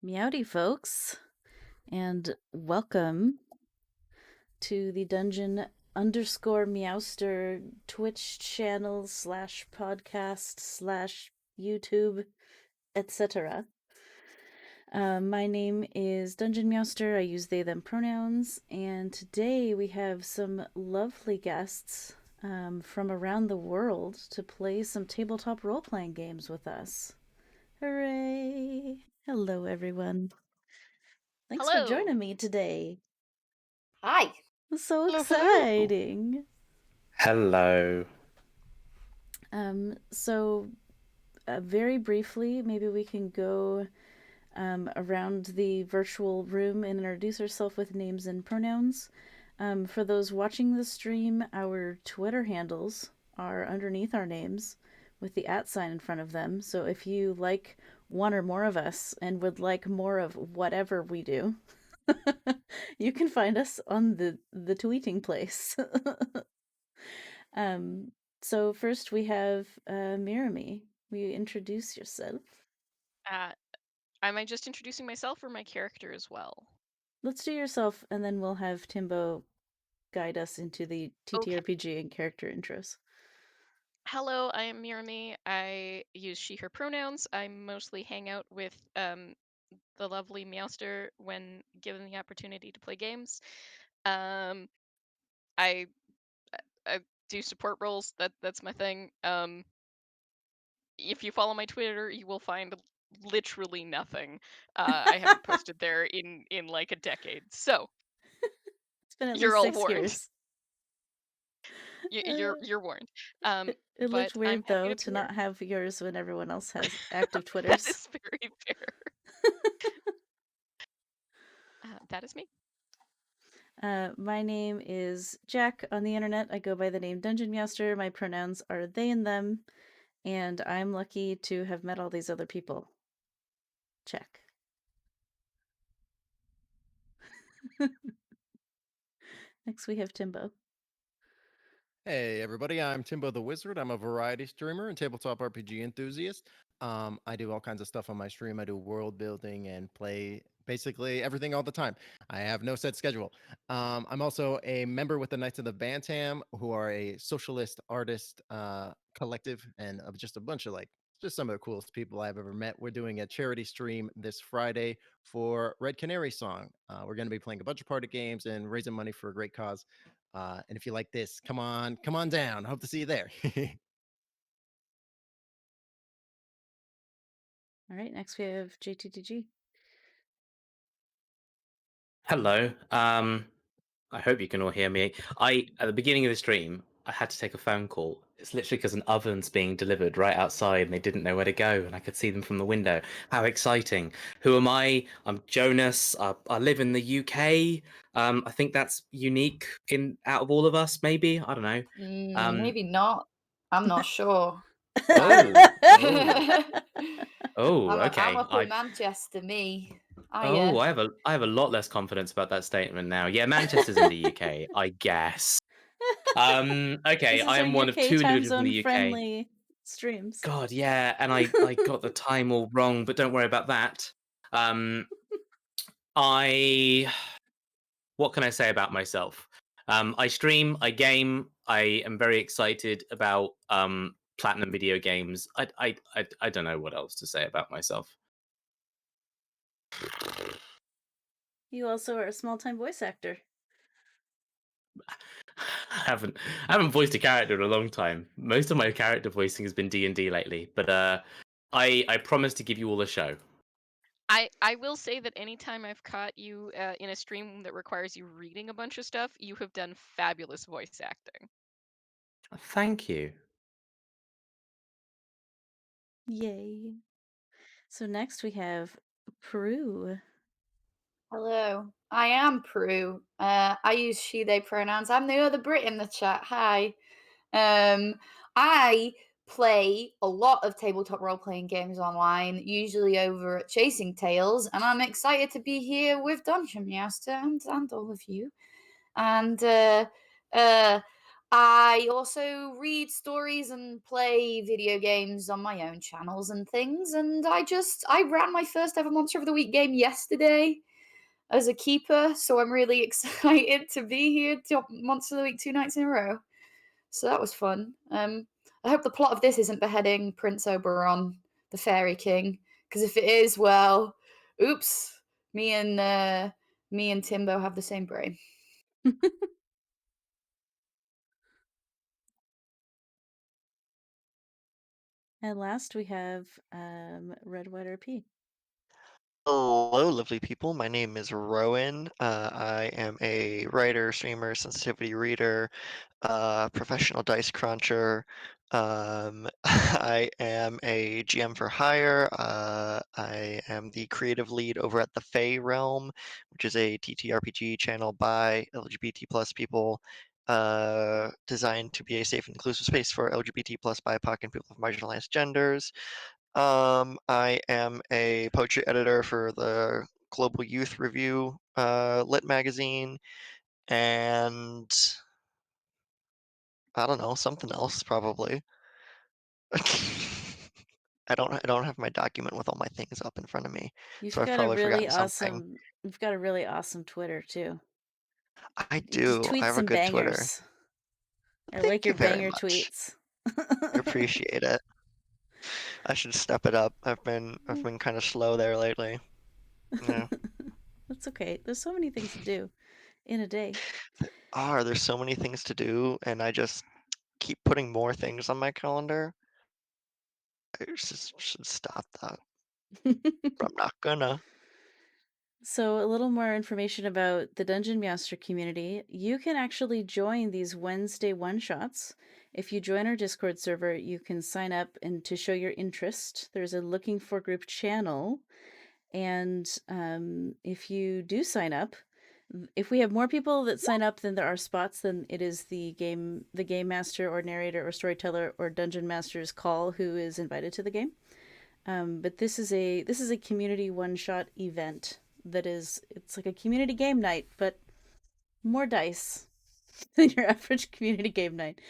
Meowdy folks, and welcome to the Dungeon_Meowster Twitch channel / podcast / YouTube, etc. My name is Dungeon Meowster. I use they them pronouns, and today we have some lovely guests from around the world to play some tabletop role-playing games with us. Hooray! Hello, everyone. Thanks for Hello. joining me today. Hi. So Hello, exciting. Hello. So very briefly, maybe we can go around the virtual room and introduce ourselves with names and pronouns. For those watching the stream, our Twitter handles are underneath our names with the @ sign in front of them. So if you like one or more of us and would like more of whatever we do, you can find us on the tweeting place. So first we have Muiramme. Will you introduce yourself? Am I just introducing myself or my character as well? Let's do yourself, and then we'll have Timbo guide us into the TTRPG and character intros. Hello, I am Muiramme. I use she, her pronouns. I mostly hang out with the lovely Meowster when given the opportunity to play games. I I do support roles. That's my thing. If you follow my Twitter, you will find literally nothing. I haven't posted there in like a decade. So It's been at you're least all 6 warned. years. You're warned. It looked But I'm weird, happy though, to to be not here. have yours when everyone else has active That Twitters. is very fair. That is me. My name is Jack on the internet. I go by the name Dungeon Meowster. My pronouns are they and them, and I'm lucky to have met all these other people. Check. Next we have Timbo. Hey everybody, I'm Timbo the Wizard. I'm a variety streamer and tabletop RPG enthusiast. I do all kinds of stuff on my stream. I do world building and play basically everything all the time. I have no set schedule. I'm also a member with the Knights of the Bantam, who are a socialist artist collective and of just a bunch of just some of the coolest people I've ever met. We're doing a charity stream this Friday for Red Canary Song. We're going to be playing a bunch of party games and raising money for a great cause. And if you like this, come on down. Hope to see you there. All right, next we have JTTG. Hello. I hope you can all hear me. At the beginning of the stream, I had to take a phone call. It's literally because an oven's being delivered right outside and they didn't know where to go, and I could see them from the window. How exciting. Who am I? I'm Jonas. I live in the UK. I think that's unique out of all of us, maybe. I don't know. Maybe not. I'm not sure. Oh. I'm Okay. up in Manchester, me. I have a lot less confidence about that statement now. Yeah, Manchester's in the UK, I guess. Okay, I am one of two individuals from the UK. Friendly streams. God, yeah, and I got the time all wrong, but don't worry about that. What can I say about myself? I stream, I game, I am very excited about platinum video games. I don't know what else to say about myself. You also are a small-time voice actor. I haven't voiced a character in a long time. Most of my character voicing has been D&D lately, but I promise to give you all a show. I will say that anytime I've caught you in a stream that requires you reading a bunch of stuff, you have done fabulous voice acting. Thank you. Yay. So next we have Prue. Hello. I am Prue. I use she, they pronouns. I'm the other Brit in the chat. Hi. I play a lot of tabletop role-playing games online, usually over at Chasing Tales, and I'm excited to be here with Dungeon Meowster and all of you. And I also read stories and play video games on my own channels and things. And I ran my first ever Monster of the Week game yesterday as a keeper, so I'm really excited to be here to Monster of the Week 2 nights in a row. So that was fun. I hope the plot of this isn't beheading Prince Oberon, the Fairy King, because if it is, well, oops, me and Timbo have the same brain. And last we have RedWhiteRP. Hello, lovely people. My name is Rowan. I am a writer, streamer, sensitivity reader, professional dice cruncher. I am a GM for hire. I am the creative lead over at the Fae Realm, which is a TTRPG channel by LGBT plus people, designed to be a safe and inclusive space for LGBT plus BIPOC and people of marginalized genders. I am a poetry editor for the Global Youth Review lit magazine, and I don't know, something else probably. I don't have my document with all my things up in front of me, so I've probably forgotten something. You've got a really awesome Twitter too. I You just do. I tweet have a some good Twitter. bangers. I like Thank your you very banger much. tweets. I appreciate it. I should step it up. I've been kind of slow there lately. Yeah. That's okay. There's so many things to do in a day. There's so many things to do, and I just keep putting more things on my calendar. I just should stop that. But I'm not gonna. So, a little more information about the Dungeon Master community. You can actually join these Wednesday one-shots. If you join our Discord server, you can sign up and to show your interest. There's a looking for group channel. And if you do sign up, if we have more people that sign up than there are spots, then it is the game master or narrator or storyteller or dungeon master's call who is invited to the game. But this is a community one-shot event it's like a community game night, but more dice than your average community game night.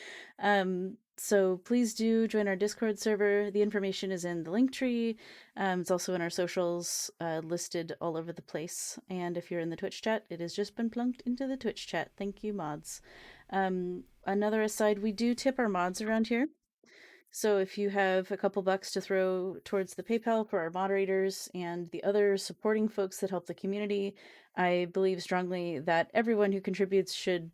So please do join our Discord server. The information is in the link tree. It's also in our socials, listed all over the place. And if you're in the Twitch chat, it has just been plunked into the Twitch chat. Thank you, mods. Another aside, we do tip our mods around here. So if you have a couple bucks to throw towards the PayPal for our moderators and the other supporting folks that help the community, I believe strongly that everyone who contributes should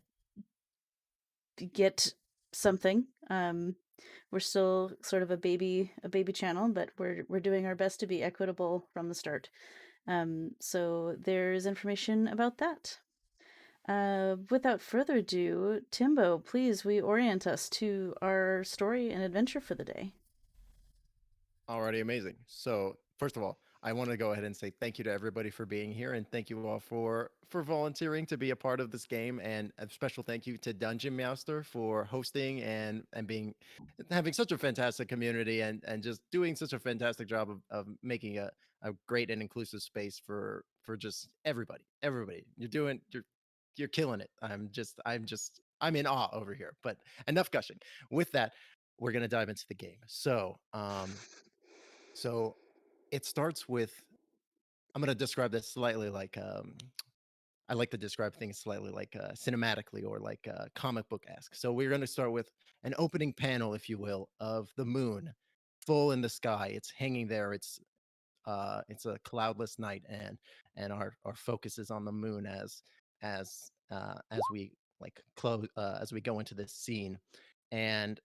get something. We're still sort of a baby channel, but we're doing our best to be equitable from the start. So there's information about that. Without further ado, Timbo, please reorient us to our story and adventure for the day. Already amazing. So first of all, I want to go ahead and say thank you to everybody for being here, and thank you all for volunteering to be a part of this game, and a special thank you to DungeonMeowtser for hosting and being having such a fantastic community and just doing such a fantastic job of making a great and inclusive space for just everybody. You're killing it. I'm in awe over here. But enough gushing. With that, we're gonna dive into the game. So it starts with, I'm going to describe this slightly like I like to describe things slightly like cinematically or like comic book esque. So we're going to start with an opening panel, if you will, of the moon full in the sky. It's hanging there. It's a cloudless night, and our focus is on the moon as we like close as we go into this scene, and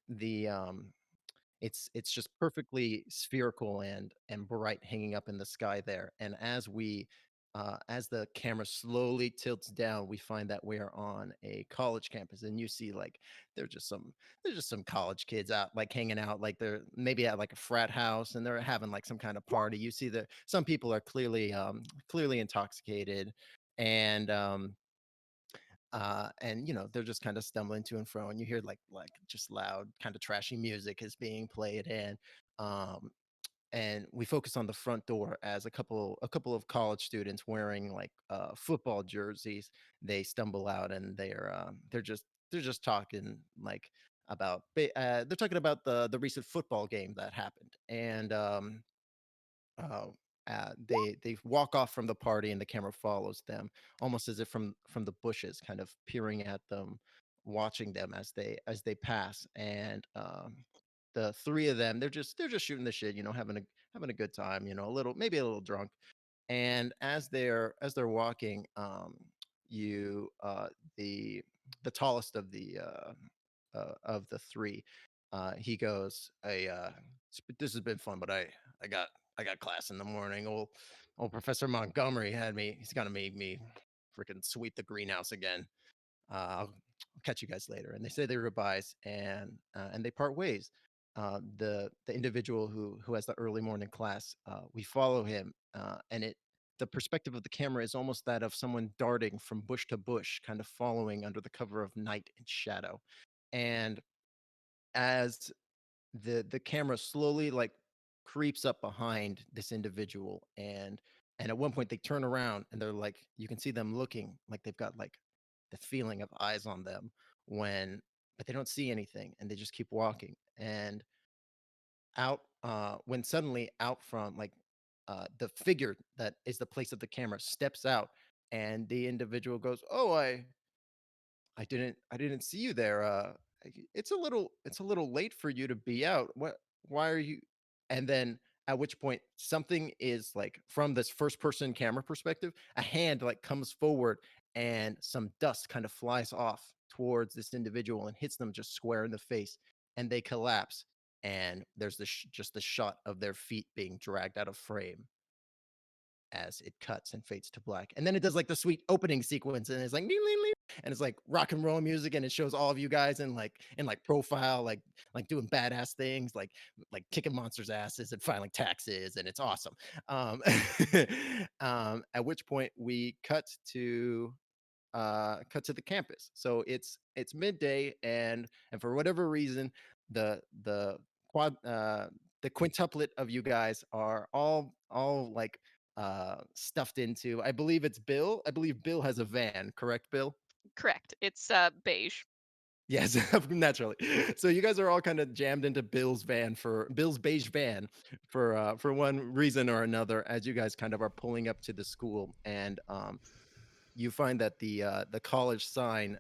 it's just perfectly spherical and bright hanging up in the sky there. And as the camera slowly tilts down, we find that we are on a college campus, and you see like there's just some college kids out like hanging out, like they're maybe at like a frat house and they're having like some kind of party. You see that some people are clearly intoxicated, and and they're just kind of stumbling to and fro, and you hear like just loud kind of trashy music is being played, um and we focus on the front door as a couple of college students wearing like football jerseys. They stumble out, and they're just just talking like about they're talking about the recent football game that happened, and uh, they walk off from the party, and the camera follows them almost as if from the bushes, kind of peering at them, watching them as they pass. And the three of them, they're just shooting the shit, having a good time, a little, maybe a little drunk. And as they're walking, you the tallest of the three, he goes, this has been fun, but I got I got class in the morning. Old Professor Montgomery he's gonna make me freaking sweep the greenhouse again. I'll catch you guys later. And they say their goodbyes, and they part ways. The individual who has the early morning class, we follow him, and the perspective of the camera is almost that of someone darting from bush to bush, kind of following under the cover of night and shadow. And as the camera slowly like creeps up behind this individual, and at one point they turn around, and they're like, you can see them looking like they've got like the feeling of eyes on them, but they don't see anything, and they just keep walking. And when suddenly out from like the figure that is the place of the camera steps out, and the individual goes, oh, I didn't see you there. It's a little late for you to be out. Why are you? And then at which point something is like, from this first person camera perspective, a hand like comes forward, and some dust kind of flies off towards this individual and hits them just square in the face, and they collapse. And there's just the shot of their feet being dragged out of frame as it cuts and fades to black. And then it does like the sweet opening sequence, and it's like, and it's like rock and roll music, and it shows all of you guys in like profile, like doing badass things, like kicking monsters' asses and filing taxes, and it's awesome. Um, at which point we cut to the campus. So it's midday, and for whatever reason, the quad the quintuplet of you guys are all like stuffed into, I believe it's Bill. I believe Bill has a van, correct, Bill? Correct. It's beige. Yes, naturally. So you guys are all kind of jammed into Bill's beige van for one reason or another, as you guys kind of are pulling up to the school. And you find that the college sign,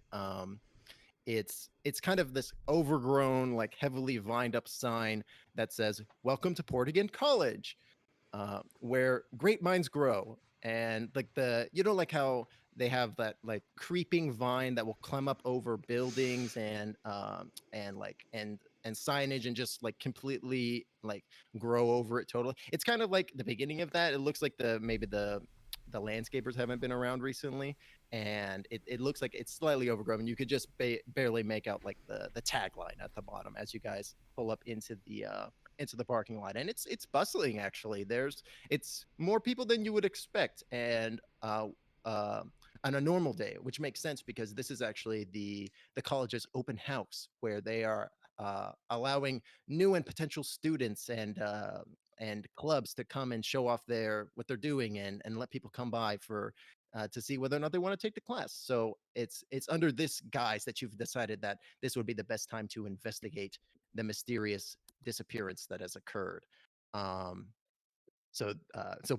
it's kind of this overgrown, like heavily vined up sign that says, welcome to Portigan College, where great minds grow. And like like how they have that like creeping vine that will climb up over buildings, and signage, and just like completely like grow over it totally. It's kind of like the beginning of that. It looks like maybe the landscapers haven't been around recently, and it looks like it's slightly overgrown. You could just barely make out like the tagline at the bottom as you guys pull up into the parking lot. And it's bustling, actually. It's more people than you would expect, and on a normal day, which makes sense because this is actually the college's open house, where they are allowing new and potential students and clubs to come and show off what they're doing, and let people come by for to see whether or not they want to take the class. So it's under this guise that you've decided that this would be the best time to investigate the mysterious disappearance that has occurred. Um, so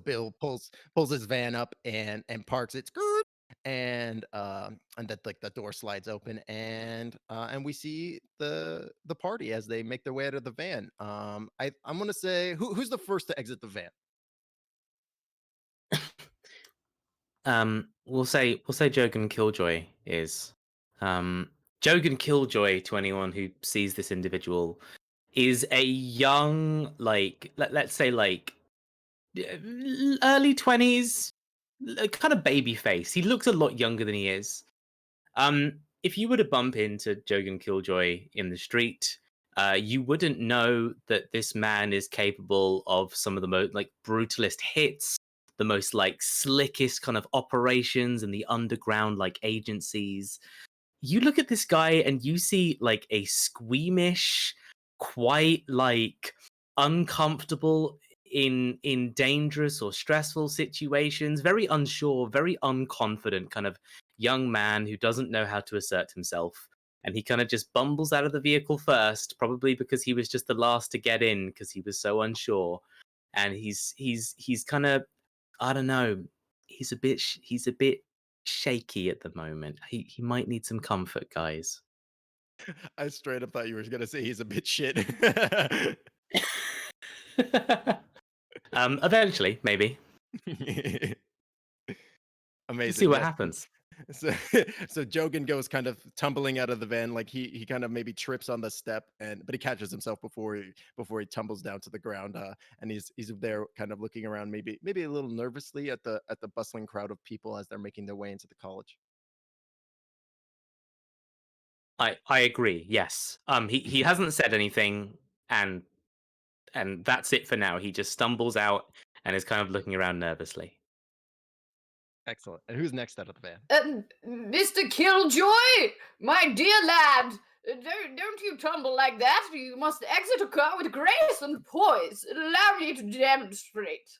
Bill pulls his van up and parks it, and that, like, the door slides open, and we see the party as they make their way out of the van. I'm gonna say, who's the first to exit the van? We'll say Jogan Killjoy is. Jogan Killjoy, to anyone who sees this individual, is a young, like, let's say like early 20s, kind of baby face. He looks a lot younger than he is. If you were to bump into Jogan Killjoy in the street, you wouldn't know that this man is capable of some of the most like brutalist hits, the most like slickest kind of operations and the underground like agencies. You look at this guy and you see like a squeamish, quite like uncomfortable in dangerous or stressful situations, very unsure, very unconfident kind of young man who doesn't know how to assert himself. and he kind of just bumbles out of the vehicle first, probably because he was just the last to get in because he was so unsure. And he's kind of, I don't know, he's a bit shaky at the moment. He might need some comfort, guys. I straight up thought you were gonna say he's a bit shit. Eventually, maybe. Amazing. Let's see what yes. happens. So Jogan goes kind of tumbling out of the van, like he kind of maybe trips on the step, but he catches himself before he tumbles down to the ground. And he's there kind of looking around, maybe a little nervously at the bustling crowd of people as they're making their way into the college. I agree. Yes. He hasn't said anything, and that's it for now. He just stumbles out and is kind of looking around nervously. Excellent. And who's next out of the van? Mr. Killjoy, my dear lad, don't you tumble like that. You must exit a car with grace and poise. Allow me to demonstrate.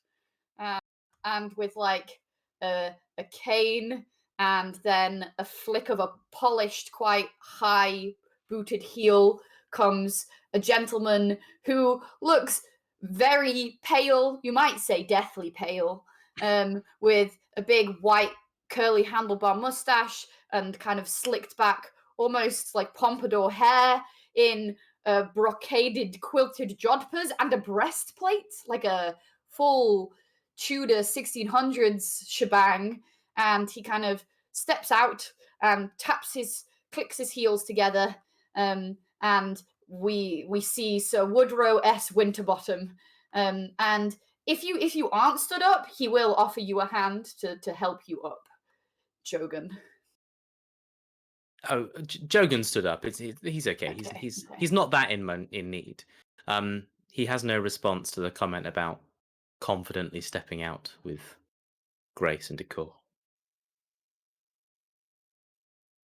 And with like a cane and then a flick of a polished, quite high booted heel comes a gentleman who looks very pale, you might say deathly pale, with a big white curly handlebar mustache and kind of slicked back, almost like pompadour hair in brocaded quilted jodhpurs and a breastplate, like a full Tudor 1600s shebang. And he kind of steps out and clicks his heels together, and we see Sir Woodrow S. Winterbottom. And if you aren't stood up, he will offer you a hand to help you up, Jogan. Oh, Jogan stood up. He's okay. He's not that in need. He has no response to the comment about confidently stepping out with grace and decor.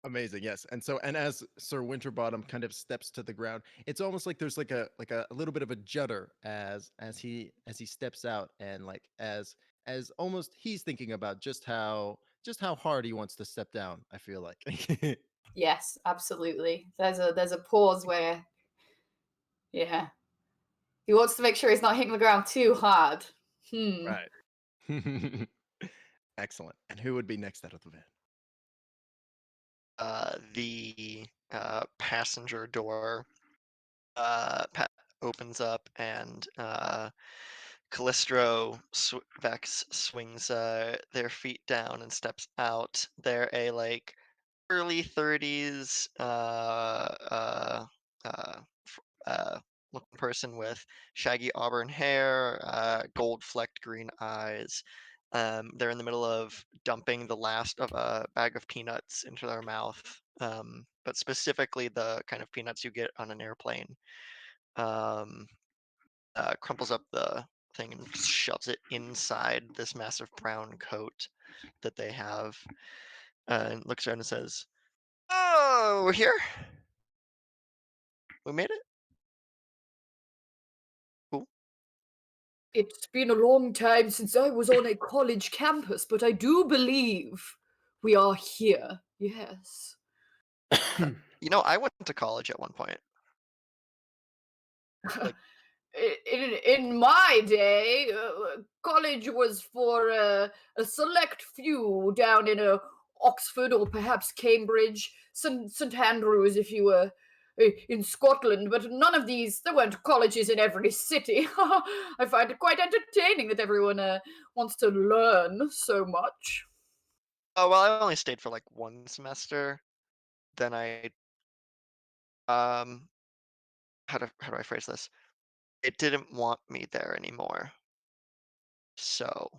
Amazing, yes. And as Sir Winterbottom kind of steps to the ground, it's almost like there's like a little bit of a judder as he steps out, and like as almost he's thinking about just how hard he wants to step down, I feel like. Yes, absolutely. There's a pause where, yeah, he wants to make sure he's not hitting the ground too hard. Right. Excellent. And who would be next out of the van? The passenger door opens up, and Callistro Vex swings their feet down and steps out. They're a like early 30s looking person with shaggy auburn hair, gold flecked green eyes. They're in the middle of dumping the last of a bag of peanuts into their mouth, but specifically the kind of peanuts you get on an airplane. Crumples up the thing and shoves it inside this massive brown coat that they have, and looks around and says, "Oh, we're here. We made it. Cool." It's been a long time since I was on a college campus, but I do believe we are here. Yes. You know, I went to college at one point. Like, in my day, college was for a select few down in Oxford or perhaps Cambridge, St Andrews if you were in Scotland, but none of these, there weren't colleges in every city. I find it quite entertaining that everyone wants to learn so much. oh well, I only stayed for like one semester. Then I how do I phrase this? It didn't want me there anymore. So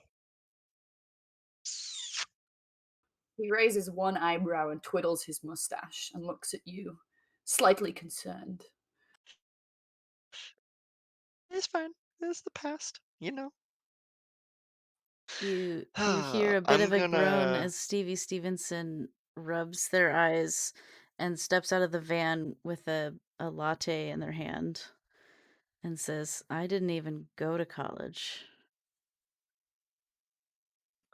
He raises one eyebrow and twiddles his mustache and looks at you, slightly concerned. it's fine. It's the past, you know. You hear a bit I'm of a groan gonna. as Stevie Stevenson rubs their eyes and steps out of the van with a latte in their hand and says, "I didn't even go to college."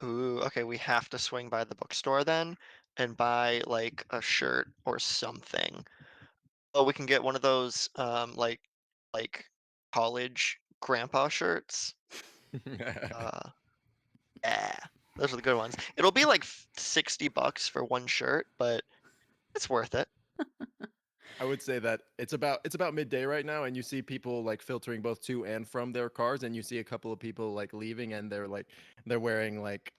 Ooh, okay, we have to swing by the bookstore then. and buy like a shirt or something. Oh, we can get one of those like college grandpa shirts. Yeah, those are the good ones. It'll be like $60 for one shirt, but it's worth it. I would say that it's about midday right now, and you see people like filtering both to and from their cars, and you see a couple of people like leaving, and they're wearing like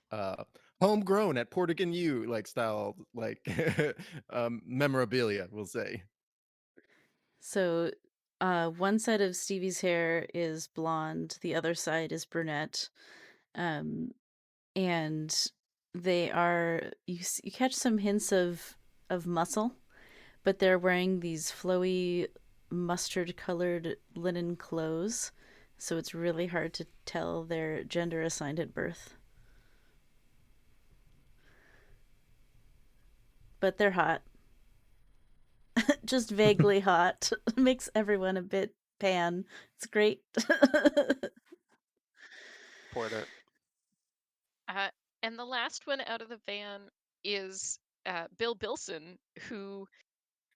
homegrown at Portigan U like style like memorabilia, we'll say. So, one side of Stevie's hair is blonde, the other side is brunette. Um, and they are you catch some hints of muscle, but they're wearing these flowy mustard colored linen clothes, so it's really hard to tell their gender assigned at birth. But they're hot. Just vaguely hot. Makes everyone a bit pan. It's great. Support it. And the last one out of the van is Bill Bilson, who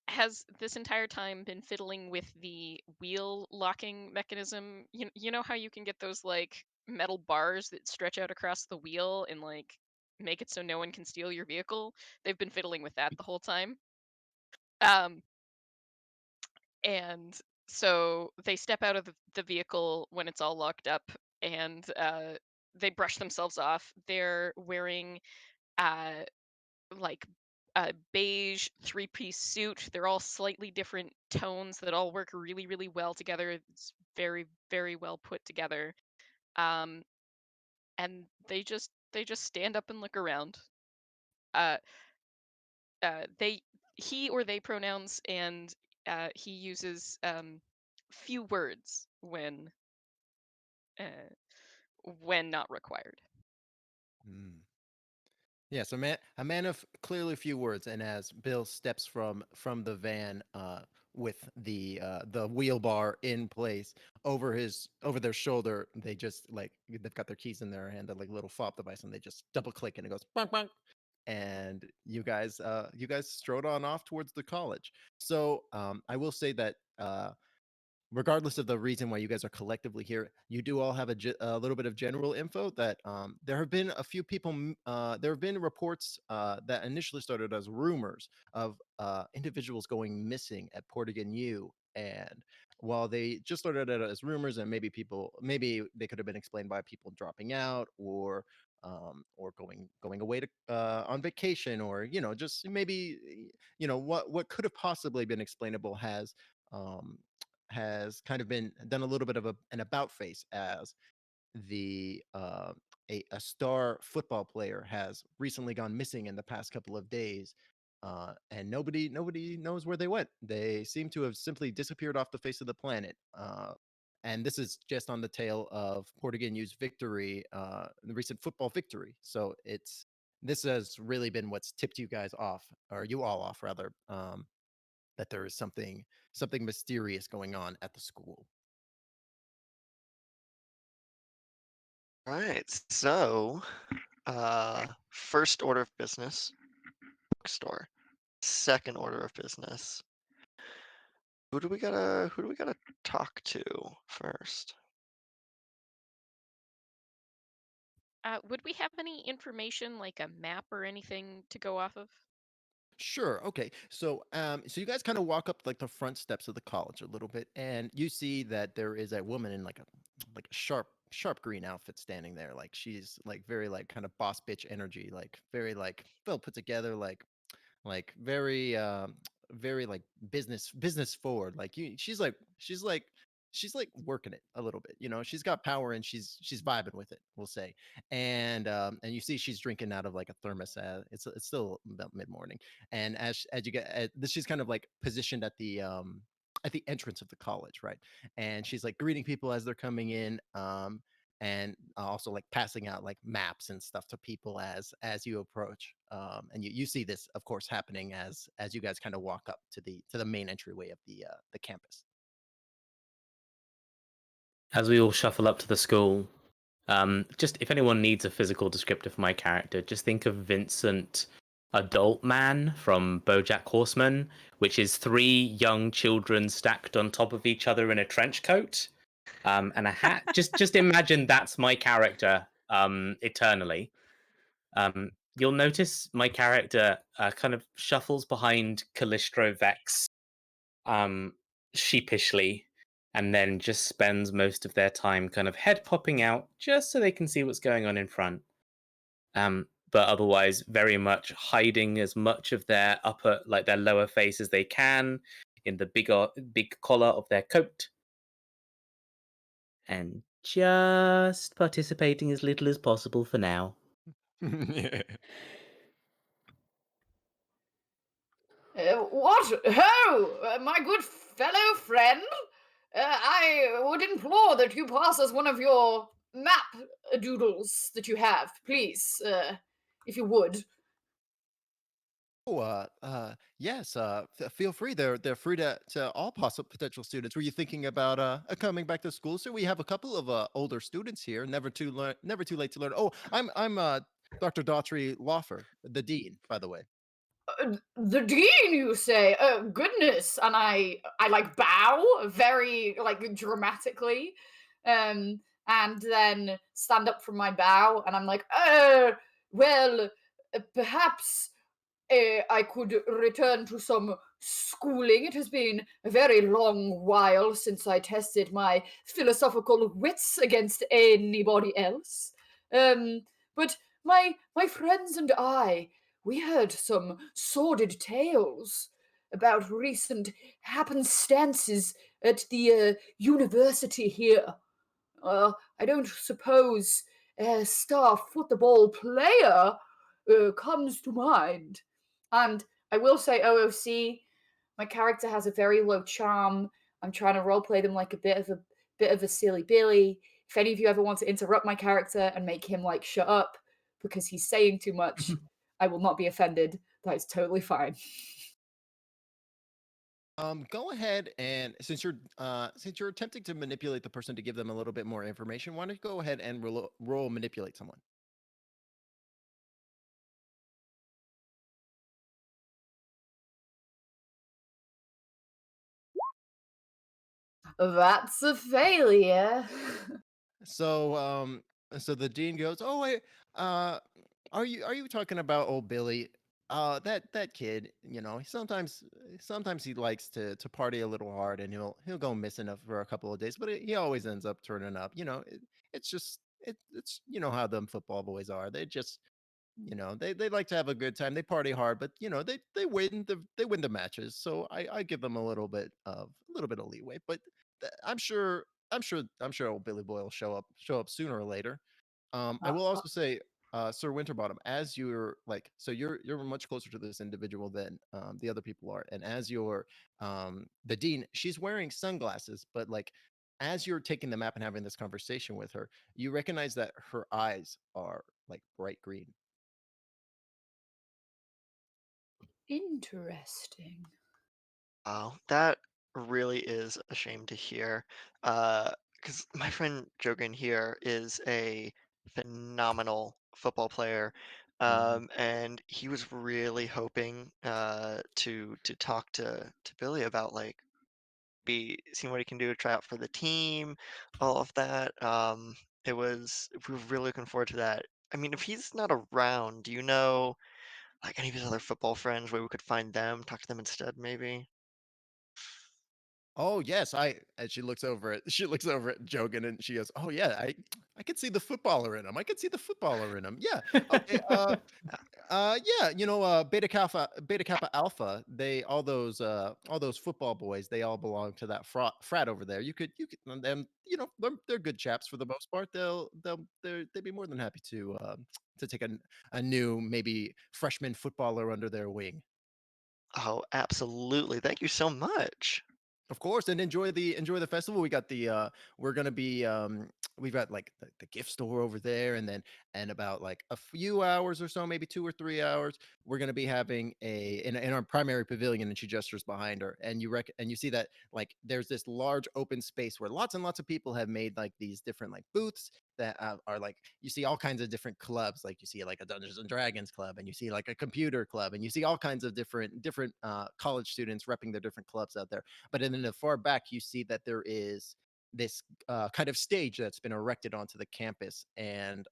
has this entire time been fiddling with the wheel locking mechanism. You know how you can get those like metal bars that stretch out across the wheel and like make it so no one can steal your vehicle? They've been fiddling with that the whole time. And so they step out of the vehicle when it's all locked up, and they brush themselves off. They're wearing uh, like a beige three-piece suit. They're all slightly different tones that all work really, really well together. It's very, very well put together. Um, and they just stand up and look around. Uh, they he or they pronouns, and he uses few words uh, when not required. Mm. Yes, a man of clearly few words, and as Bill steps from the van with the wheel bar in place over their shoulder, they just like they've got their keys in their hand, the like little fob device, and they just double click and it goes bonk bonk, and you guys strode on off towards the college. So I will say that regardless of the reason why you guys are collectively here, you do all have a little bit of general info that there have been a few people, there have been reports that initially started as rumors of individuals going missing at Portigan U. And while they just started out as rumors, and maybe they could have been explained by people dropping out or going away to on vacation, or just maybe what could have possibly been explainable um, has kind of been done a little bit of an about face as the a star football player has recently gone missing in the past couple of days, and nobody knows where they went. They seem to have simply disappeared off the face of the planet. And this is just on the tail of Portugal U's victory, the recent football victory. So this has really been what's tipped you guys off, or you all off rather, that there is something mysterious going on at the school. Right. So, first order of business, bookstore. Second order of business. Who do we gotta talk to first? Would we have any information, like a map or anything, to go off of? Sure. Okay. So you guys kind of walk up like the front steps of the college a little bit, and you see that there is a woman in like a sharp green outfit standing there. Like she's like very like kind of boss bitch energy, like very like well put together, like very very like business forward. Like she's like working it a little bit. She's got power, and she's vibing with it, we'll say. And you see she's drinking out of like a thermos. It's still about mid-morning. And as you get she's kind of like positioned at the entrance of the college, right? And she's like greeting people as they're coming in, and also like passing out like maps and stuff to people as you approach. And you see this, of course, happening as you guys kind of walk up to the main entryway of the campus. As we all shuffle up to the school, just if anyone needs a physical descriptor for my character, just think of Vincent adult man from BoJack Horseman, which is 3 young children stacked on top of each other in a trench coat and a hat. Just imagine that's my character eternally. You'll notice my character kind of shuffles behind Callistro Vex sheepishly, and then just spends most of their time kind of head popping out just so they can see what's going on in front. But otherwise, very much hiding as much of their their lower face as they can in the big collar of their coat, and just participating as little as possible for now. Yeah. What? Ho! My good fellow friend? I would implore that you pass us one of your map doodles that you have, please, if you would. Oh, yes. Feel free. They're free to all possible potential students. Were you thinking about coming back to school? So we have a couple of older students here. Never too late to learn. Oh, I'm Dr. Daughtry Lawfer, the dean, by the way. The dean, you say? Goodness! And I like bow very like dramatically, and then stand up from my bow, and I'm like, well, perhaps I could return to some schooling. It has been a very long while since I tested my philosophical wits against anybody else. But my friends and I, we heard some sordid tales about recent happenstances at the university here. I don't suppose a star football player comes to mind. And I will say, OOC, my character has a very low charm. I'm trying to roleplay them like a bit of a silly Billy. If any of you ever want to interrupt my character and make him like shut up because he's saying too much, I will not be offended. That is totally fine. Go ahead and since you're attempting to manipulate the person to give them a little bit more information, why don't you go ahead and roll manipulate someone? That's a failure. So so the dean goes, "Oh wait, uh are you talking about old Billy? That kid, you know, sometimes he likes to party a little hard and he'll go missing for a couple of days, but he always ends up turning up. You know, it's just it's you know how them football boys are. They just they like to have a good time. They party hard, but they win the matches. So I give them a little bit of leeway. But I'm sure old Billy Boy will show up sooner or later. I will also say, Sir Winterbottom, as you're like, so you're much closer to this individual than the other people are, and as you're the dean, she's wearing sunglasses, but like as you're taking the map and having this conversation with her, you recognize that her eyes are like bright green. Interesting. Oh, that really is a shame to hear. Because my friend Jogan here is a phenomenal football player, and he was really hoping to talk to Billy about like be seeing what he can do to try out for the team, all of that. We were really looking forward to that. I mean, if he's not around, do you know like any of his other football friends where we could find them, talk to them instead, maybe? Oh yes, and she looks over at Jogan and she goes, "Oh yeah, I could see the footballer in him. I could see the footballer in him. Yeah. Okay. Yeah, Beta Kappa Alpha, they all those football boys, they all belong to that frat over there. You could and them, they're good chaps for the most part. They'd be more than happy to take a new maybe freshman footballer under their wing. Oh, absolutely. Thank you so much. Of course, and enjoy the festival. We're gonna be we've got like the gift store over there, and then and about like a few hours or so, maybe 2 or 3 hours, we're gonna be having in our primary pavilion, and she gestures behind her, and you see that like there's this large open space where lots and lots of people have made like these different like booths, that are like, you see all kinds of different clubs, like you see like a Dungeons and Dragons club, and you see like a computer club, and you see all kinds of different college students repping their different clubs out there. But then in the far back, you see that there is this kind of stage that's been erected onto the campus, and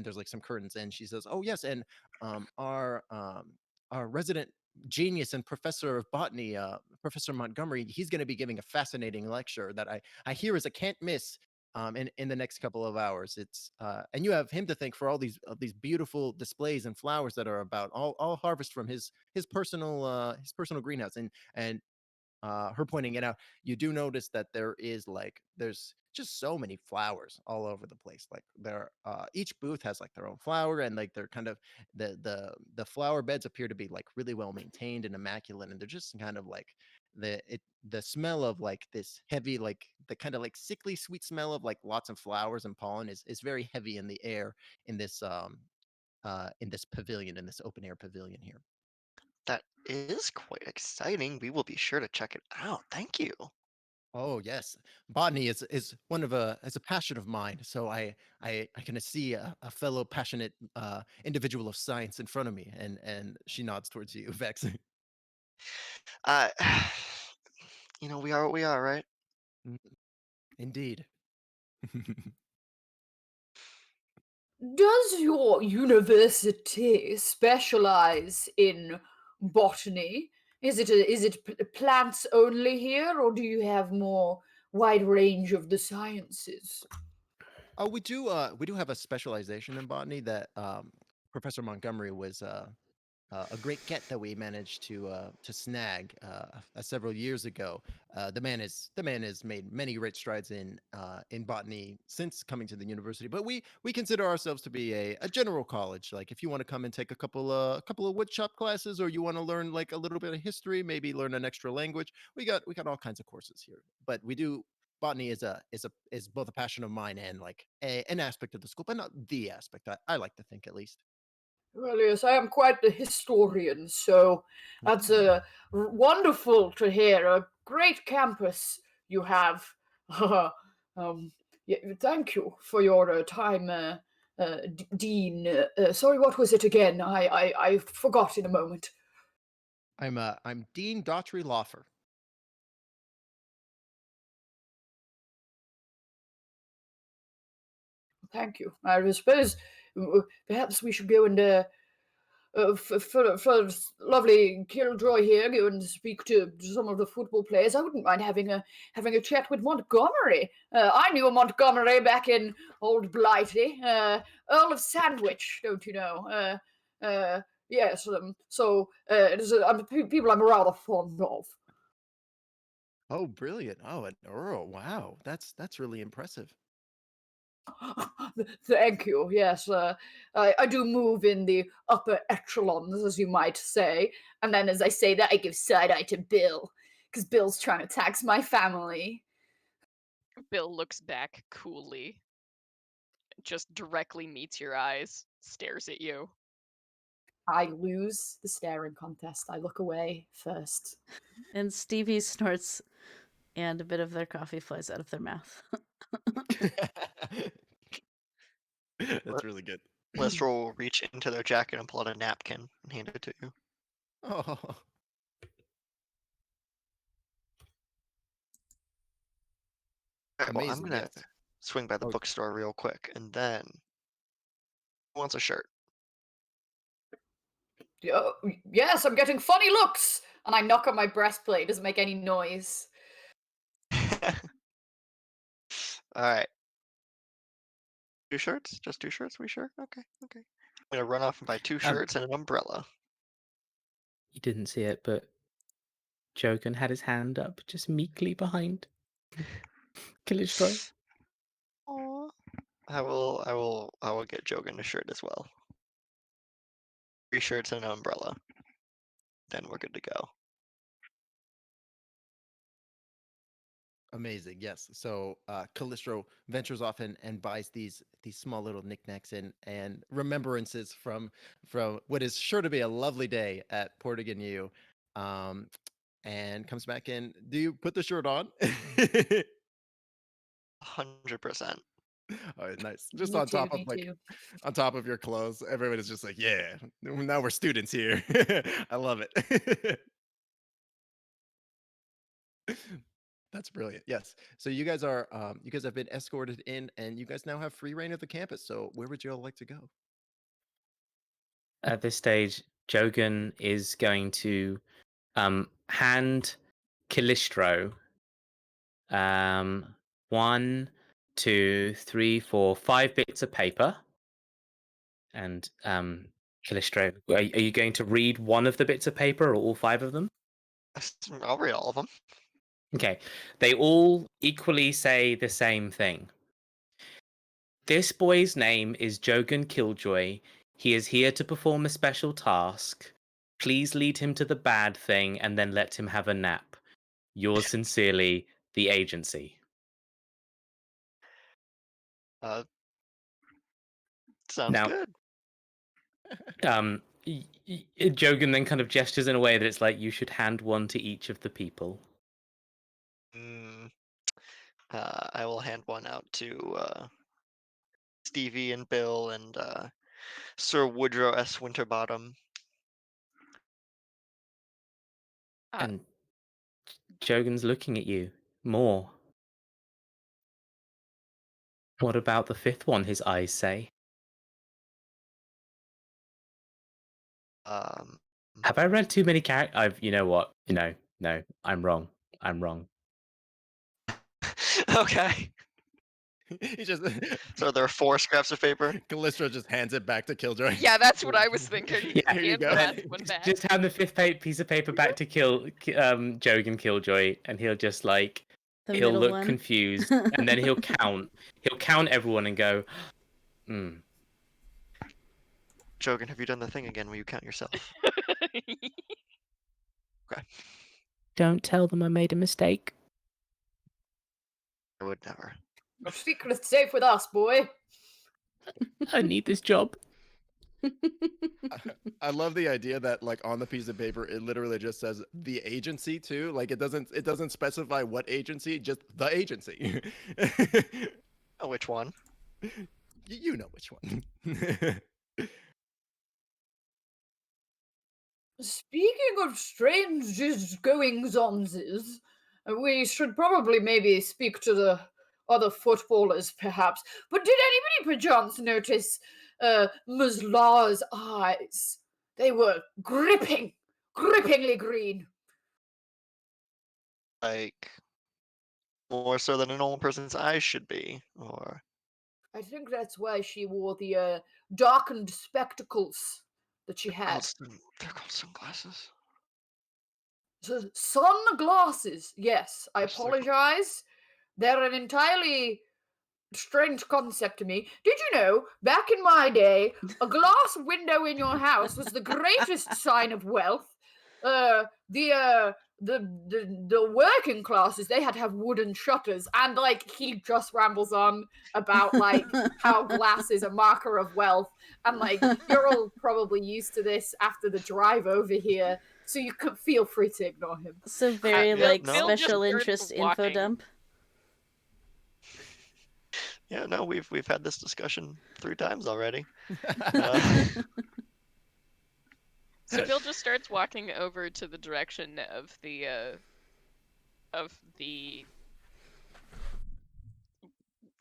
there's like some curtains, and she says, "Oh yes, and um, our um, our resident genius and professor of botany, Professor Montgomery, he's going to be giving a fascinating lecture that I hear is a can't miss in the next couple of hours. It's and you have him to thank for all these beautiful displays and flowers that are about all harvest from his personal greenhouse, and her pointing it out, you do notice that there's just so many flowers all over the place. Like each booth has like their own flower, and like they're kind of the flower beds appear to be like really well maintained and immaculate, and they're just kind of like the smell of like this heavy, like the kind of like sickly sweet smell of like lots of flowers and pollen is very heavy in the air in this pavilion, in this open air pavilion here. That is quite exciting. We will be sure to check it out. Thank you. Oh yes, botany is one of a is a passion of mine. So I kind of see a fellow passionate individual of science in front of me, and she nods towards you, Vex. Uh, we are what we are, right? Mm, indeed. Does your university specialize in botany? Is it plants only here, or do you have more wide range of the sciences? Oh, we do have a specialization in botany that Professor Montgomery was a great get that we managed to snag several years ago. The man has made many great strides in botany since coming to the university. But we consider ourselves to be a general college. Like if you want to come and take a couple of woodshop classes, or you want to learn like a little bit of history, maybe learn an extra language, we got all kinds of courses here. But we do. Botany is both a passion of mine and like an aspect of the school, but not the aspect. I like to think at least. Well, yes, I am quite the historian, so that's wonderful to hear. A great campus you have. Yeah, thank you for your time, Dean. Sorry, what was it again? I forgot in a moment. I'm Dean Daughtry Lawfer. Thank you. I suppose perhaps we should go and for lovely Killjoy here, go and speak to some of the football players. I wouldn't mind having a chat with Montgomery. I knew a Montgomery back in old Blighty, Earl of Sandwich, don't you know? Yes. It is people I'm rather fond of. Oh, brilliant. Oh, an Earl. Wow. That's really impressive. Thank you. Yes, I do move in the upper echelons, as you might say. And then, as I say that, I give side eye to Bill, because Bill's trying to tax my family. Bill looks back coolly, just directly meets your eyes, stares at you. I lose the staring contest. I look away first. And Stevie snorts, and a bit of their coffee flies out of their mouth. That's really good. Lester will reach into their jacket and pull out a napkin and hand it to you. Oh, All right, well, I'm amazing. gonna Yes. swing by the Oh, bookstore real quick, and then who wants a shirt? Yes, I'm getting funny looks! And I knock on my breastplate. Doesn't make any noise. All right. 2 shirts? Just 2 shirts? We sure? Okay. I'm gonna run off and buy 2 Um, shirts and an umbrella. You didn't see it, but Jogan had his hand up just meekly behind Killjoy. Aw. I will get Jogan a shirt as well. 3 shirts and an umbrella. Then we're good to go. amazing. Yes. So Callistro ventures off and buys these small little knickknacks and remembrances from what is sure to be a lovely day at Portigan. And comes back in. Do you put the shirt on? 100%. All right, nice. Just Me on too, top of me like too. on top of your clothes, everybody's just like, yeah, now we're students here. I love it. That's brilliant. Yes. So you guys are you guys have been escorted in and you guys now have free reign of the campus. So where would you all like to go? At this stage, Jogan is going to hand Calistro 1, 2, 3, 4, 5 bits of paper. And Calistro, are you going to read one of the bits of paper or all 5 of them? I'll read all of them. Okay. They all equally say the same thing. This boy's name is Jogan Killjoy. He is here to perform a special task. Please lead him to the bad thing and then let him have a nap. Yours sincerely, the agency. Sounds Now, good. Jogan then kind of gestures in a way that it's like you should hand one to each of the people. I will hand one out to Stevie and Bill and Sir Woodrow S. Winterbottom. And Jogan's looking at you more. What about the 5th one, his eyes say? Have I read too many characters? You know what? No, I'm wrong. Okay. He just So there are 4 scraps of paper. Calistro just hands it back to Killjoy. Yeah, that's what I was thinking. Yeah, here you Hand go. the last one back. Just hand the 5th piece of paper back to Jogan Killjoy, and he'll just like The he'll middle look one. confused, and then he'll count. He'll count everyone and go, "Hmm." Jogan, have you done the thing again where you count yourself? Okay. Don't tell them I made a mistake. I would never. Your secret's safe with us, boy. I need this job. I love the idea that like on the piece of paper it literally just says the agency too. Like it doesn't specify what agency, just the agency. Oh, which one? You know which one. Speaking of strange goings-ons, we should probably maybe speak to the other footballers, perhaps. But did anybody perchance notice Ms. Law's eyes? They were grippingly green. Like more so than a normal person's eyes should be, or I think that's why she wore the darkened spectacles that she had. they're called sunglasses. Sunglasses, yes. I Yes, they're- apologize. They're an entirely strange concept to me. Did you know, back in my day, a glass window in your house was the greatest sign of wealth? The working classes, they had to have wooden shutters, and like he just rambles on about like how glass is a marker of wealth, and like you're all probably used to this after the drive over here, so you could feel free to ignore him. So very Bill- like no. special Bill just interest started info walking. dump. Yeah, no, we've had this discussion 3 times already. So Bill just starts walking over to the direction of the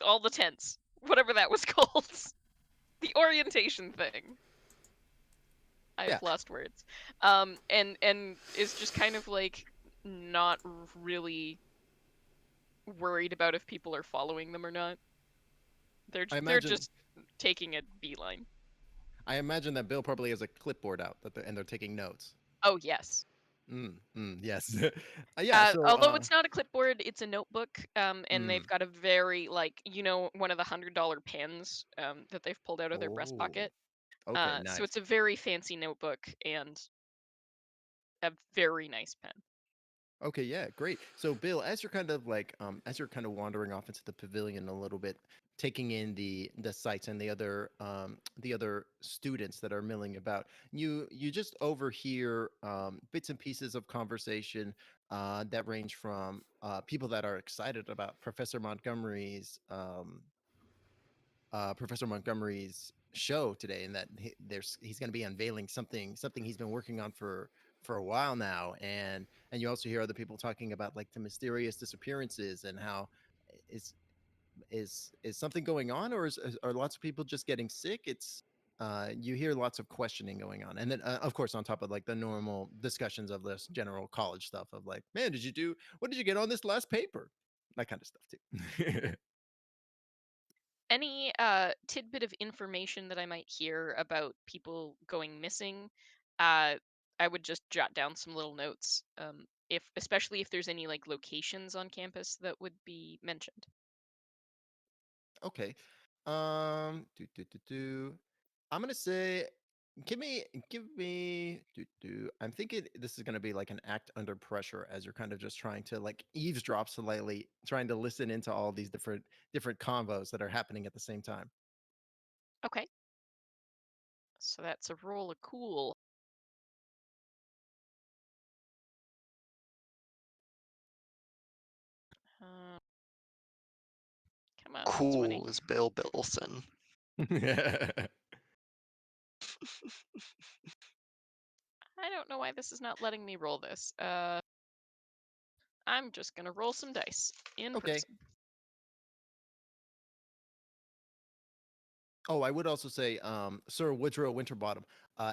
all the tents, whatever that was called, the orientation thing. I've lost words. And is just kind of like not really worried about if people are following them or not. They're just taking a beeline. I imagine that Bill probably has a clipboard out and they're taking notes. Oh yes. Yes. Yeah. So, although it's not a clipboard, it's a notebook, and they've Mm. got a very like one of the $100 pens that they've pulled out of their breast pocket. Okay, nice. So it's a very fancy notebook and a very nice pen. Okay, yeah, great. So, Bill, as you're kind of like, as you're kind of wandering off into the pavilion a little bit, taking in the sights and the other students that are milling about, you just overhear bits and pieces of conversation that range from people that are excited about Professor Montgomery's Professor Montgomery's show today, and that he's going to be unveiling something he's been working on for a while now, and you also hear other people talking about like the mysterious disappearances and how is is something going on, or are lots of people just getting sick? It's you hear lots of questioning going on, and then of course on top of like the normal discussions of this general college stuff of like, man, what did you get on this last paper, that kind of stuff too. Any tidbit of information that I might hear about people going missing, I would just jot down some little notes. If especially if there's any like locations on campus that would be mentioned. Okay. I'm gonna say, give me. I'm thinking this is gonna be like an act under pressure as you're kind of just trying to like eavesdrop slightly, trying to listen into all these different convos that are happening at the same time. Okay. So that's a roll of cool. Uh, Come on, roll 20. Cool is Bill Billson. I don't know why this is not letting me roll this. I'm just gonna roll some dice in Okay. person. Oh, I would also say, Sir Woodrow Winterbottom,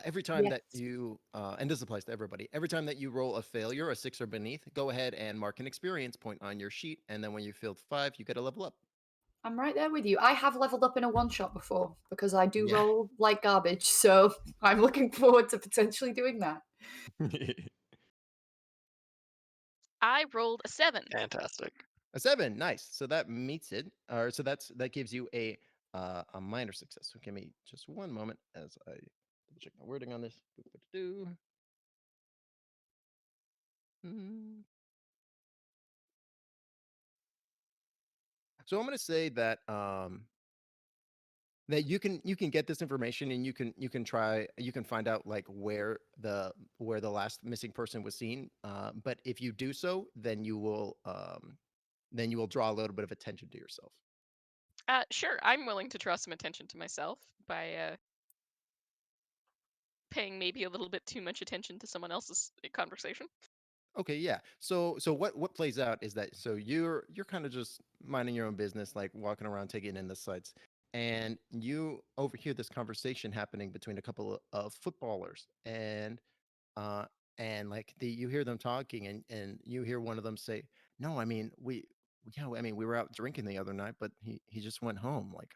every time that Yes. you, and this applies to everybody, every time that you roll a failure, a 6 or beneath, go ahead and mark an experience point on your sheet, and then when you filled 5, you get a level up. I'm right there with you. I have leveled up in a one-shot before because I do Yeah. roll like garbage, so I'm looking forward to potentially doing that. I rolled a 7. Fantastic. A 7, nice. So that meets it, or so that gives you a minor success. So give me just one moment as I double check my wording on this. Hmm. So I'm going to say that that you can get this information, and you can find out like where the last missing person was seen. But if you do so, then you will draw a little bit of attention to yourself. Sure, I'm willing to draw some attention to myself by paying maybe a little bit too much attention to someone else's conversation. Okay, yeah. So what plays out is that so you're kind of just minding your own business, like walking around taking in the sights, and you overhear this conversation happening between a couple of footballers, uh and like you hear them talking, and you hear one of them say, no, I mean, I mean, we were out drinking the other night, but he just went home. Like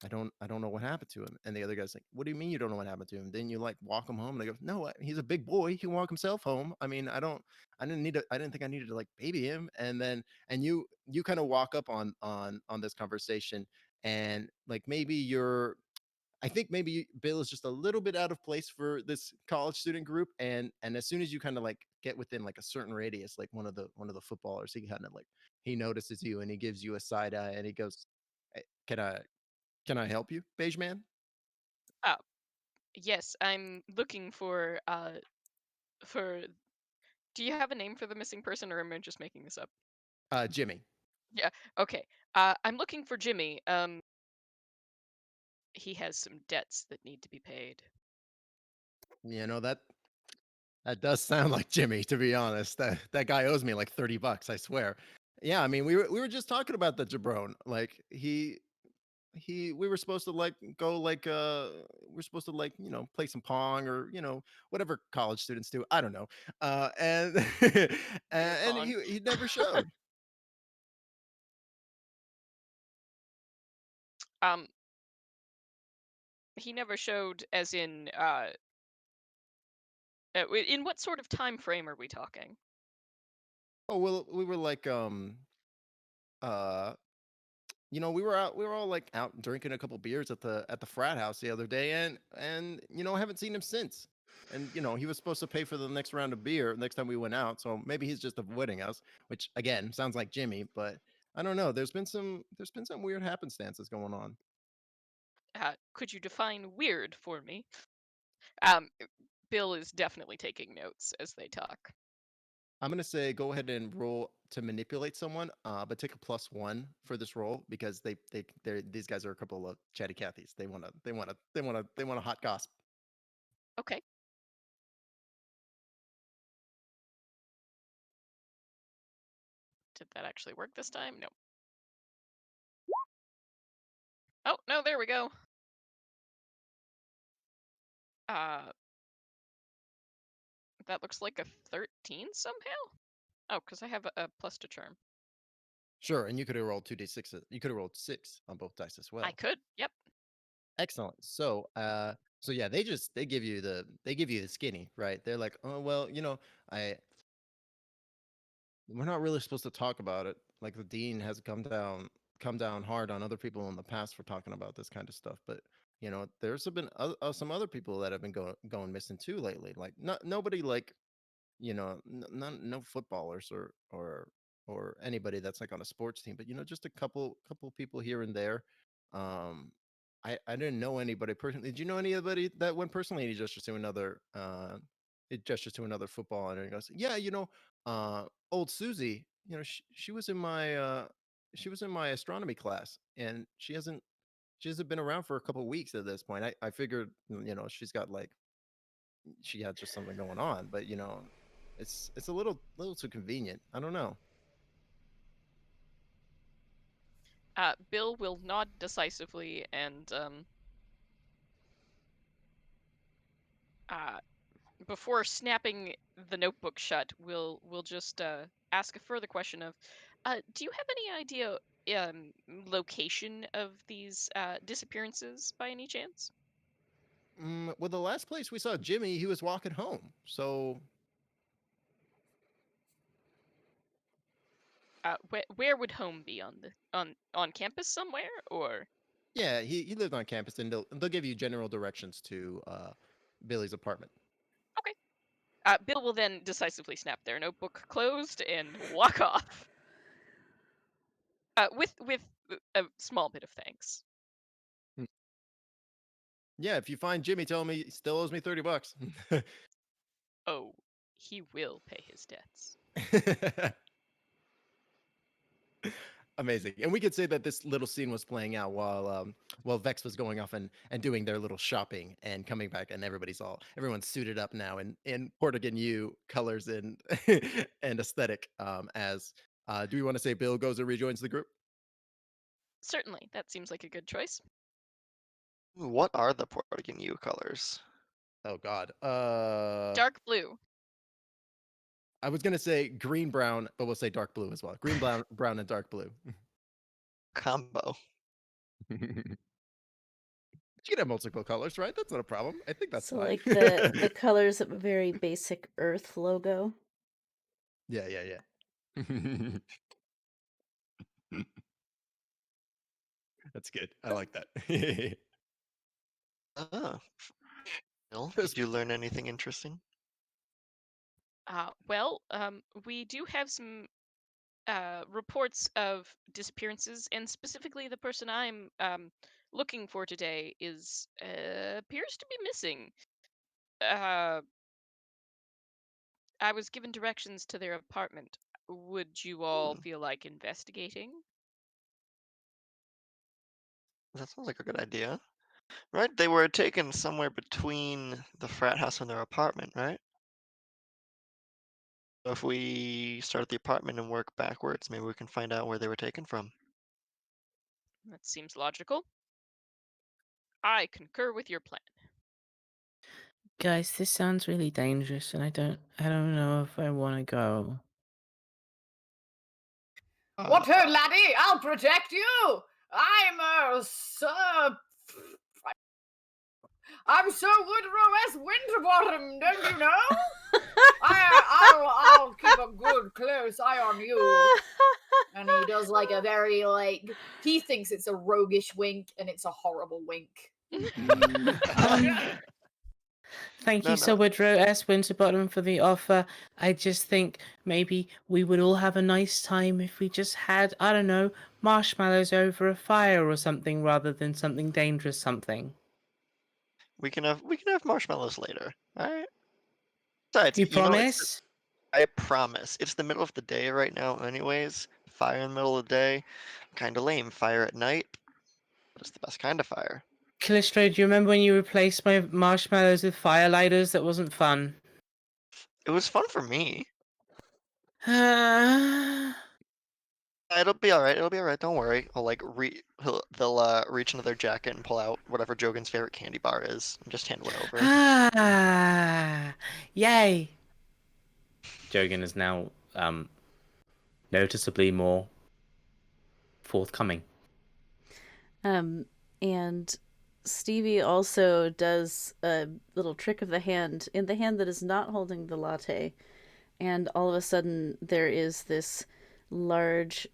I don't know what happened to him. And the other guy's like, what do you mean you don't know what happened to him? Then you like walk him home, and they go, no, he's a big boy, he can walk himself home. I mean, I didn't think I needed to like baby him. And you kind of walk up on this conversation, and like maybe you're I think maybe Bill is just a little bit out of place for this college student group, and as soon as you kind of like get within like a certain radius, like one of the footballers, he kind of like he notices you, and he gives you a side eye, and he goes, "Hey, can I help you, beige man?" Uh, yes, I'm looking for. Do you have a name for the missing person, or am I just making this up? Jimmy. Yeah. Okay. I'm looking for Jimmy. He has some debts that need to be paid. You know that does sound like Jimmy, to be honest. That guy owes me like $30, I swear. Yeah, I mean, we were just talking about the jabron. Like we were supposed to like go like we're supposed to like play some pong, or whatever college students do, I don't know. And Beer and pong. he never showed. Um, he never showed, as in what sort of time frame are we talking? Oh well, we were like uh we were all like out drinking a couple beers at the frat house the other day, and I haven't seen him since. And he was supposed to pay for the next round of beer next time we went out, so maybe he's just avoiding us, which again sounds like Jimmy, but I don't know. There's been some weird happenstances going on. Could you define weird for me? Um, Bill is definitely taking notes as they talk. I'm gonna say go ahead and roll to manipulate someone, but take a +1 for this roll because these guys are a couple of chatty Cathys. They want a hot gossip. Okay. Did that actually work this time? No. Oh, no, there we go. That looks like a 13 somehow? Oh, because I have a plus to charm. Sure, and you could have rolled 2d6. You could have rolled 6 on both dice as well. I could, yep. Excellent. So yeah, they give you the skinny, right? They're like, oh well, we're not really supposed to talk about it. Like the dean has come down hard on other people in the past for talking about this kind of stuff, but there's been some other people that have been going missing too lately. Like nobody like no footballers or anybody that's like on a sports team, but just a couple people here and there. I didn't know anybody personally. Did you know anybody that went personally? And he gestures to another football, and he goes, yeah, old Susie, she was in my astronomy class, and she hasn't been around for a couple weeks at this point. I figured she's got like she had just something going on, but it's a little too convenient. I don't know. Bill will nod decisively and before snapping the notebook shut, we'll just ask a further question of, do you have any idea location of these disappearances by any chance? Well, the last place we saw Jimmy, he was walking home. So Where would home be on the on campus somewhere, or? yeah, he lived on campus, and they'll give you general directions to Billy's apartment. Okay. Bill will then decisively snap their notebook closed and walk off. With a small bit of thanks. Yeah, if you find Jimmy, tell him he still owes me $30. Oh, he will pay his debts. Amazing. And we could say that this little scene was playing out while Vex was going off and doing their little shopping and coming back, and everyone's suited up now in Portigan U colors and and aesthetic. Do we want to say Bill goes and rejoins the group? Certainly, that seems like a good choice. What are the Portigan U colors? Oh God. Dark blue. I was gonna say green brown, but we'll say dark blue as well. Green brown and dark blue. Combo. You can have multiple colors, right? That's not a problem. I think that's so fine. like the colors of a very basic Earth logo. Yeah. That's good. I like that. Bill, did you learn anything interesting? Well, we do have some reports of disappearances, and specifically the person I'm looking for today appears to be missing. I was given directions to their apartment. Would you all feel like investigating? That sounds like a good idea. Right? They were taken somewhere between the frat house and their apartment, right? So if we start at the apartment and work backwards, maybe we can find out where they were taken from. That seems logical. I concur with your plan. Guys, this sounds really dangerous, and I don't know if I want to go. What ho, laddie? I'll protect you. I'm Sir Woodrow S. Winterbottom, don't you know? I'll keep a good close eye on you. And he does like a very he thinks it's a roguish wink, and it's a horrible wink. Thank you, Sir Woodrow S. Winterbottom, for the offer. I just think maybe we would all have a nice time if we just had, I don't know, marshmallows over a fire or something rather than something dangerous something. We can have marshmallows later, all right? Besides, You promise? I promise. It's the middle of the day right now, anyways. Fire in the middle of the day, kind of lame. Fire at night, but it's the best kind of fire. Callisto, do you remember when you replaced my marshmallows with fire lighters? That wasn't fun. It was fun for me. Ah. It'll be all right. It'll be all right. Don't worry. They'll reach into their jacket and pull out whatever Jogan's favorite candy bar is, and just hand one over. Yay! Jogan is now noticeably more forthcoming. And Stevie also does a little trick of the hand in the hand that is not holding the latte, and all of a sudden there is this large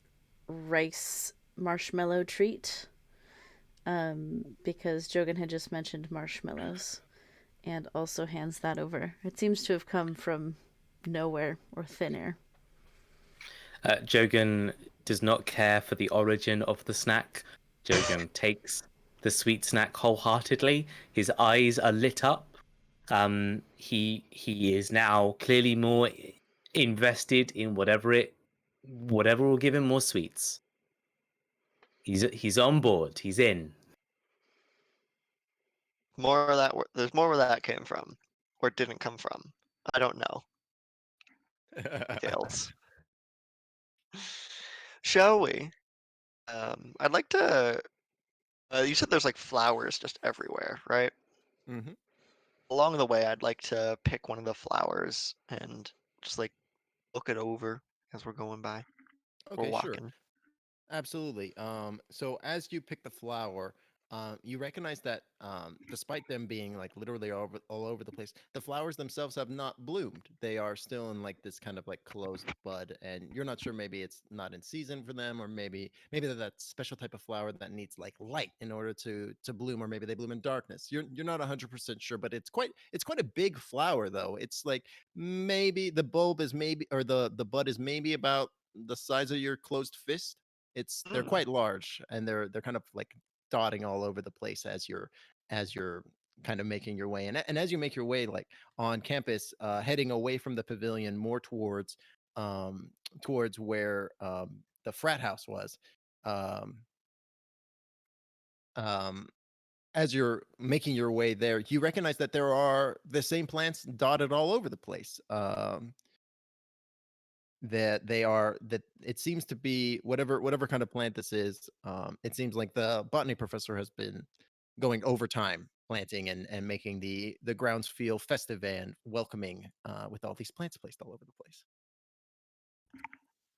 rice marshmallow treat, because Jogan had just mentioned marshmallows, and also hands that over. It seems to have come from nowhere or thin air. Jogan does not care for the origin of the snack. Jogan takes the sweet snack wholeheartedly. His eyes are lit up. He is now clearly more invested in whatever will give him more sweets. He's on board. He's in. More of that. There's more where that came from, or didn't come from. I don't know. Details. Shall we? I'd like to. You said there's like flowers just everywhere, right? Mm-hmm. Along the way, I'd like to pick one of the flowers and just like look it over as we're going by. We're Okay, sure. walking. Absolutely. So as you pick the flower, you recognize that despite them being like literally all over the place, the flowers themselves have not bloomed. They are still in like this kind of like closed bud, and you're not sure, maybe it's not in season for them, or maybe they're that special type of flower that needs like light in order to bloom, or maybe they bloom in darkness. You're not 100% sure, but it's quite a big flower though. It's like maybe the bulb is maybe, or the bud is maybe about the size of your closed fist. They're quite large, and they're kind of like dotting all over the place as you're kind of making your way. And as you make your way like on campus, heading away from the pavilion more towards where the frat house was, um um as you're making your way there, you recognize that there are the same plants dotted all over the place. That it seems to be whatever kind of plant this is. It seems like the botany professor has been going overtime planting and making the grounds feel festive and welcoming, with all these plants placed all over the place.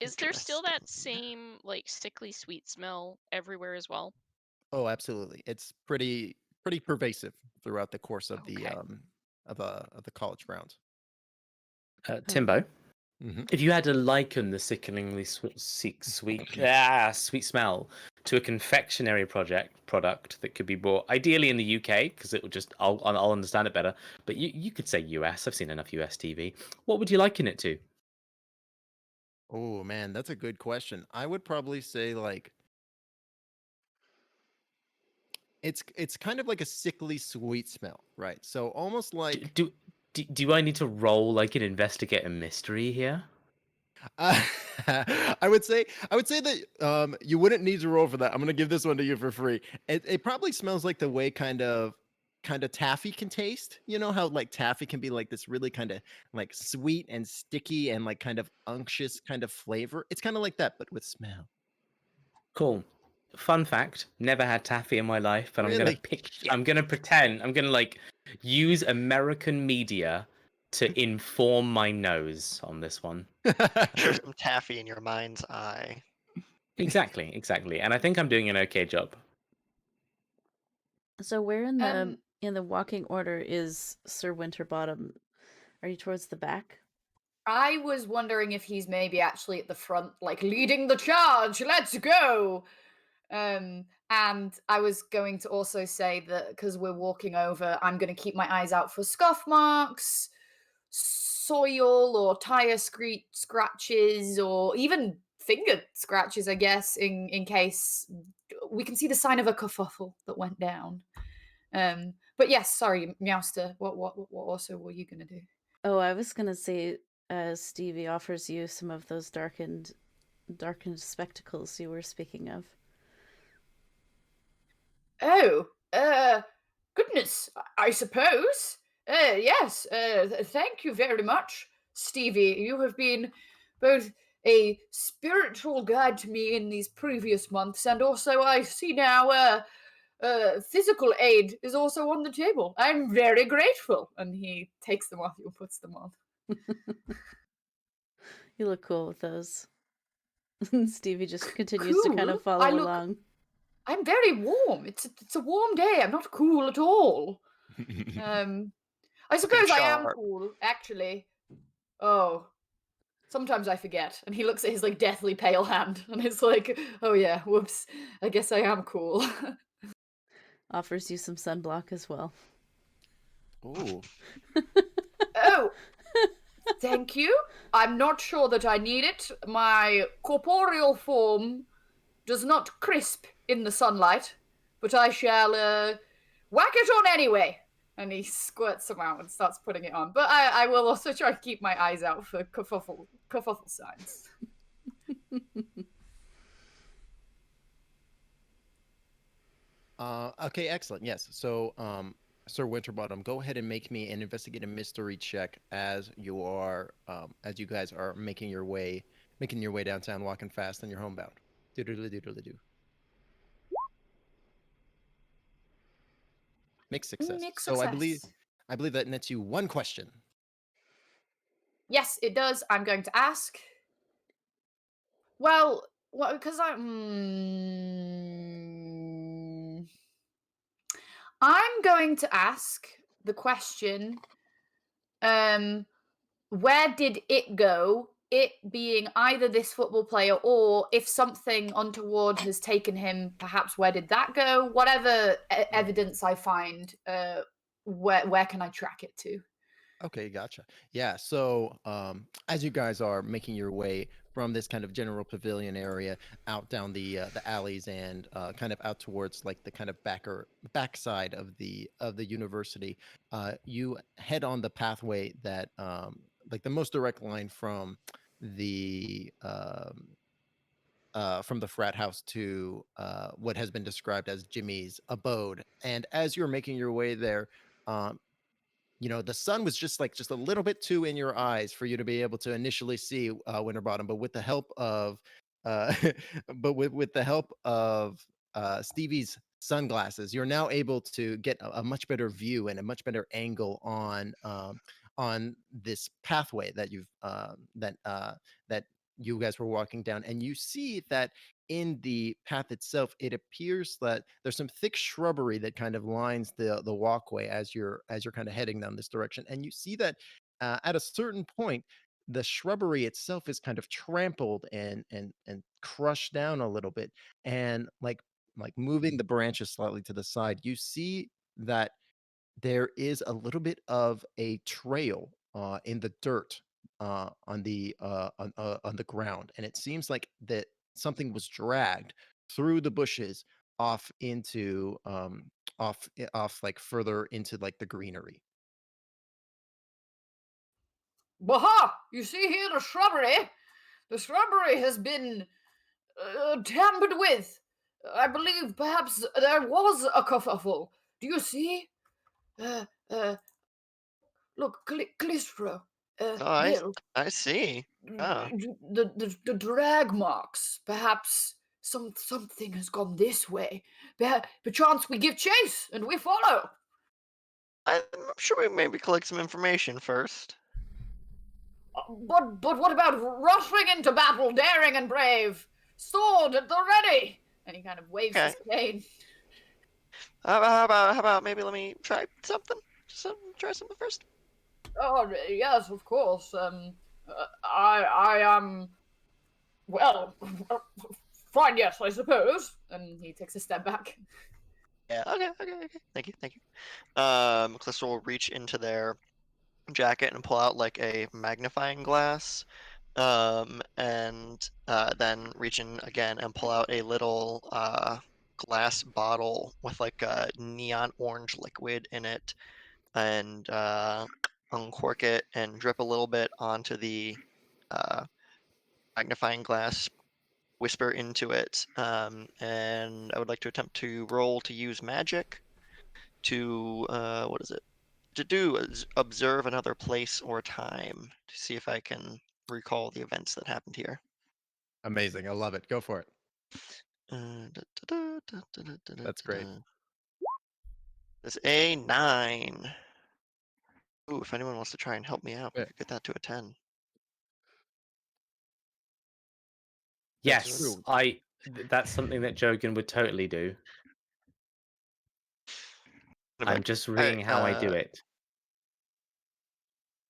Is there still that Interesting. same like sickly sweet smell everywhere as well? Oh, absolutely. It's pretty pervasive throughout the course of the Okay. of the college grounds. Timbo, Mm-hmm. if you had to liken the sickeningly sweet smell to a confectionery product that could be bought ideally in the UK, because it would just I'll understand it better. But you could say US. I've seen enough US TV. What would you liken it to? Oh man, that's a good question. I would probably say like it's kind of like a sickly sweet smell, right? So almost like Do I need to roll like an investigate a mystery here? uh, I would say that you wouldn't need to roll for that. I'm gonna give this one to you for free. It probably smells like the way kind of taffy can taste. You know how like taffy can be like this really kind of like sweet and sticky and like kind of unctuous kind of flavor. It's kind of like that, but with smell. Cool. Fun fact: never had taffy in my life, but Really? Shit. I'm gonna pretend. I'm gonna like use American media to inform my nose on this one. Picture some taffy in your mind's eye. Exactly. And I think I'm doing an okay job. So where in the walking order is Sir Winterbottom? Are you towards the back? I was wondering if he's maybe actually at the front, like leading the charge. Let's go. And I was going to also say that because we're walking over, I'm going to keep my eyes out for scuff marks, soil, or tire scratches, or even finger scratches, I guess, in case we can see the sign of a kerfuffle that went down. But yes, sorry, Meowster. What also were you going to do? Oh, I was gonna say, Stevie offers you some of those darkened spectacles you were speaking of. Oh, goodness, I suppose. Yes, thank you very much, Stevie. You have been both a spiritual guide to me in these previous months, and also I see now physical aid is also on the table. I'm very grateful. And he takes them off and puts them on. You look cool with those. Stevie just continues to kind of Cool? follow along. I'm very warm. It's a warm day. I'm not cool at all. I suppose I am sharp. cool, actually. Oh, sometimes I forget. And he looks at his like deathly pale hand, and it's like, oh yeah, whoops. I guess I am cool. Offers you some sunblock as well. Ooh. Oh, thank you. I'm not sure that I need it. My corporeal form does not crisp in the sunlight, but I shall whack it on anyway. And he squirts some out and starts putting it on. But I will also try to keep my eyes out for kerfuffle signs. Okay, excellent. Yes. So, Sir Winterbottom, go ahead and make me an investigate a mystery check as you guys are making your way downtown, walking fast, and you're homebound. Doodle-doo. Mixed success. Mixed So success. I believe that nets you one question. Yes, it does. I'm going to ask. Well, because I'm going to ask the question, where did it go? It being either this football player or if something untoward has taken him, perhaps where did that go? Whatever evidence I find, where can I track it to? Okay, gotcha. Yeah, so as you guys are making your way from this kind of general pavilion area out down the alleys and kind of out towards like the kind of backside of the university, you head on the pathway that like the most direct line from the frat house to what has been described as Jimmy's abode. And as you're making your way there, um, the sun was just a little bit too in your eyes for you to be able to initially see Winterbottom, but with the help of uh, with the help of Stevie's sunglasses, you're now able to get a much better view and a much better angle on this pathway that that you guys were walking down, and you see that in the path itself, it appears that there's some thick shrubbery that kind of lines the walkway as you're kind of heading down this direction, and you see that at a certain point, the shrubbery itself is kind of trampled and crushed down a little bit, and like moving the branches slightly to the side, you see that there is a little bit of a trail in the dirt on the ground, and it seems like that something was dragged through the bushes off into off like further into like the greenery. Baha! You see here the shrubbery? The shrubbery has been tampered with. I believe perhaps there was a kerfuffle. Do you see? Uh, uh, look, Calistro, Oh, Bill, I see. Oh. the drag marks. Perhaps something has gone this way. Perchance we give chase and we follow. I'm sure we maybe collect some information first. But what about rushing into battle, daring and brave, sword at the ready? And he kind of waves his cane. How about maybe let me try something? Try something first. Oh yes, of course. I am. Well, fine. Yes, I suppose. And he takes a step back. Yeah. Okay. Thank you. Callisto will reach into their jacket and pull out like a magnifying glass, and then reach in again and pull out a little glass bottle with like a neon orange liquid in it, and uncork it and drip a little bit onto the magnifying glass, whisper into it, and I would like to attempt to roll to use magic to, what is it? To do is observe another place or time to see if I can recall the events that happened here. Amazing. I love it. Go for it. That's great. It's a 9. Ooh, if anyone wants to try and help me out, we Yeah. could get that to a 10. That's Yes, true. that's something that Jogan would totally do. I'm just reading how I do it.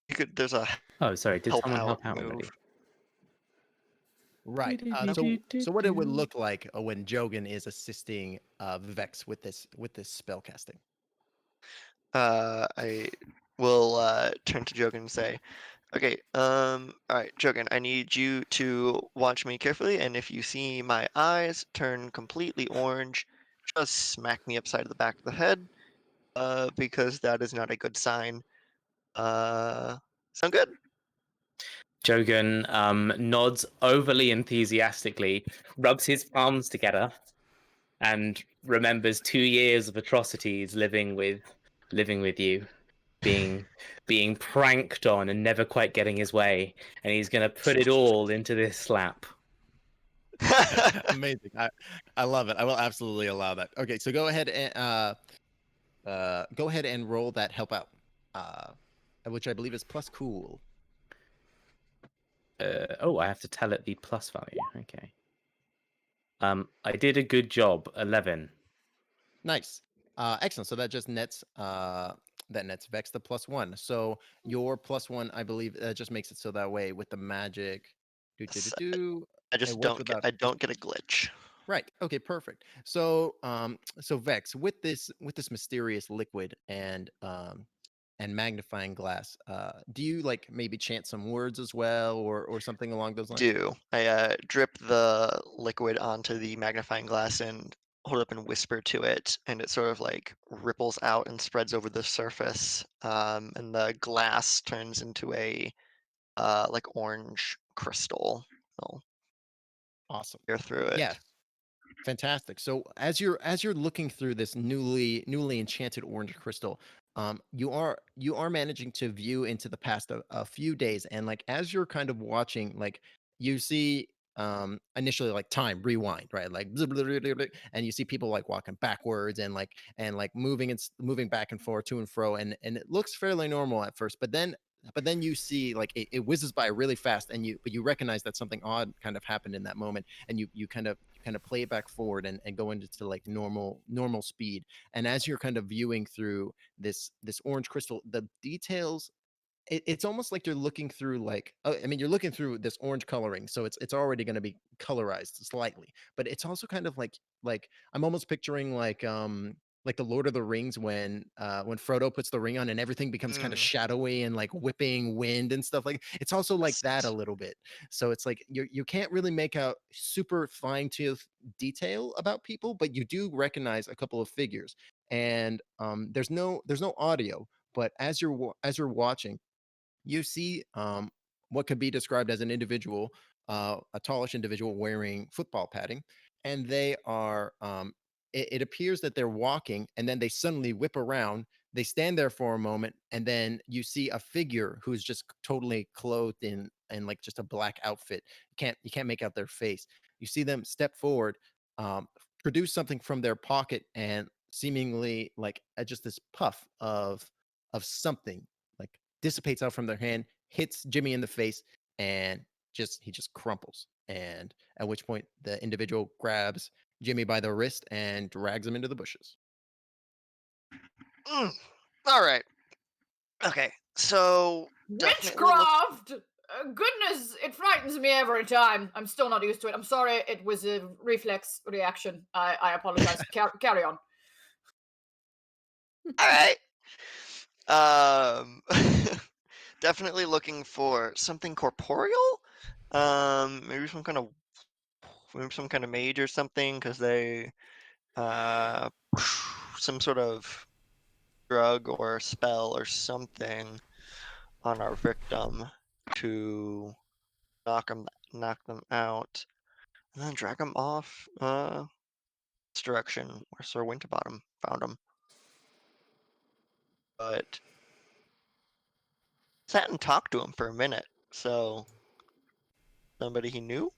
You could. There's a Oh, sorry. Did help someone out help out move. already? Right. So what it would look like when Jogan is assisting Vex with this spell casting. I will turn to Jogan and say, okay, all right, Jogan, I need you to watch me carefully, and if you see my eyes turn completely orange, just smack me upside the back of the head, because that is not a good sign. Sound good? Jogan nods overly enthusiastically, rubs his palms together, and remembers 2 years of atrocities living with you, being pranked on and never quite getting his way, and he's gonna put it all into this slap. Amazing. I love it. I will absolutely allow that. Okay, so go ahead and roll that help out, which I believe is plus cool. Oh, I have to tell it the plus value. Okay. I did a good job. 11. Nice. Excellent. So that just nets Vex the +1. So your +1, I believe, just makes it so that way with the magic. I just don't get a glitch. Right. Okay. Perfect. So, so Vex, with this mysterious liquid and magnifying glass, do you like maybe chant some words as well, or something along those lines? I drip the liquid onto the magnifying glass and hold up and whisper to it, and it sort of like ripples out and spreads over the surface, and the glass turns into a like orange crystal. I'll Awesome. peer through it. Yes. Fantastic. So as you're looking through this newly enchanted orange crystal, you are managing to view into the past a few days, and like as you're kind of watching, like you see initially like time rewind, right? Like and you see people like walking backwards and moving back and forth to and fro, and it looks fairly normal at first, but then you see like it whizzes by really fast, and you recognize that something odd kind of happened in that moment, and you kind of play it back forward and go into like normal speed. And as you're kind of viewing through this orange crystal, the details, it's almost like you're looking through like, I mean, you're looking through this orange coloring, so it's already going to be colorized slightly, but it's also kind of like I'm almost picturing like the Lord of the Rings when Frodo puts the ring on and everything becomes kind of shadowy and like whipping wind and stuff. Like it's also like that a little bit. So it's like you can't really make out super fine-tooth detail about people, but you do recognize a couple of figures. And there's no audio, but as you're watching, you see what could be described as an individual, a tallish individual wearing football padding, and they are. It appears that they're walking, and then they suddenly whip around. They stand there for a moment, and then you see a figure who's just totally clothed in like just a black outfit. You can't make out their face. You see them step forward, produce something from their pocket, and seemingly like just this puff of something like dissipates out from their hand, hits Jimmy in the face, and he just crumples. And at which point the individual grabs Jimmy by the wrist and drags him into the bushes. All right. Okay. So Witchcraft! Goodness, it frightens me every time. I'm still not used to it. I'm sorry, it was a reflex reaction. I apologize. Carry on. All right. Definitely looking for something corporeal. Maybe some kind of mage or something, because they some sort of drug or spell or something. on our victim to knock them out, and then drag them off this direction where Sir Winterbottom found him. But sat and talked to him for a minute, so somebody he knew?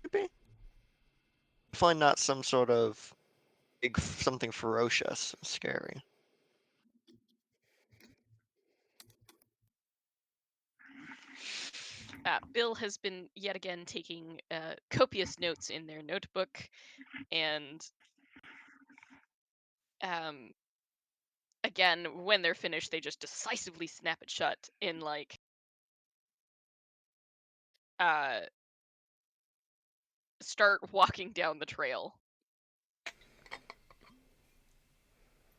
Maybe? Definitely not some sort of big something ferocious and scary. Bill has been yet again taking copious notes in their notebook, and again, when they're finished, they just decisively snap it shut in like start walking down the trail.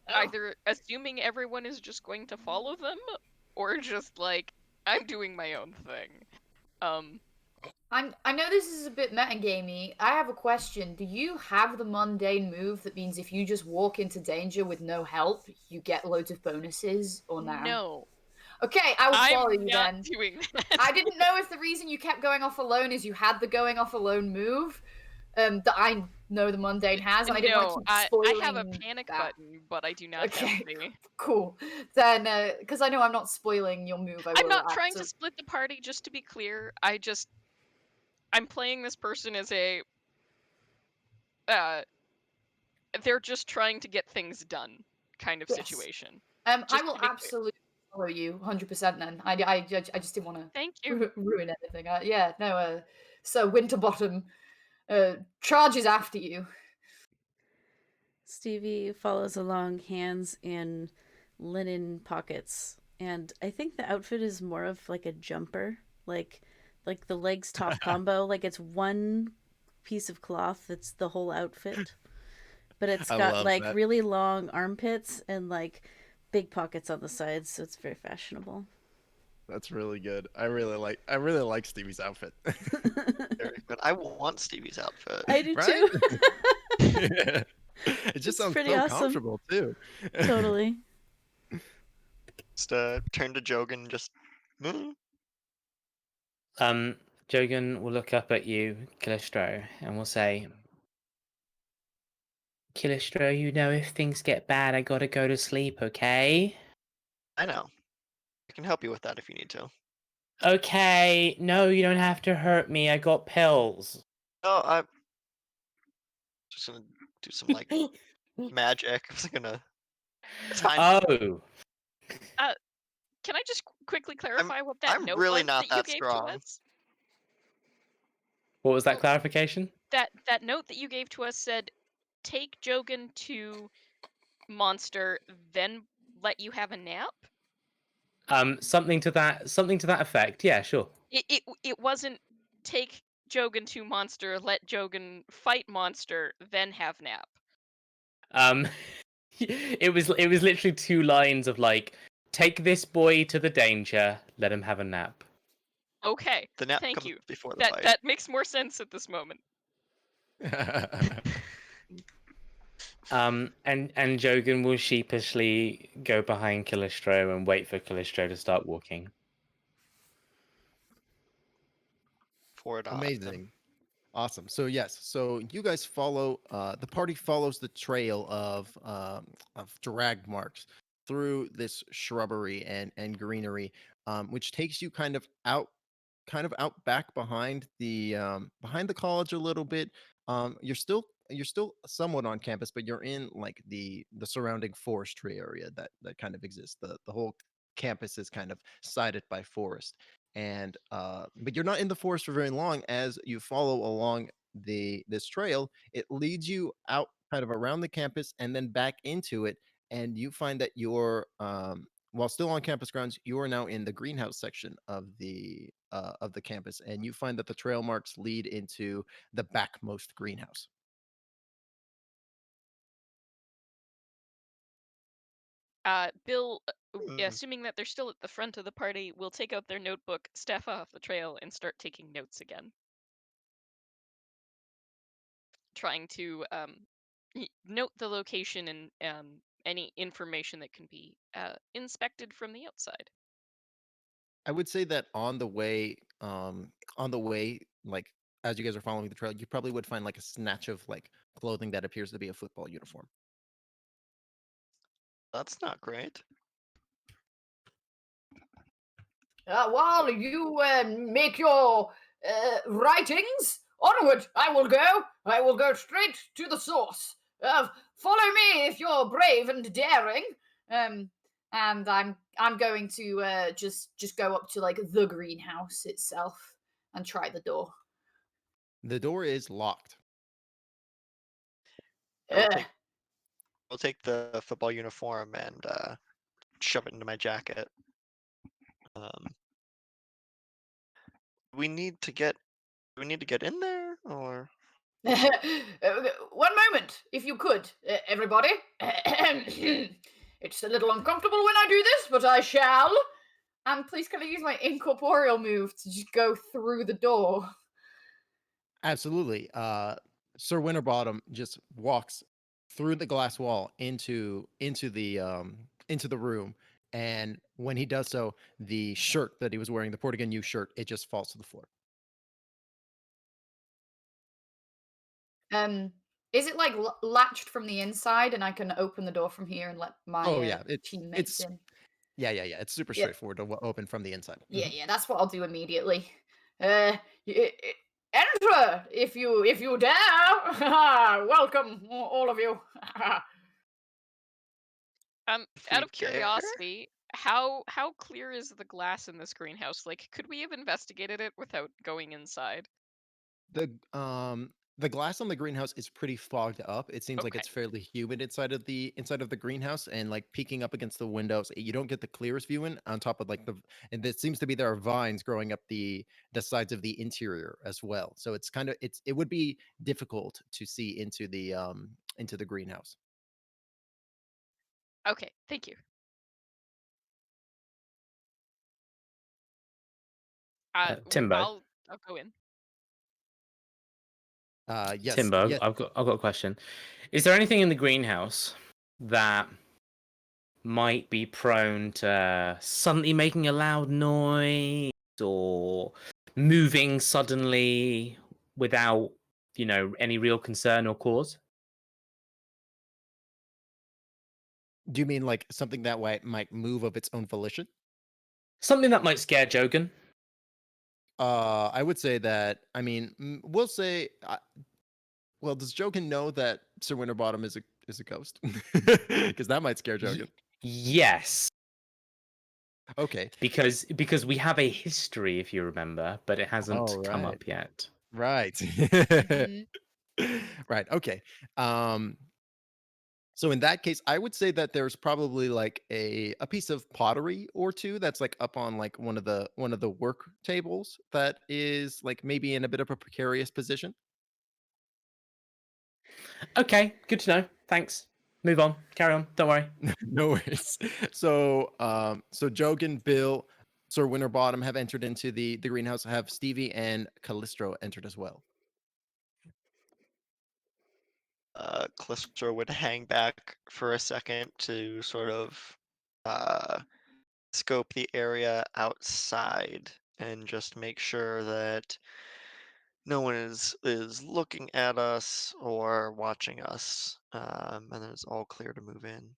Either assuming everyone is just going to follow them, or just like, I'm doing my own thing. I know this is a bit metagamey. I have a question. Do you have the mundane move that means if you just walk into danger with no help, you get loads of bonuses, or no? No. Okay, I will follow I'm you not then. doing that. I didn't know if the reason you kept going off alone is you had the going off alone move that I know the mundane has, and I didn't want to No, keep spoiling I have a panic that. button, but I do not have Okay, the. cool. Then, because I know I'm not spoiling your move, I'm not trying to split the party, just to be clear. I'm playing this person as a. They're just trying to get things done kind of Yes. situation. I Just will to be clear. absolutely follow you 100% then. I just didn't want to Thank you. ruin anything. Yeah, no, so Winterbottom charges after you. Stevie follows along, hands in linen pockets, and I think the outfit is more of like a jumper, like the legs top combo. Like it's one piece of cloth that's the whole outfit, but it's I got love like that. really long armpits and like big pockets on the sides, so it's very fashionable. That's really good. I really like Stevie's outfit. Very good. I want Stevie's outfit. I do Right? too. Yeah. It just It's sounds pretty so awesome. comfortable too. Totally. Just turn to Jogan and just. Jogan will look up at you, Calistro, and will say, Calistro, you know if things get bad, I gotta go to sleep, okay? I know. I can help you with that if you need to. Okay, no, you don't have to hurt me. I got pills. Oh, I'm just gonna do some like magic. I was gonna. It's fine. Oh. Can I just quickly clarify what that I'm note really was not that you that gave strong. to us? What was that clarification? That note that you gave to us said, take Jogan to Monster, then let you have a nap? Something to that effect. Yeah, sure. It wasn't take Jogan to Monster, let Jogan fight Monster, then have nap. It was literally 2 lines of like, take this boy to the danger, let him have a nap. Okay. The nap Thank comes you. before the fight. That makes more sense at this moment. And Jogan will sheepishly go behind Calistro and wait for Calistro to start walking. Amazing. Awesome. So yes, so you guys follow. The party follows the trail of drag marks through this shrubbery and greenery, which takes you kind of out back behind the college a little bit. You're still somewhat on campus, but you're in like the surrounding forestry area that kind of exists. The whole campus is kind of sided by forest, and but you're not in the forest for very long. As you follow along this trail, it leads you out kind of around the campus and then back into it, and you find that you're while still on campus grounds, you are now in the greenhouse section of the campus, and you find that the trail marks lead into the backmost greenhouse. Bill, assuming that they're still at the front of the party, will take out their notebook, step off the trail, and start taking notes again. Trying to note the location and any information that can be inspected from the outside. I would say that on the way, like as you guys are following the trail, you probably would find like a snatch of like clothing that appears to be a football uniform. That's not great. While you make your writings, onward I will go. I will go straight to the source. Follow me if you're brave and daring. And I'm going to just go up to like the greenhouse itself and try the door. The door is locked. We'll take the football uniform and shove it into my jacket. We need to get in there, or One moment, if you could, everybody. It's a little uncomfortable when I do this, but I shall. And please, can I use my incorporeal move to just go through the door? Absolutely. Sir Winterbottom just walks through the glass wall into the room, and when he does so, the shirt that he was wearing, the Portigan U shirt, it just falls to the floor. Is it like latched from the inside, and I can open the door from here and let my teammates in? Yeah. It's super straightforward to open from the inside. Yeah, that's what I'll do immediately. Enter if you dare. Welcome, all of you. Out of curiosity, how clear is the glass in this greenhouse? Like, could we have investigated it without going inside? The glass on the greenhouse is pretty fogged up. It seems like Okay. it's fairly humid inside of the greenhouse, and like peeking up against the windows, you don't get the clearest view in. On top of like and it seems to be there are vines growing up the sides of the interior as well. So it's kind of it would be difficult to see into the greenhouse. Okay, thank you. Timbo. I'll go in. Yes. Timbo, yes. I've got a question. Is there anything in the greenhouse that might be prone to suddenly making a loud noise or moving suddenly without, any real concern or cause? Do you mean like something that might move of its own volition? Something that might scare Jogan? I would say that. I mean, we'll say. Well, does Jogan know that Sir Winterbottom is a ghost? Because that might scare Jogan. Yes. Okay. Because we have a history, if you remember, but it hasn't come up yet. Right. Mm-hmm. Right. Okay. So in that case, I would say that there's probably like a piece of pottery or two that's like up on like one of the work tables that is like maybe in a bit of a precarious position. Okay, good to know. Thanks. Move on. Carry on. Don't worry. No worries. So Jogan, Bill, Sir Winterbottom have entered into the greenhouse. Have Stevie and Callistro entered as well. Callistro would hang back for a second to sort of scope the area outside and just make sure that no one is looking at us or watching us, and then it's all clear to move in.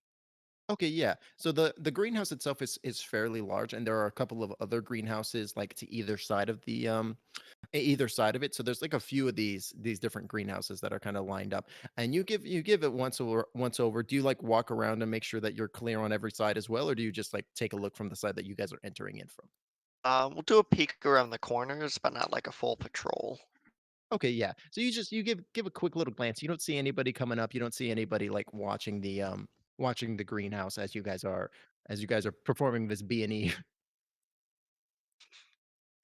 Okay, yeah. So the greenhouse itself is fairly large, and there are a couple of other greenhouses like to either side of either side of it. So there's like a few of these different greenhouses that are kind of lined up, and you give it once over. Do you like walk around and make sure that you're clear on every side as well, or do you just like take a look from the side that you guys are entering in from? We'll do a peek around the corners, but not like a full patrol. Okay, yeah. So you give a quick little glance. You don't see anybody coming up. You don't see anybody like watching the greenhouse as you guys are performing this B&E.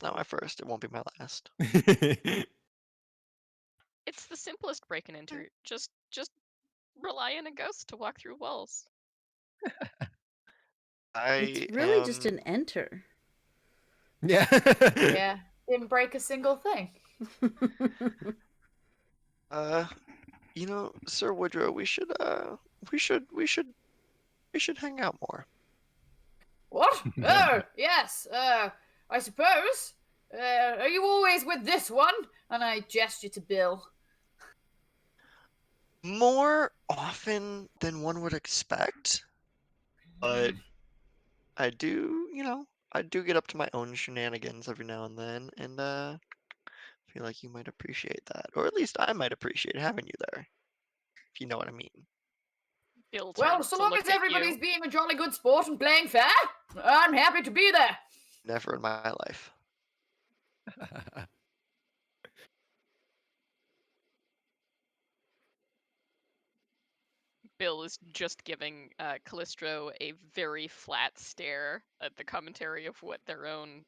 Not my first. It won't be my last. It's the simplest break and enter. Just rely on a ghost to walk through walls. It's really just an enter. Yeah. Yeah. Didn't break a single thing. Sir Woodrow, we should hang out more. What? Oh, yes. I suppose. Are you always with this one? And I gesture to Bill. More often than one would expect, but I do, I do get up to my own shenanigans every now and then, and feel like you might appreciate that, or at least I might appreciate having you there, if you know what I mean. Bill Well, turns so to long look as at everybody's you. being a jolly good sport and playing fair, I'm happy to be there. Never in my life. Bill is just giving Callistro a very flat stare at the commentary of what their own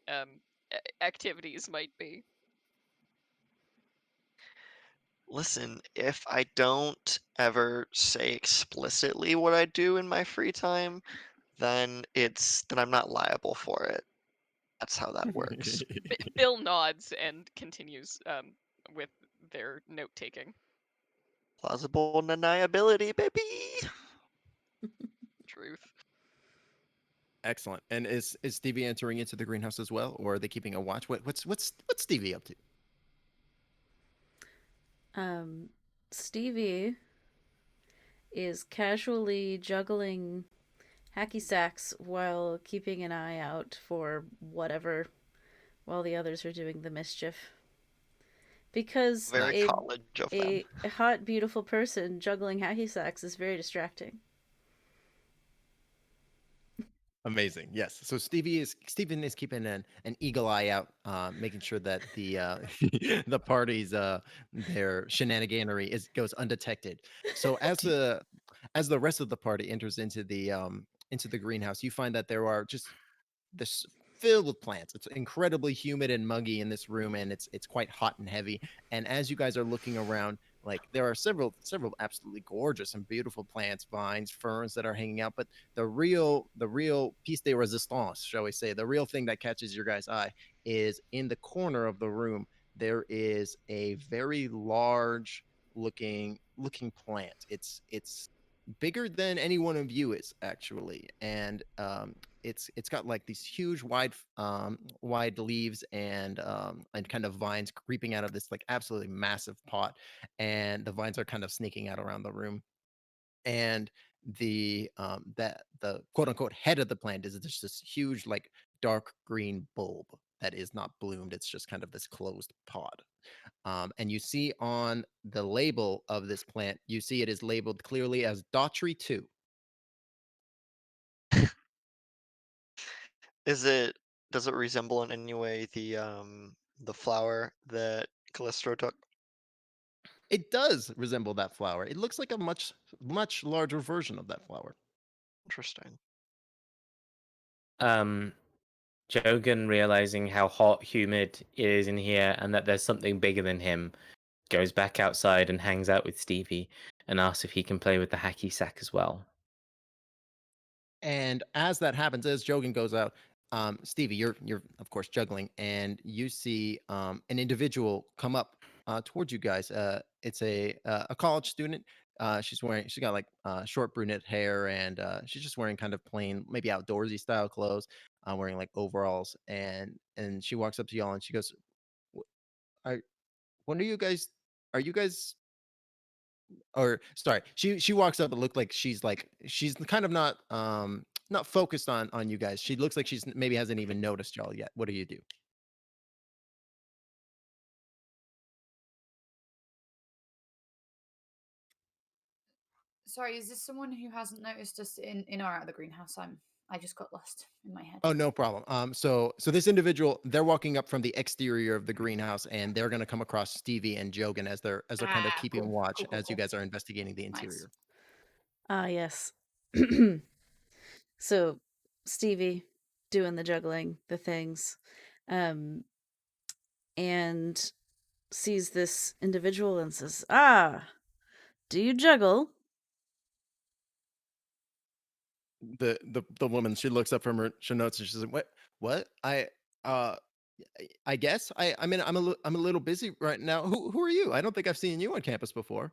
activities might be. Listen, if I don't ever say explicitly what I do in my free time, then I'm not liable for it. That's how that works. Bill nods and continues with their note taking. Plausible deniability, baby. Truth. Excellent. And is Stevie entering into the greenhouse as well, or are they keeping a watch? What's Stevie up to? Stevie is casually juggling hacky sacks while keeping an eye out for whatever while the others are doing the mischief. Because Very Nice. college of them. a hot, beautiful person juggling hacky sacks is very distracting. Amazing. Yes. So Steven is keeping an eagle eye out, making sure that the the party's their shenaniganery goes undetected. So as the rest of the party enters into the greenhouse, you find that there are just this filled with plants. It's incredibly humid and muggy in this room, and it's quite hot and heavy. And as you guys are looking around, like there are several absolutely gorgeous and beautiful plants, vines, ferns that are hanging out. But the real piece de resistance, shall we say, the real thing that catches your guys' eye is in the corner of the room. There is a very large looking plant. It's bigger than any one of you is actually, and it's got like these huge wide leaves and kind of vines creeping out of this like absolutely massive pot, and the vines are kind of sneaking out around the room. And the quote unquote head of the plant is just this huge like dark green bulb that is not bloomed. It's just kind of this closed pod. And you see on the label of this plant, you see it is labeled clearly as Daughtry 2. Does it resemble in any way the flower that Callistro took? It does resemble that flower. It looks like a much larger version of that flower. Interesting. Jogan, realizing how hot, humid it is in here and that there's something bigger than him, goes back outside and hangs out with Stevie and asks if he can play with the hacky sack as well. And as that happens, as Jogan goes out, Stevie, you're of course juggling, and you see an individual come up towards you guys. It's a college student. She's got like short brunette hair, and she's just wearing kind of plain, maybe outdoorsy style clothes, wearing like overalls, and she walks up to y'all and she goes, "Are when are you guys? Are you guys?" Or sorry, she walks up and looked like she's kind of not focused on you guys. She looks like she's maybe hasn't even noticed y'all yet. What do you do? Sorry, is this someone who hasn't noticed us in or out of the greenhouse? I just got lost in my head. Oh, no problem. So this individual, they're walking up from the exterior of the greenhouse, and they're going to come across Stevie and Jogan as they're kind of keeping Cool, watch cool, cool, as you cool. guys are investigating the Nice. interior. Ah, yes. So, Stevie doing the juggling, the things, and sees this individual and says, "Ah, do you juggle?" The woman, she looks up from her notes and she says, What? Uh I guess I mean I'm a little busy right now. Who are you? I don't think I've seen you on campus before."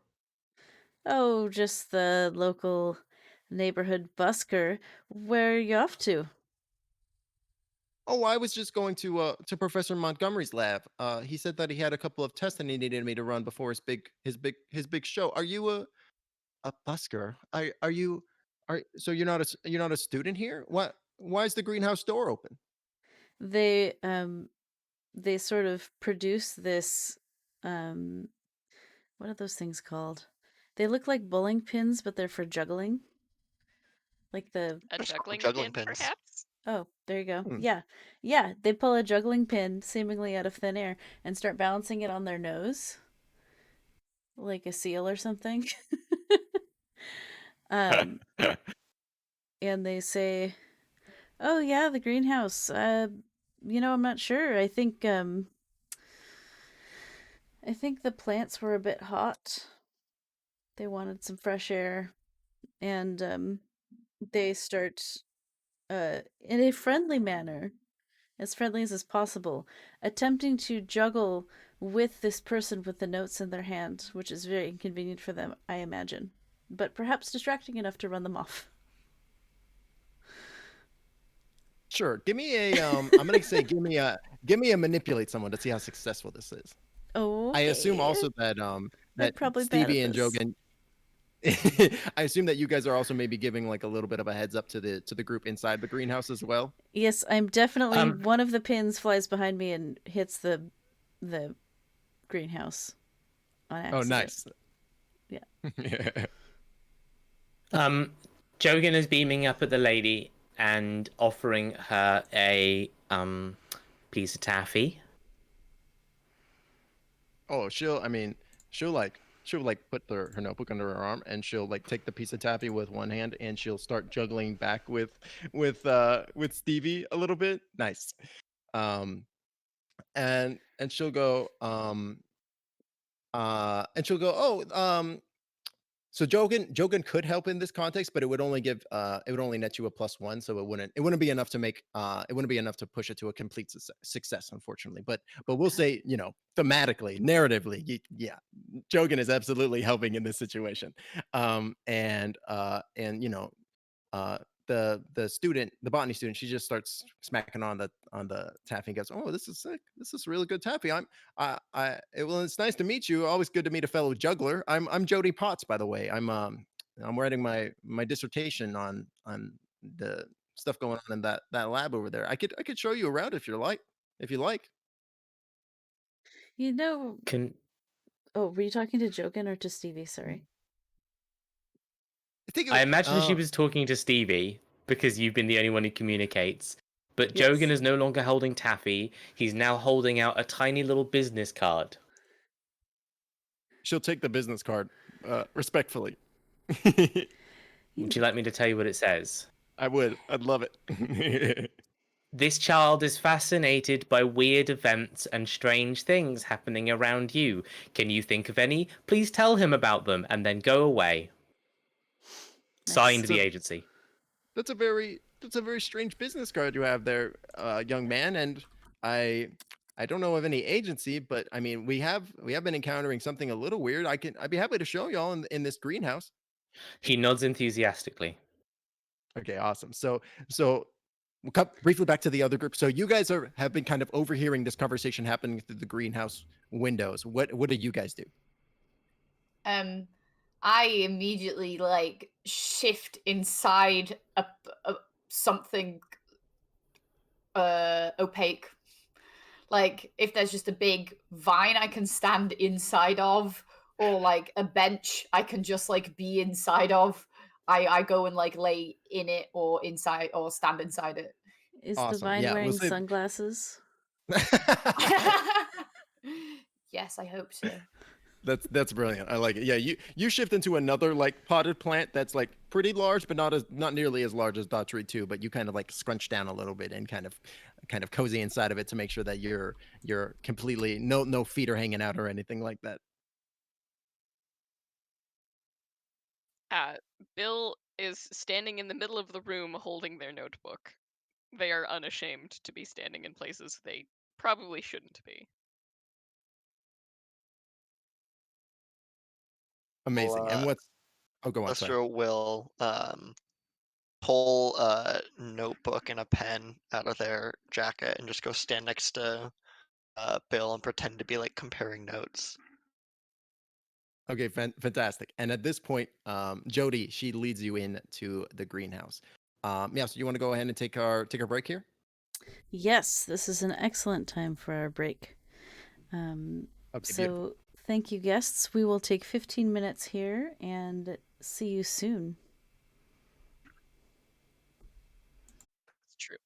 Oh, just the local neighborhood busker. Where are you off to? Oh, I was just going to Professor Montgomery's lab. He said that he had a couple of tests that he needed me to run before his big show. Are you a busker? Are you so you're not a student here? What? Why is the greenhouse door open? They sort of produce this what are those things called? They look like bowling pins, but they're for juggling. Like the A Just call them juggling juggling pin, pins. perhaps? Oh, there you go. Hmm. Yeah, they pull a juggling pin seemingly out of thin air and start balancing it on their nose like a seal or something. um and they say, "Oh yeah, the greenhouse. I'm not sure. I think the plants were a bit hot. They wanted some fresh air, and they start in a friendly manner, as friendly as is possible, attempting to juggle with this person with the notes in their hand, which is very inconvenient for them, I imagine, but perhaps distracting enough to run them off." Sure. Give me a I'm gonna say give me a manipulate someone to see how successful this is. I assume Okay. also that I'm that probably bad Stevie at and this. Jogan I assume that you guys are also maybe giving like a little bit of a heads up to the group inside the greenhouse as well. Yes, I'm definitely Um, one of the pins flies behind me and hits the greenhouse on Oh, accident. nice. Yeah. um, Jogan is beaming up at the lady and offering her a piece of taffy. Oh, she'll like put her notebook under her arm and she'll like take the piece of taffy with one hand and she'll start juggling back with Stevie a little bit. Nice. Um and she'll go, "Oh, so Jogan could help in this context, but it would only net you a +1, so it wouldn't be enough to make it wouldn't be enough to push it to a complete success, unfortunately. But we'll say, thematically, narratively, yeah, Jogan is absolutely helping in this situation. And uh the botany student, she just starts smacking on the taffy and goes, "Oh, this is sick. This is really good taffy. Well, it's nice to meet you. Always good to meet a fellow juggler. I'm Jody Potts, by the way. I'm writing my dissertation on the stuff going on in that lab over there. I could show you around if you like." You know, Can oh, were you talking to Jogan or to Stevie? Sorry. I think I imagine she was talking to Stevie because you've been the only one who communicates. But Jogan Yes. is no longer holding taffy. He's now holding out a tiny little business card. she'll take the business card respectfully. Would you like me to tell you what it says? I would. I'd love it. This child is fascinated by weird events and strange things happening around you. Can you think of any? Please tell him about them and then go away. Signed Nice. the agency. That's a very strange business card you have there, young man. And I I don't know of any agency, but I mean we have been encountering something a little weird. I'd be happy to show y'all in this greenhouse. He nods enthusiastically. Okay, awesome. So we'll cut briefly back to the other group. So you guys have been kind of overhearing this conversation happening through the greenhouse windows. What do you guys do? I immediately like shift inside a something opaque. Like if there's just a big vine I can stand inside of, or like a bench I can just like be inside of, I go and like lay in it or inside or stand inside it. Is the Awesome. vine Yeah, we'll wearing say sunglasses? Yes, I hope so. That's brilliant. I like it. Yeah, you shift into another like potted plant that's like pretty large, but not nearly as large as Daughtry 2, but you kind of like scrunch down a little bit and kind of cozy inside of it to make sure that you're completely no feet are hanging out or anything like that. Bill is standing in the middle of the room holding their notebook. They are unashamed to be standing in places they probably shouldn't be. Amazing. And Well, what's Oh, go on, sorry. Lester will pull a notebook and a pen out of their jacket and just go stand next to Bill and pretend to be like comparing notes. Okay, fantastic. And at this point, Jody, she leads you in to the greenhouse. Yeah, so you want to go ahead and take our break here? Yes, this is an excellent time for our break. Okay, beautiful. So thank you, guests. We will take 15 minutes here and see you soon. It's true.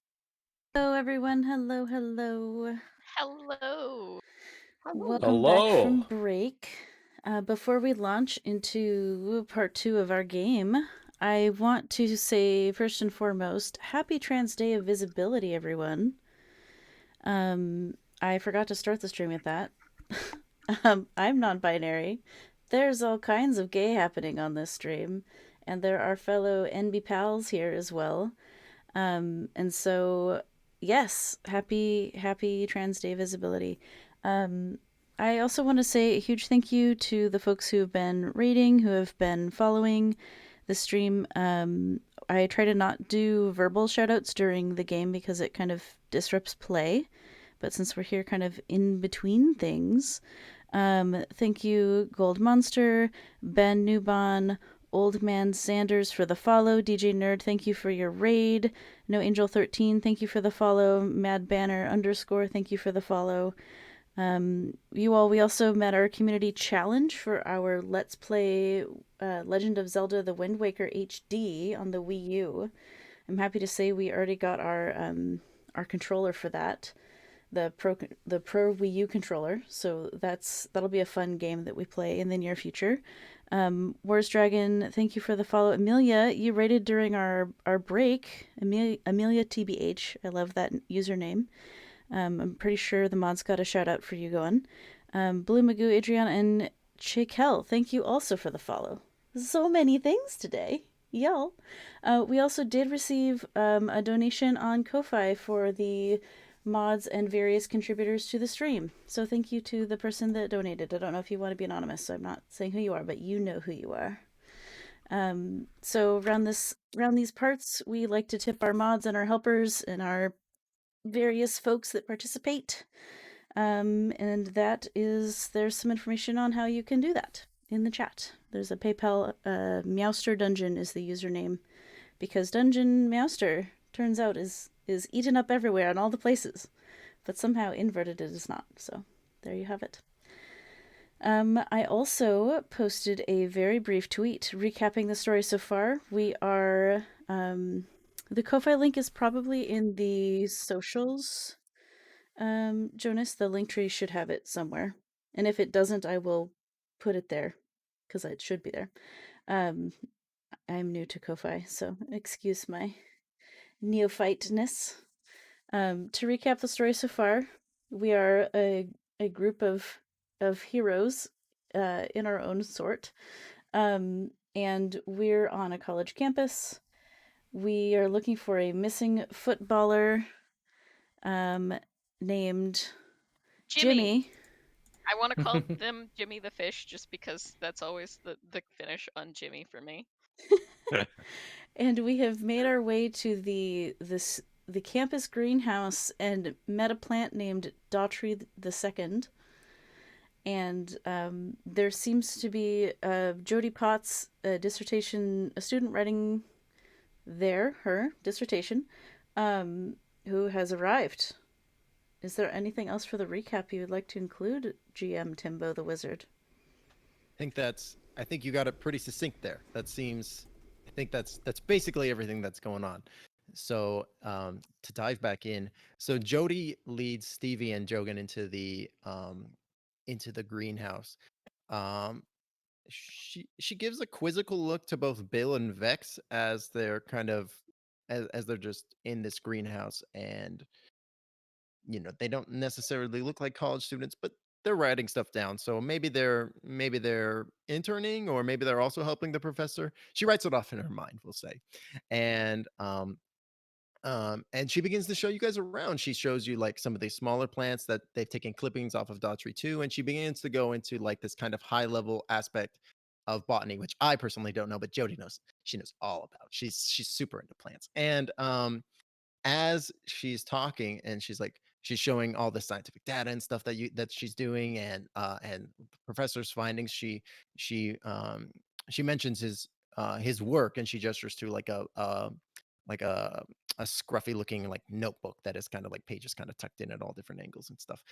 Hello, everyone. Hello, hello. Hello. Welcome back from Hello. break. Before we launch into part 2 of our game, I want to say first and foremost, Happy Trans Day of Visibility, everyone. I forgot to start the stream with that. I'm non-binary. There's all kinds of gay happening on this stream, and there are fellow NB pals here as well. And so, yes, happy Trans Day Visibility. I also want to say a huge thank you to the folks who have been rating, who have been following the stream. I try to not do verbal shoutouts during the game because it kind of disrupts play. But since we're here kind of in between things, thank you, Gold Monster, Ben Newbon, Old Man Sanders for the follow. DJ Nerd, thank you for your raid. No Angel 13, thank you for the follow. Mad Banner _ thank you for the follow. We also met our community challenge for our Let's Play Legend of Zelda: The Wind Waker HD on the Wii U. I'm happy to say we already got our controller for that, the Pro Wii U controller. So that'll be a fun game that we play in the near future. Wars Dragon, thank you for the follow. Amelia, you rated during our break. Amelia TBH, I love that username. I'm pretty sure the mods got a shout out for you going. Blue Magoo, Adriana, and Chikel, thank you also for the follow. So many things today. Y'all. We also did receive a donation on Ko-Fi for the mods and various contributors to the stream. So thank you to the person that donated. I don't know if you want to be anonymous, so I'm not saying who you are, but you know who you are. So around these parts, we like to tip our mods and our helpers and our various folks that participate. And there's some information on how you can do that in the chat. There's a PayPal, Meowster Dungeon is the username, because Dungeon Meowster turns out is eaten up everywhere in all the places, but somehow inverted it is not. So there you have it. I also posted a very brief tweet recapping the story so far. We are the Ko-Fi link is probably in the socials. Jonas, the link tree should have it somewhere. And if it doesn't, I will put it there because it should be there. I'm new to Ko-Fi, so excuse my neophyteness. To recap the story so far, we are a group of heroes in our own sort. And we're on a college campus. We are looking for a missing footballer named Jimmy. I want to call them Jimmy the Fish just because that's always the finish on Jimmy for me. And we have made our way to the campus greenhouse and met a plant named Daughtry II. And there seems to be Jody Potts, a student writing her dissertation, who has arrived. Is there anything else for the recap you would like to include, GM Timbo the Wizard? I think you got it pretty succinct there. I think that's basically everything that's going on. So to dive back in, so Jody leads Stevie and Jogan into the greenhouse. She gives a quizzical look to both Bill and Vex as they're kind of as they're just in this greenhouse, and they don't necessarily look like college students, but they're writing stuff down. So maybe they're interning, or maybe they're also helping the professor. She writes it off in her mind, we'll say. And she begins to show you guys around. She shows you like some of these smaller plants that they've taken clippings off of Daughtry 2, and she begins to go into like this kind of high level aspect botany, which I personally don't know, but Jody knows. She knows all about. She's super into plants. And as she's talking and she's showing all the scientific data and stuff that she's doing, and professor's findings, she mentions his work, and she gestures to like a scruffy looking like notebook that is kind of like pages kind of tucked in at all different angles and stuff,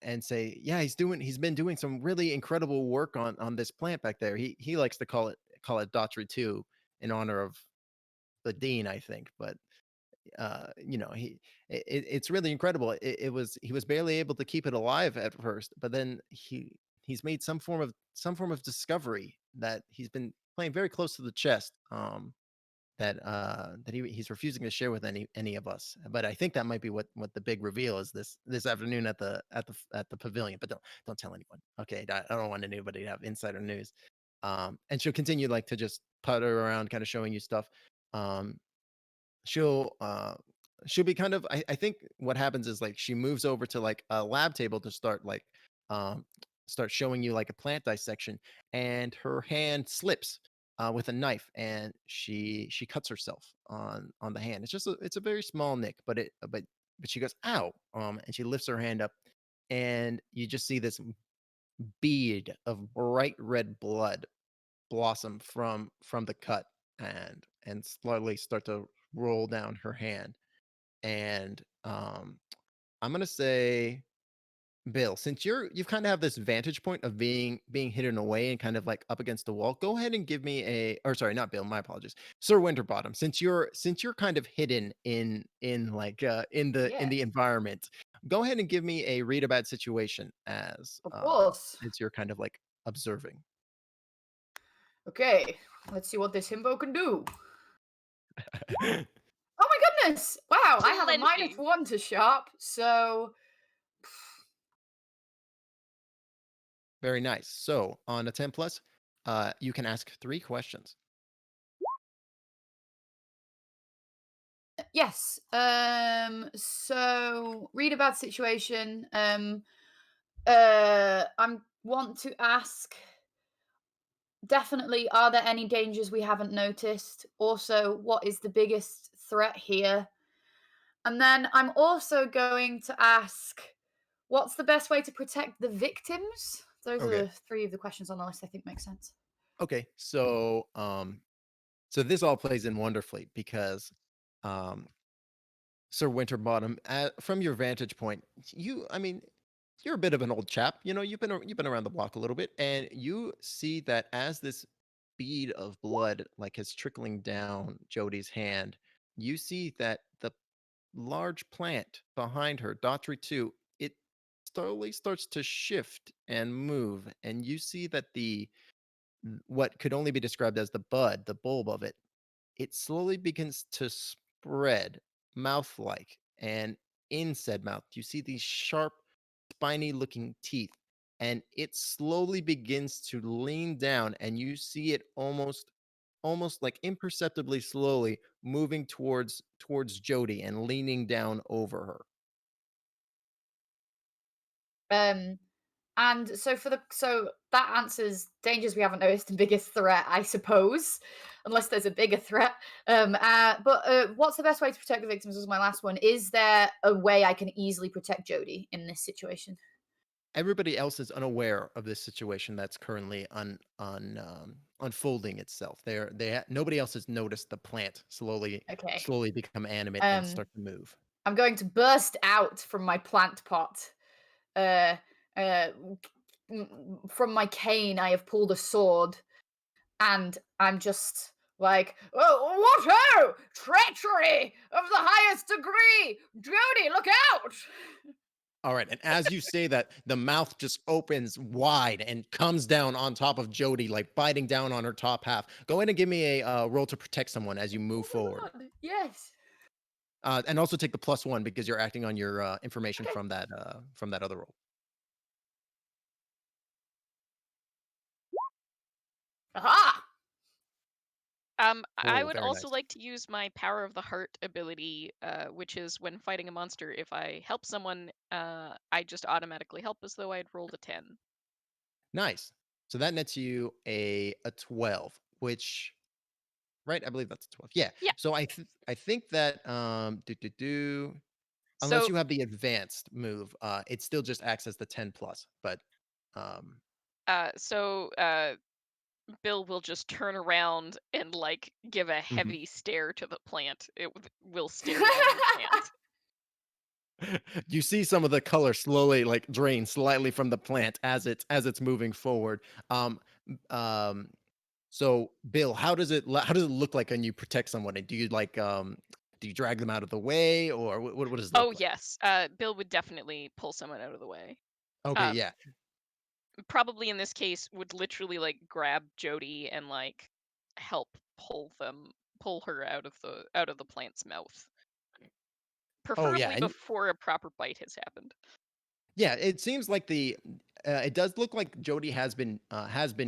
and say, yeah, he's been doing some really incredible work on this plant back there. He likes to call it Daughtry 2 in honor of the dean, I think. But it's really incredible. He was barely able to keep it alive at first, but then he's made some form of discovery that he's been playing very close to the chest, that he's refusing to share with any of us. But I think that might be what the big reveal is this afternoon at the pavilion. But don't tell anyone. Okay, I don't want anybody to have insider news. And she'll continue like to just putter around, kind of showing you stuff. Um, she'll be kind of, I think what happens is like she moves over to like a lab table to um start showing you like a plant dissection, and her hand slips with a knife, and she cuts herself on the hand. It's a very small nick, but she goes, ow, and she lifts her hand up, and you just see this bead of bright red blood blossom from the cut, and slowly start to roll down her hand. And I'm gonna say, Bill, since you've kind of have this vantage point of being hidden away and kind of like up against the wall, go ahead and give me or sorry, not Bill, my apologies, Sir Winterbottom. Since you're kind of hidden in like in Yeah, the environment, go ahead and give me a read a bad situation of course. as you're kind of like observing. Okay, let's see what this himbo can do. Oh my goodness! Wow, I have a Plenty. -1 to sharp, so Very nice. So on a 10 plus, you can ask 3 questions. yes. So read about situation. I'm want to ask. Definitely, are there any dangers we haven't noticed? Also, what is the biggest threat here? And then I'm also going to ask, what's the best way to protect the victims? Those Okay. are 3 of the questions on the list I think make sense. Okay. So this all plays in wonderfully because um Sir Winterbottom, from your vantage point, I mean, you're a bit of an old chap. You've been around the block a little bit, and you see that as this bead of blood like is trickling down Jody's hand, you see that the large plant behind her, Daughtry 2, it slowly starts to shift and move, and you see that what could only be described as the bulb of it, it slowly begins to spread mouth like, and in said mouth you see these sharp spiny looking teeth, and it slowly begins to lean down, and you see it almost like imperceptibly slowly moving towards Jody and leaning down over her. Um, and so that answers dangers we haven't noticed and biggest threat, I suppose, unless there's a bigger threat. But what's the best way to protect the victims? Was my last one. Is there a way I can easily protect Jody in this situation? Everybody else is unaware of this situation that's currently unfolding itself. Nobody else has noticed the plant Okay. slowly become animate and Um, start to move. I'm going to burst out from my plant pot. Uh, uh, from my cane, I have pulled a sword, and I'm just like, oh, what ho! Treachery of the highest degree! Jody, look out! All right, and as you say that, the mouth just opens wide and comes down on top of Jody, like biting down on her top half. Go ahead and give me a roll to protect someone as you move Oh forward, my god, yes. and also take the +1 because you're acting on your information Okay. from that other roll. Aha! I Oh, would very also nice. like to use my Power of the Heart ability, which is when fighting a monster, if I help someone, I just automatically help as though I'd rolled a 10. Nice. So that nets you a 12, which right? I believe that's a 12. Yeah. Yeah. So I think that unless So you have the advanced move, it still just acts as the 10 plus. But um so Bill will just turn around and like give a mhm. heavy stare to the plant. Will stare down at the plant. You see some of the color slowly like drain slightly from the plant as it's moving forward. Um um so Bill, how does it look like when you protect someone? Do you like do you drag them out of the way or what does it Oh look like? yes, Bill would definitely pull someone out of the way. Okay, Uh, yeah. Probably in this case would literally like grab Jody and like help pull her out of the plant's mouth. Oh yeah. Preferably And before a proper bite has happened. yeah, it seems like it does look like Jody has been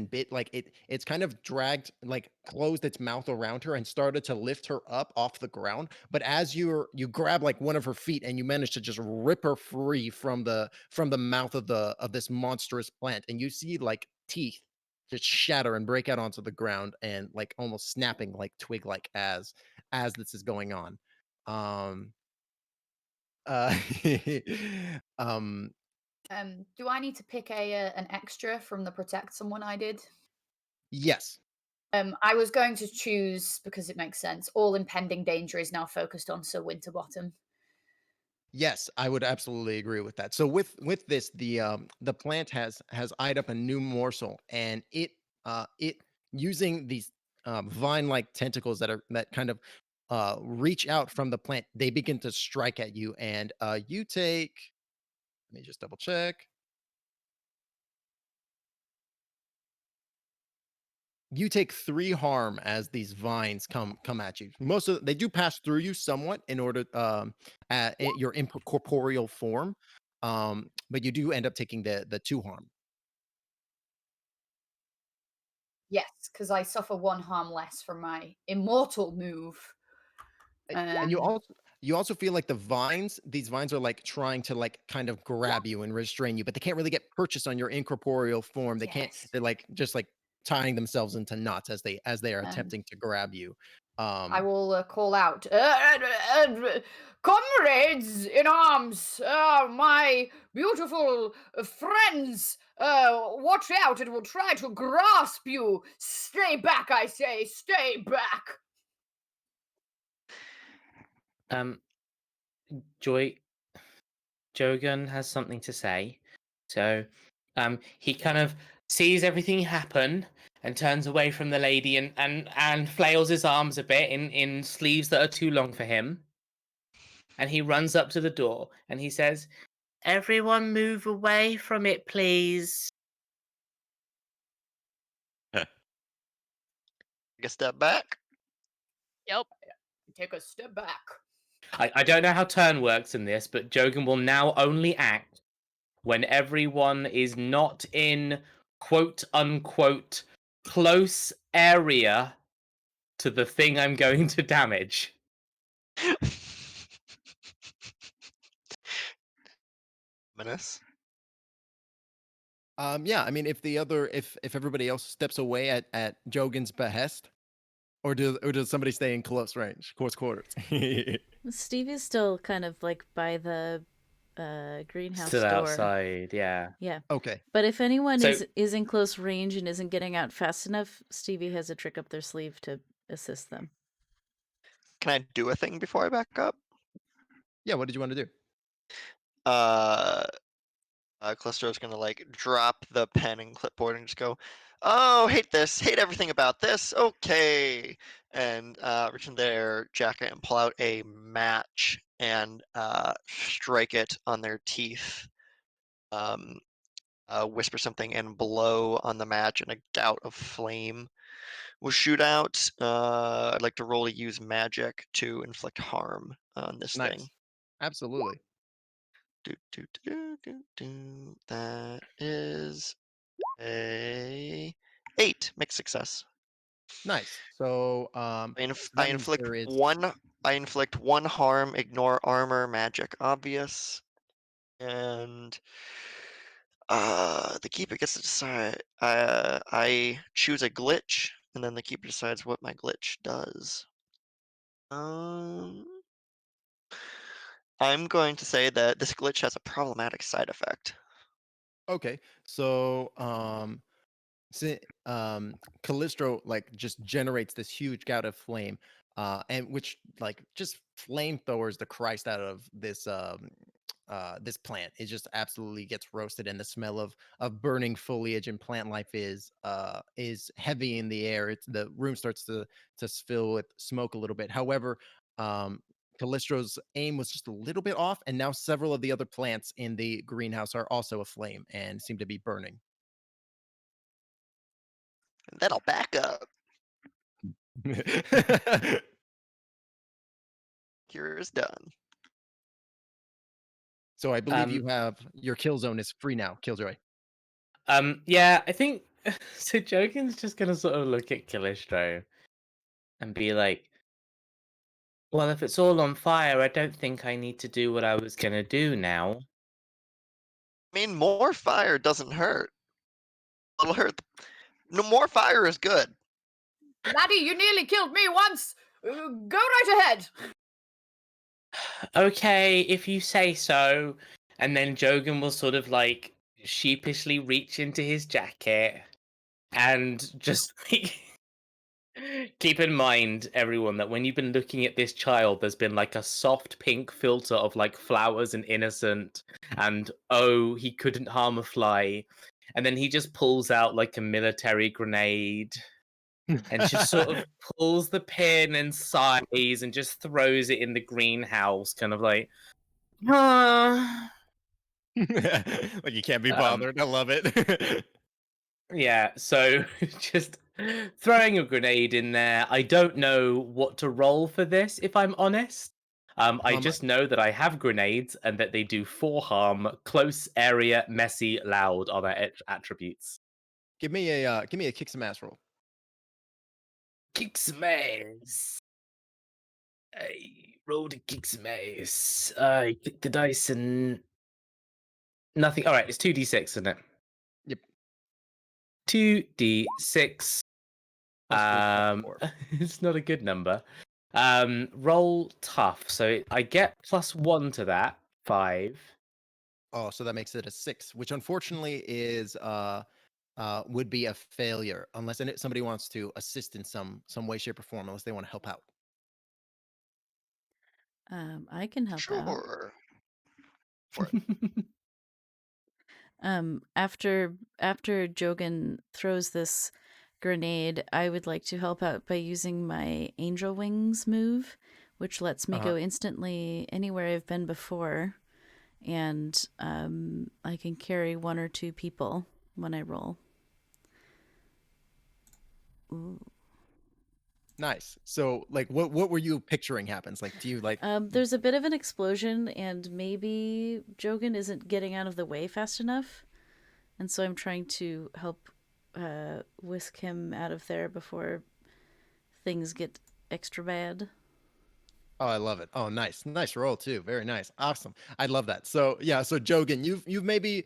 bit. Like it's kind of dragged, like closed its mouth around her and started to lift her up off the ground. But as you grab like one of her feet and you manage to just rip her free from the mouth of this monstrous plant, and you see like teeth just shatter and break out onto the ground and like almost snapping like twig like as this is going on. Um uh um Do I need to pick an extra from the protect someone I did? yes. I was going to choose, because it makes sense, all impending danger is now focused on Sir Winterbottom. Yes, I would absolutely agree with that. So with this, the plant has eyed up a new morsel, and it using these vine-like tentacles that kind of reach out from the plant. They begin to strike at you, and you take. Let me just double check. You take 3 harm as these vines come at you. Most of they do pass through you somewhat in order at your incorporeal form, but you do end up taking the 2 harm. Yes, because I suffer 1 harm less from my immortal move. And Um, you also feel like these vines are like trying to like kind of grab you and restrain you, but they can't really get purchase on your incorporeal form. They can't. yes. They're like just like tying themselves into knots as they are Um, attempting to grab you. I will call out, comrades in arms, my beautiful friends, watch out, it will try to grasp you. Stay back, I say, stay back. Um, Joy Jogan has something to say. So, he kind of sees everything happen and turns away from the lady and flails his arms a bit in sleeves that are too long for him. And he runs up to the door and he says, "Everyone move away from it, please." Take a step back. Yep. Take a step back. I don't know how turn works in this, but Jogan will now only act when everyone is not in quote unquote close area to the thing I'm going to damage. Menace. Yeah, I mean, if everybody else steps away at Jogan's behest, or does somebody stay in close range, close quarters? Stevie's still kind of like by the greenhouse Still door. outside, yeah. Yeah. Okay. But if anyone So- is in close range and isn't getting out fast enough, Stevie has a trick up their sleeve to assist them. Can I do a thing before I back up? Yeah. What did you want to do? Callisto's gonna like drop the pen and clipboard and just go, "Oh, hate this, hate everything about this. Okay," and reach in their jacket and pull out a match and strike it on their teeth. Whisper something and blow on the match, and a gout of flame will shoot out. I'd like to roll to use magic to inflict harm on this Nice. thing. Absolutely. That is a 8. Mixed success. Nice. So I, so I that means inflict there is one. I inflict 1 harm. Ignore armor, magic, obvious, and The keeper gets to decide. I choose a glitch, and then the keeper decides what my glitch does. I'm going to say that this glitch has a problematic side effect. Okay, so Callisto like just generates this huge gout of flame, and which like just flamethrowers the Christ out of this plant. It just absolutely gets roasted, and the smell of burning foliage and plant life is heavy in the air. It's the room starts to fill with smoke a little bit. However, um Callistro's aim was just a little bit off, and now several of the other plants in the greenhouse are also aflame and seem to be burning. And then I'll back up. Cure is done. So I believe you Um, have your kill zone is free now, Killjoy. yeah, I think so. Joken's just gonna sort of look at Callisto and be like, "Well, if it's all on fire, I don't think I need to do what I was gonna do now." I mean, more fire doesn't hurt. It'll hurt. No, more fire is good. Laddie, you nearly killed me once. Go right ahead. Okay, if you say so. And then Jogan will sort of like sheepishly reach into his jacket and just like keep in mind, everyone, that when you've been looking at this child, there's been like a soft pink filter of like flowers and innocent, and oh, he couldn't harm a fly. And then he just pulls out like a military grenade and just sort of pulls the pin and sighs and just throws it in the greenhouse, kind of like, ah. Like you can't be Um, bothered. I love it. yeah, so just throwing a grenade in there. I don't know what to roll for this, if I'm honest. I Um, just know that I have grenades and that they do 4 harm, close area, messy, loud are their attributes. give me a kick some ass roll. Kick some ass. I rolled a kick some ass. I click the dice and nothing. All right, it's 2d6, isn't it? Yep. 2d6. +4. It's not a good number. Roll tough. So I get +1 to that. 5. Oh, so that makes it a 6, which unfortunately is would be a failure unless somebody wants to assist in some way, shape, or form, unless they want to help out. I can help out. Sure. For it. After Jogan throws this grenade, I would like to help out by using my Angel Wings move, which lets me go instantly anywhere I've been before, and I can carry 1 or 2 people when I roll. Ooh. Nice. So, like, what were you picturing happens? Like, do you like? There's a bit of an explosion, and maybe Jogan isn't getting out of the way fast enough, and so I'm trying to help whisk him out of there before things get extra bad. Oh, I love it. Oh, nice roll too. Very nice, awesome. I love that. So yeah, so Jogan, you've maybe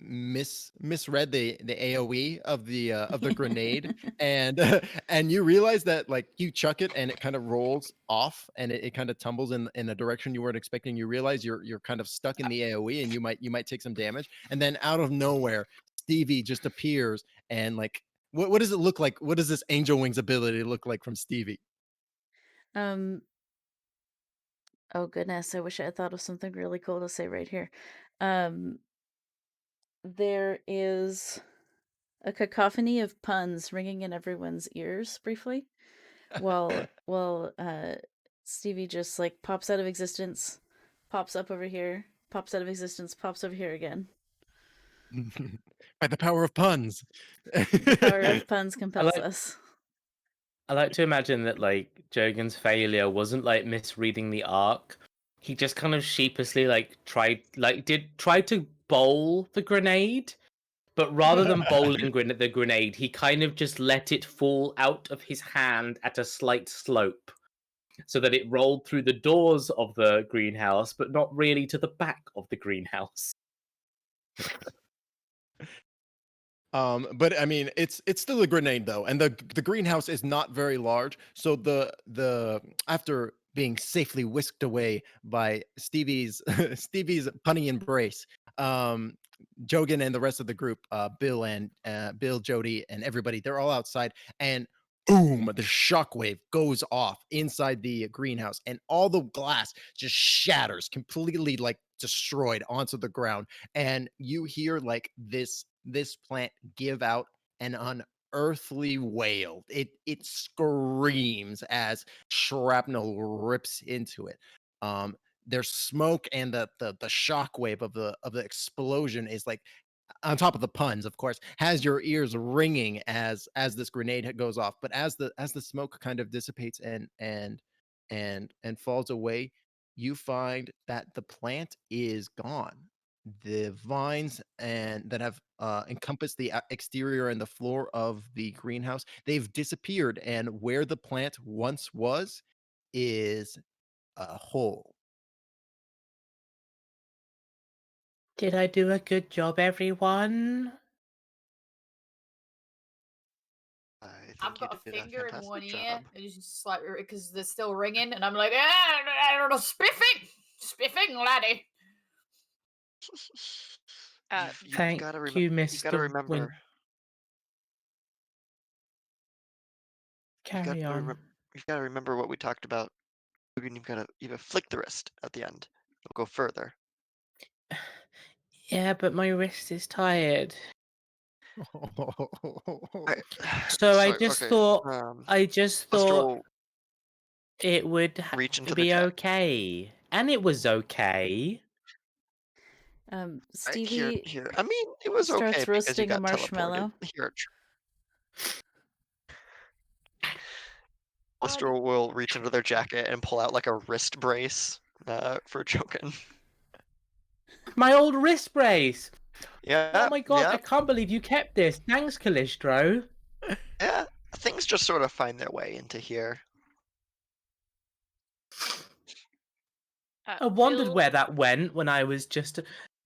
misread the AOE of the grenade, and and you realize that like you chuck it and it kind of rolls off and it kind of tumbles in a direction you weren't expecting. You realize you're kind of stuck in the AOE and you might take some damage, and then out of nowhere, Stevie just appears and like what does it look like? What does this Angel Wings ability look like from Stevie? Oh goodness, I wish I had thought of something really cool to say right here. Um, there is a cacophony of puns ringing in everyone's ears briefly, while Stevie just like pops out of existence, pops up over here, pops out of existence, pops over here again. By the power of puns. Power of puns compels us. I like to imagine that like Jogan's failure wasn't like misreading the arc. He just kind of sheepishly tried to bowl the grenade, but rather than bowling the grenade, he kind of just let it fall out of his hand at a slight slope, so that it rolled through the doors of the greenhouse, but not really to the back of the greenhouse. But I mean, it's still a grenade though, and the greenhouse is not very large. So the after being safely whisked away by Stevie's Stevie's punny embrace, um, Jogan and the rest of the group, Bill, Jody, and everybody, they're all outside, and boom, the shockwave goes off inside the greenhouse, and all the glass just shatters, completely like destroyed onto the ground, and you hear like this plant give out an unearthly wail. It screams as shrapnel rips into it. There's smoke, and the shockwave of the explosion is like, on top of the puns, of course, has your ears ringing as this grenade goes off. But as the smoke kind of dissipates and falls away, you find that the plant is gone. The vines and that have encompassed the exterior and the floor of the greenhouse, they've disappeared, and where the plant once was is a hole. Did I do a good job, everyone? I I've think you got a did a finger in one fantastic ear. job. It's just like because they're still ringing, and I'm like, spiffing, laddie. You've Thank got to you, you got to Mr. remember. You've got Carry to on. you've got to remember what we talked about. You've got to flick the wrist at the end. It'll go further. Yeah, but my wrist is tired. Okay. So I So just okay. thought, Buster will it would reach into the be chat. okay, and it was okay. Stevie Here. I mean, it was okay starts because you roasting a got teleported. marshmallow. Here. Buster will reach into their jacket and pull out like a wrist brace for Joken. My old wrist brace. Yeah. Oh my god, Yeah. I can't believe you kept this. Thanks, Calistro. Yeah. Things just sort of find their way into here. I wondered Bill, where that went when I was just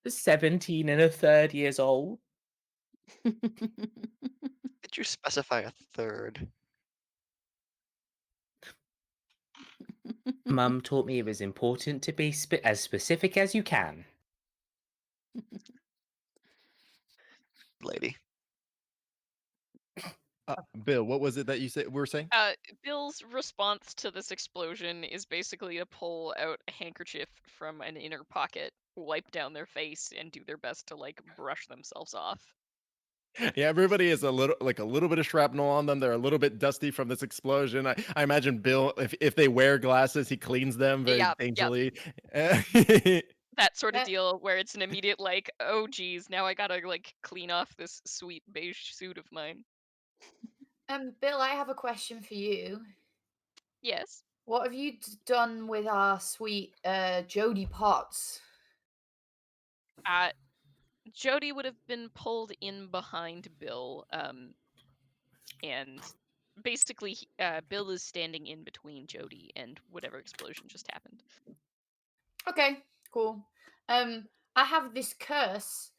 17 and a third years old. Did you specify a third? Mum taught me it was important to be as specific as you can. Lady. Bill, what was it that you were saying? Bill's response to this explosion is basically to pull out a handkerchief from an inner pocket, wipe down their face, and do their best to like brush themselves off. Yeah, everybody is a little bit of shrapnel on them. They're a little bit dusty from this explosion. I imagine Bill, if they wear glasses, he cleans them very Yep. daintily. That sort of Eh. deal where it's an immediate like, oh geez, now I gotta like clean off this sweet beige suit of mine. Bill, I have a question for you. Yes. What have you done with our sweet Jody Potts? Jody would have been pulled in behind Bill, and basically Bill is standing in between Jody and whatever explosion just happened. Okay, cool. I have this curse,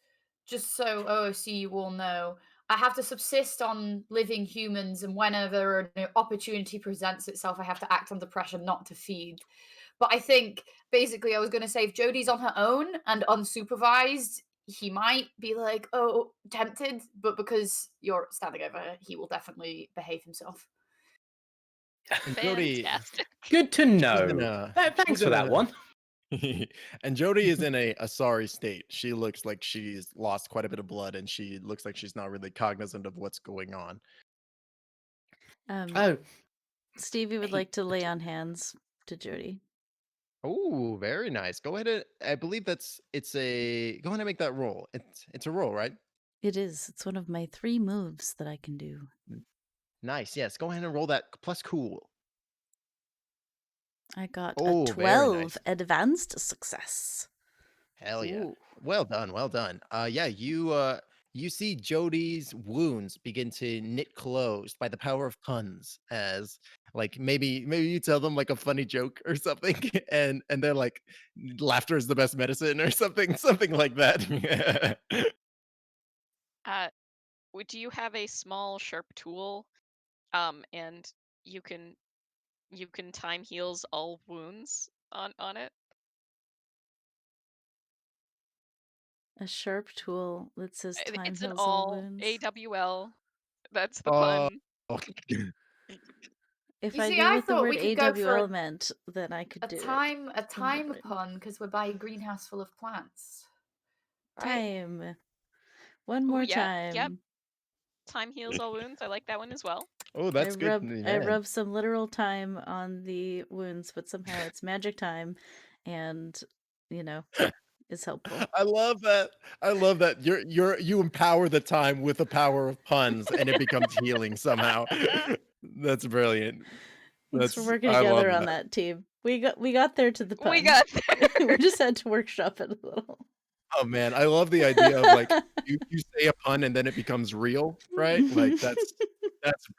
just so OOC you all know. I have to subsist on living humans, and whenever an opportunity presents itself, I have to act under pressure not to feed. But I think basically I was going to say if Jodie's on her own and unsupervised, he might be like, oh, tempted, but because you're standing over her, he will definitely behave himself. And Jody, Fantastic. Good to Jody's know. Thanks for that one. And Jody is in a sorry state. She looks like she's lost quite a bit of blood, and she looks like she's not really cognizant of what's going on. Oh, Stevie would Hey, like to lay on hands to Jody. Oh, very nice. Go ahead. I believe it's a. Go ahead and make that roll. It's a roll, right? It is. It's one of my 3 moves that I can do. Nice. Yes. Go ahead and roll that plus cool. I got Oh, a very 12 nice. advanced success. Hell yeah. Ooh. Well done. Well done. Yeah, you see Jody's wounds begin to knit closed by the power of puns, as like maybe you tell them like a funny joke or something, and they're like, laughter is the best medicine or something like that. do you have a small sharp tool? And you can time heals all wounds on it. A sharp tool that says time It's an heals all all wounds. AWL. That's the Oh. pun. If You I see, knew I what the thought word we could go for AWL meant, then I could a do time it. pun because we're by a greenhouse full of plants. Right? Time. One Ooh, more yeah, time. yep. Time heals all wounds. I like that one as well. Oh, that's good. I rub some literal time on the wounds, but somehow it's magic time, and is helpful. I love that. I love that. You empower the time with the power of puns, and it becomes healing somehow. That's brilliant. Thanks for working I love together on that, team. We got there to the pun. We got there. We just had to workshop it a little. Oh man, I love the idea of like you say a pun and then it becomes real, right? Like that's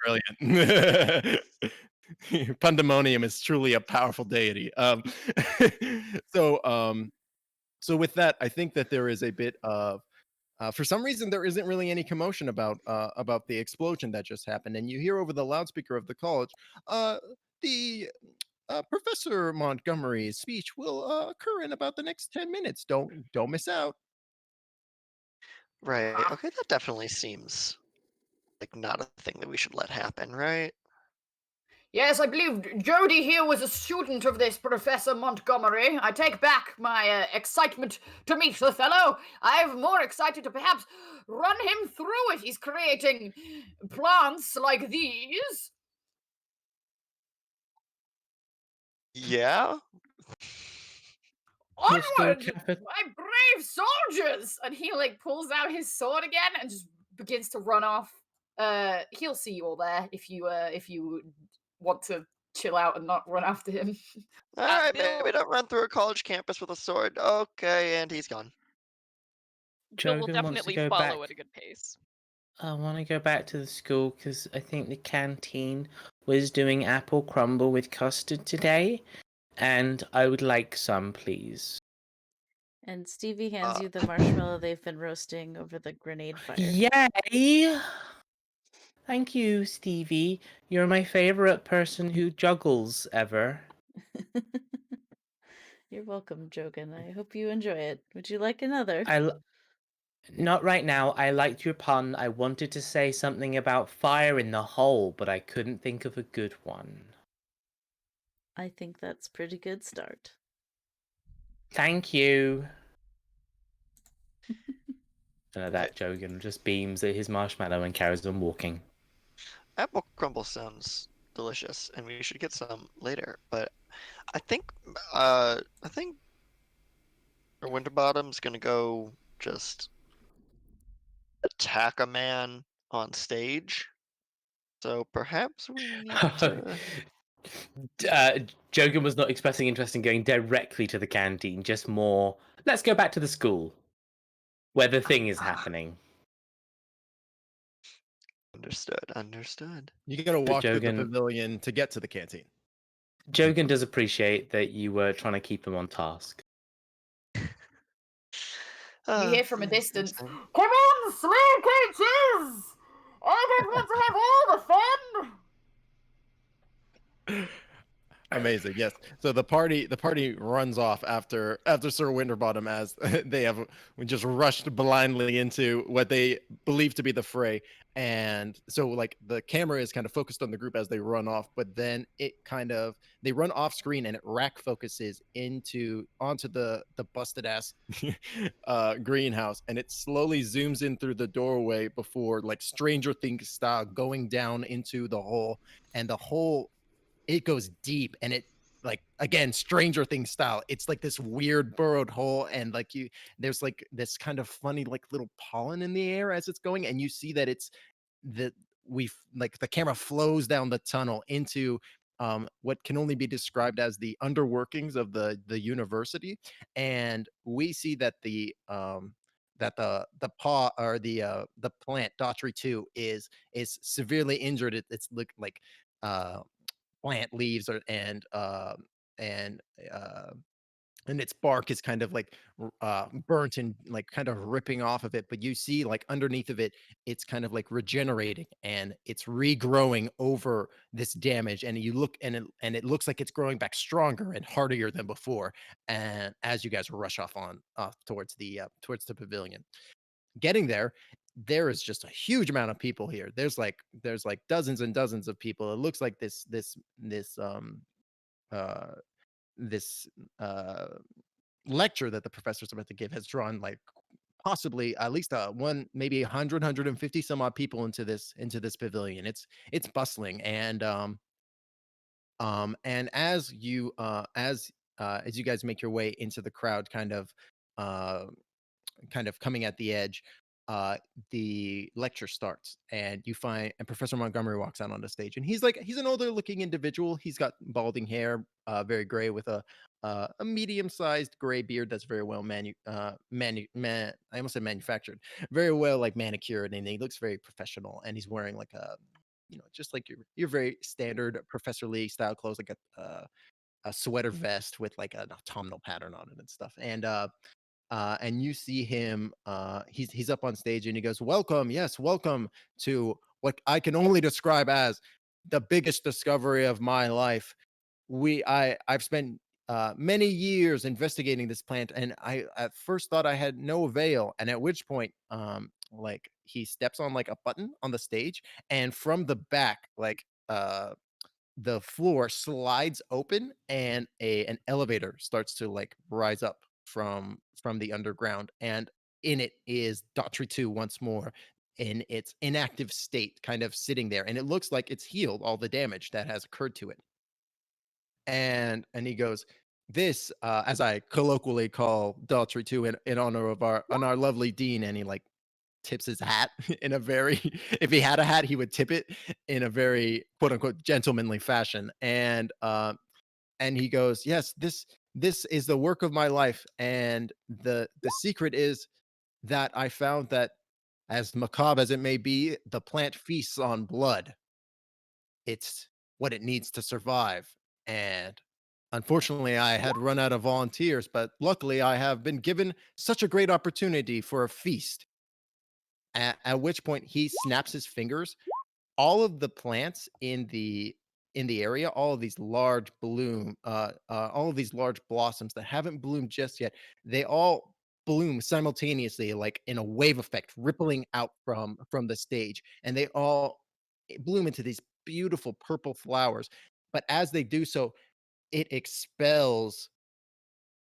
brilliant. Pandemonium is truly a powerful deity. So with that, I think that there is a bit of for some reason there isn't really any commotion about the explosion that just happened, and you hear over the loudspeaker of the college, the Professor Montgomery's speech will occur in about the next 10 minutes. Don't miss out. Right. Okay, that definitely seems like not a thing that we should let happen, right? Yes, I believe Jody here was a student of this Professor Montgomery. I take back my excitement to meet the fellow. I'm more excited to perhaps run him through if he's creating plants like these. Yeah. Your school Onward, capital. my brave soldiers! And he pulls out his sword again and just begins to run off. He'll see you all there if you want to chill out and not run after him. All right, Bill- maybe don't run through a college campus with a sword. Okay, and he's gone. Bill will Jogan wants to definitely go follow back. at a good pace. I want to go back to the school because I think the canteen was doing apple crumble with custard today, and I would like some, please. And Stevie hands you the marshmallow they've been roasting over the grenade fire. Yay! Thank you, Stevie. You're my favorite person who juggles ever. You're welcome, Jogan. I hope you enjoy it. Would you like another? Not right now. I liked your pun. I wanted to say something about fire in the hole, but I couldn't think of a good one. I think that's a pretty good start. Thank you. And at that, Jogan just beams at his marshmallow and carries on walking. Apple crumble sounds delicious, and we should get some later. But I think Winterbottom's gonna go just attack a man on stage. So perhaps we need to. Jogan was not expressing interest in going directly to the canteen, just more, let's go back to the school where the thing is happening. Understood. You gotta walk through the Jogan- pavilion to get to the canteen. Jogan does appreciate that you were trying to keep him on task. You hear from a distance, Interesting. "Come on, slay cages! I don't want to have all the fun!" Amazing, yes. So the party runs off after Sir Winterbottom as they have just rushed blindly into what they believe to be the fray, and so like the camera is kind of focused on the group as they run off, but then they run off screen and it rack focuses onto the busted ass greenhouse, and it slowly zooms in through the doorway before like Stranger Things style going down into the hole, and the hole, it goes deep, and it like again Stranger Things style, it's like this weird burrowed hole, and like there's like this kind of funny like little pollen in the air as it's going, and you see that it's that we've like the camera flows down the tunnel into what can only be described as the underworkings of the university, and we see that the paw or the plant Daughtry 2 is severely injured. It's look like plant leaves and and its bark is kind of like burnt and like kind of ripping off of it, but you see like underneath of it, it's kind of like regenerating and it's regrowing over this damage, and you look and it looks like it's growing back stronger and hardier than before. And as you guys rush off towards the pavilion, getting there, there is just a huge amount of people here. There's like dozens and dozens of people. It looks like uh this uh lecture that the professor's about to give has drawn like possibly at least one, maybe 100 some odd people into this pavilion. It's bustling, and as you guys make your way into the crowd, uh kind of coming at the edge, uh, the lecture starts, and Professor Montgomery walks out on the stage, and he's an older looking individual. He's got balding hair, very gray, with a medium sized gray beard that's very well I almost said manufactured, very well like manicured, and he looks very professional. And he's wearing like just like your very standard Professor Lee style clothes, like a sweater vest with like an autumnal pattern on it and stuff. And you see him, he's up on stage and he goes, welcome, yes, welcome to what I can only describe as the biggest discovery of my life. I've spent many years investigating this plant, and I at first thought I had no avail. And at which point, like he steps on like a button on the stage, and from the back, the floor slides open, and a an elevator starts to like rise up from the underground, and in it is Daughtry 2 once more in its inactive state, kind of sitting there, and it looks like it's healed all the damage that has occurred to it. And he goes, this, as I colloquially call Daughtry 2 in honor of our lovely dean. And he like tips his hat in a very if he had a hat, he would tip it in a very quote unquote gentlemanly fashion. And he goes, yes, this is the work of my life, and the secret is that I found that, as macabre as it may be, the plant feasts on blood. It's what it needs to survive. And unfortunately, I had run out of volunteers, but luckily I have been given such a great opportunity for a feast. At which point he snaps his fingers. All of the plants in the area, all of these large blossoms that haven't bloomed just yet, they all bloom simultaneously, like in a wave effect, rippling out from the stage, and they all bloom into these beautiful purple flowers. But as they do so, it expels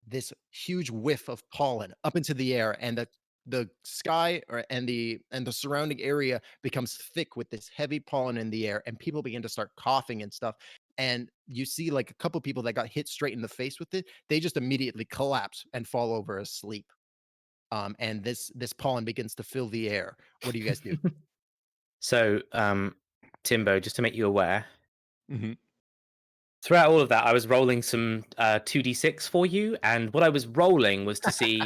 this huge whiff of pollen up into the air, and the sky and the surrounding area becomes thick with this heavy pollen in the air, and people begin to start coughing and stuff. And you see like a couple people that got hit straight in the face with it, they just immediately collapse and fall over asleep. And this pollen begins to fill the air. What do you guys do? So, Timbo, just to make you aware, Hmm. throughout all of that, I was rolling some 2d6 for you, and what I was rolling was to see.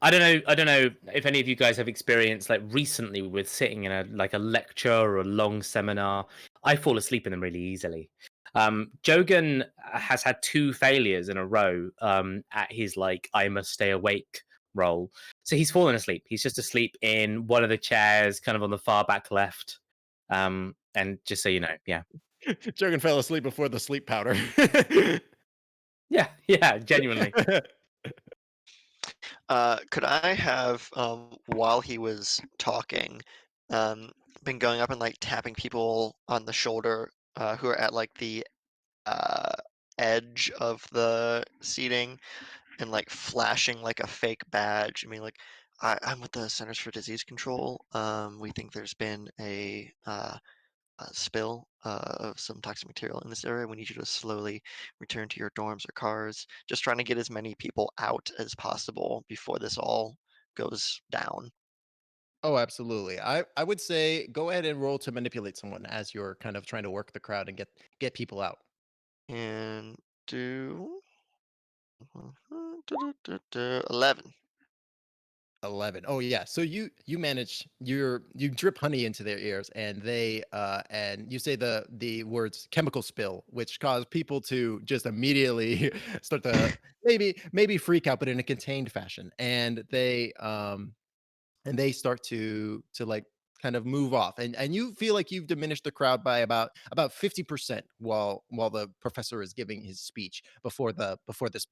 I don't know if any of you guys have experience like recently with sitting in a lecture or a long seminar. I fall asleep in them really easily. Jogan has had 2 failures in a row at his like I must stay awake roll. So he's fallen asleep. He's just asleep in one of the chairs, kind of on the far back left. And just so you know, yeah, Jurgen fell asleep before the sleep powder. yeah, genuinely. Could I have, while he was talking, um, been going up and like tapping people on the shoulder who are at like the uh, edge of the seating and like flashing like a fake badge? I mean, like, I'm with the Centers for Disease Control. We think there's been a spill of some toxic material in this area. We need you to slowly return to your dorms or cars. Just trying to get as many people out as possible before this all goes down. Oh, absolutely. I would say go ahead and roll to manipulate someone as you're kind of trying to work the crowd and get people out. And do 11. 11. Oh yeah. So you manage you drip honey into their ears, and they and you say the words chemical spill, which cause people to just immediately start to maybe freak out, but in a contained fashion. And they start to like kind of move off, and you feel like you've diminished the crowd by about 50% while the professor is giving his speech before this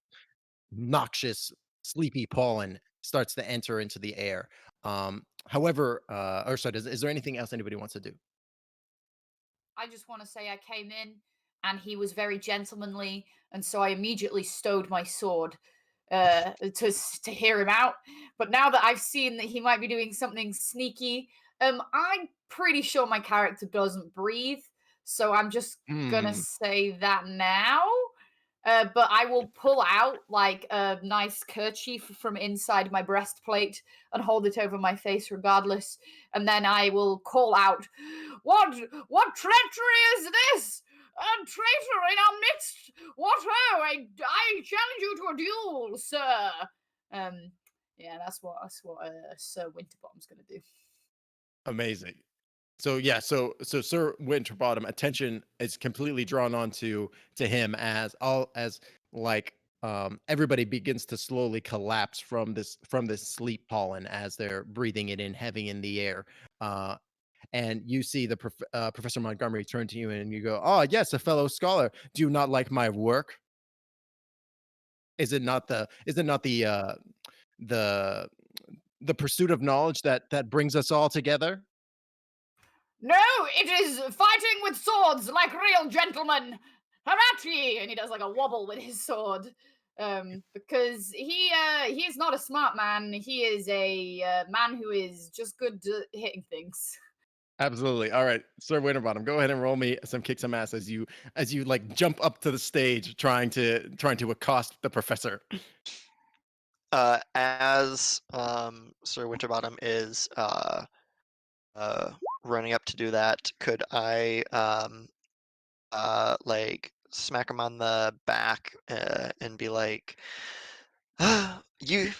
noxious, sleepy pollen starts to enter into the air. However, or sorry, is there anything else anybody wants to do? I just want to say I came in and he was very gentlemanly, and so I immediately stowed my sword to hear him out. But now that I've seen that he might be doing something sneaky, I'm pretty sure my character doesn't breathe, so I'm just gonna Hmm. say that now. But I will pull out like a nice kerchief from inside my breastplate and hold it over my face regardless. And then I will call out, What treachery is this? A traitor in our midst! What ho! I challenge you to a duel, sir. Yeah, that's what Sir Winterbottom's gonna do. Amazing. So yeah, so Sir Winterbottom, attention is completely drawn onto to him as like everybody begins to slowly collapse from this sleep pollen as they're breathing it in heavy in the air. Uh, and you see the Professor Montgomery turn to you and you go, "Oh yes, a fellow scholar. Do you not like my work? Is it not the the pursuit of knowledge that brings us all together?" No, it is fighting with swords like real gentlemen. Harachi! And he does like a wobble with his sword. Because he is not a smart man. He is a man who is just good at hitting things. Absolutely. All right, Sir Winterbottom, go ahead and roll me some kick some ass as you like jump up to the stage trying to accost the professor. As Sir Winterbottom is running up to do that, could I like smack him on the back and be like, "You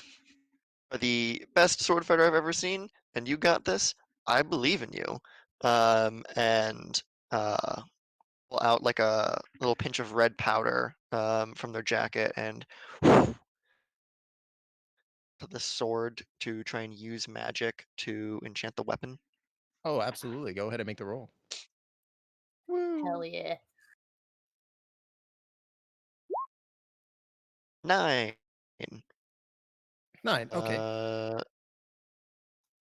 are the best sword fighter I've ever seen, and you got this. I believe in you." And pull out like a little pinch of red powder from their jacket and to the sword to try and use magic to enchant the weapon. Oh, absolutely. Go ahead and make the roll. Hell Woo. yeah. 9. 9. Okay.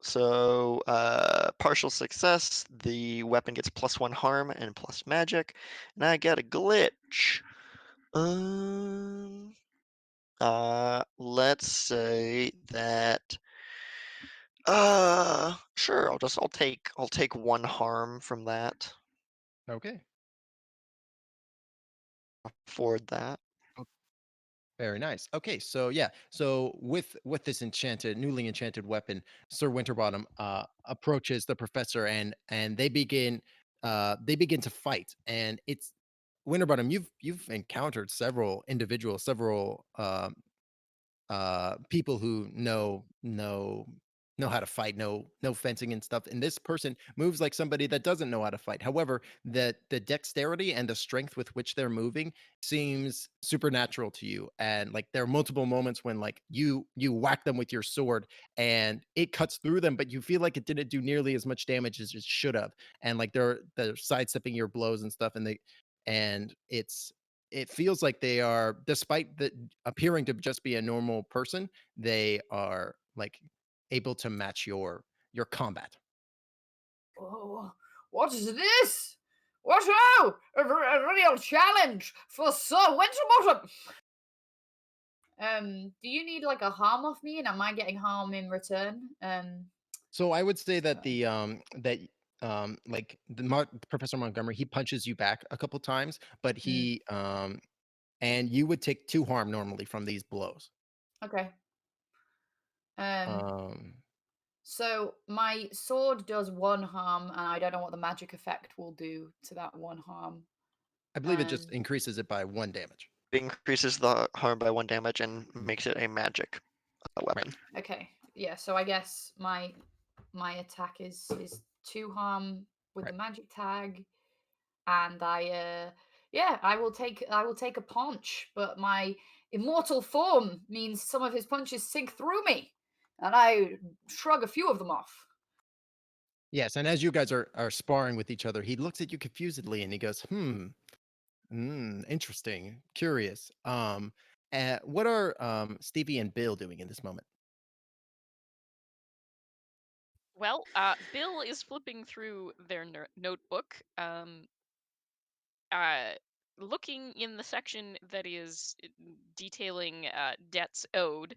So partial success, the weapon gets +1 harm and plus magic, and I get a glitch. Let's say that sure, I'll take 1 harm from that. Okay. Afford that. Very nice. Okay, so yeah, so with this newly enchanted weapon, Sir Winterbottom approaches the professor, and they begin to fight, and it's Winterbottom. You've encountered several individuals, several people who know how to fight, know fencing and stuff, and this person moves like somebody that doesn't know how to fight. However, the dexterity and the strength with which they're moving seems supernatural to you, and like there are multiple moments when like you whack them with your sword and it cuts through them, but you feel like it didn't do nearly as much damage as it should have, and like they're sidestepping your blows and stuff, and it feels like they are, despite the appearing to just be a normal person, they are like able to match your combat. Oh, what is this? What ho! A real challenge for Sir Winterbottom. Do you need like a harm off me, and am I getting harm in return? So I would say that like Professor Montgomery, he punches you back a couple times, but hmm, he and you would take 2 harm normally from these blows. okay. Um, Um so my sword does 1 harm, and I don't know what the magic effect will do to that 1 harm. I believe it just Um, increases it by 1 damage. It increases the harm by 1 damage and makes it a magic Right. weapon. okay. yeah. So I guess my attack is 2 harm with Right. the magic tag, and I will take a punch, but my immortal form means some of his punches sink through me, and I shrug a few of them off. Yes, and as you guys are sparring with each other, he looks at you confusedly and he goes, interesting, curious. What are Stevie and Bill doing in this moment? Well, Bill is flipping through their notebook, looking in the section that is detailing debts owed,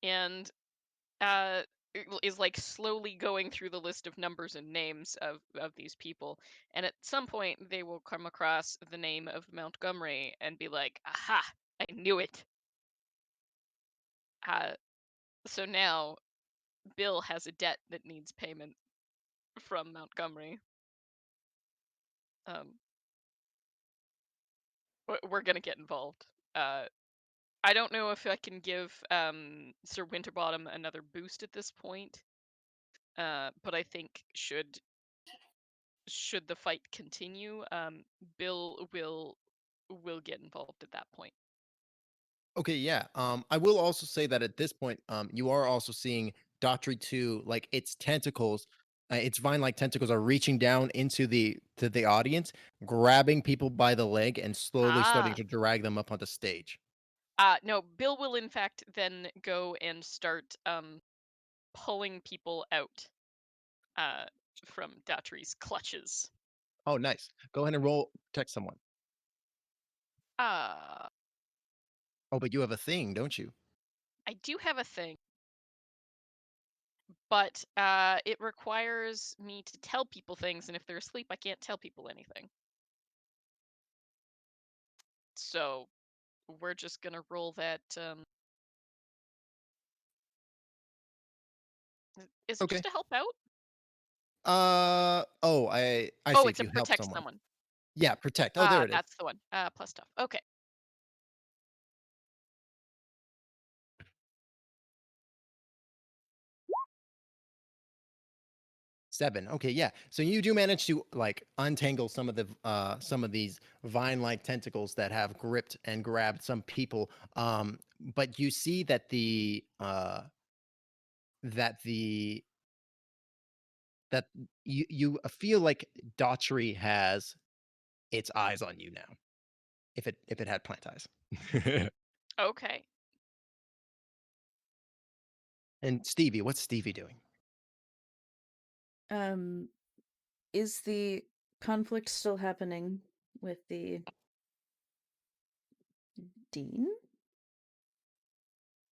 and is like slowly going through the list of numbers and names of these people. And at some point, they will come across the name of Montgomery and be like, "Aha! I knew it." So now Bill has a debt that needs payment from Montgomery. We're gonna get involved. I don't know if I can give Sir Winterbottom another boost at this point, but I think should the fight continue, Bill will get involved at that point. Okay, yeah. I will also say that at this point, you are also seeing Daughtry 2, like its tentacles, its vine-like tentacles are reaching down into the audience, grabbing people by the leg and slowly starting Ah, to drag them up onto stage. no, Bill will in fact then go and start pulling people out uh, from Daughtry's clutches. Oh, nice. Go ahead and roll protect someone. Uh, Oh, but you have a thing, don't you? I do have a thing, but it requires me to tell people things, and if they're asleep, I can't tell people anything. So we're just gonna roll that. Is it Okay. just to help out? Oh, I Oh, see it's if a you help protect someone. someone. Yeah, protect. Oh, there it is. That's the one. Plus tough. Okay. 7. Okay, yeah. So you do manage to like untangle some of these vine-like tentacles that have gripped and grabbed some people. But you see that that the that you feel like Daughtry has its eyes on you now. If it had plant eyes. Okay. And Stevie, what's Stevie doing? Is the conflict still happening with the dean?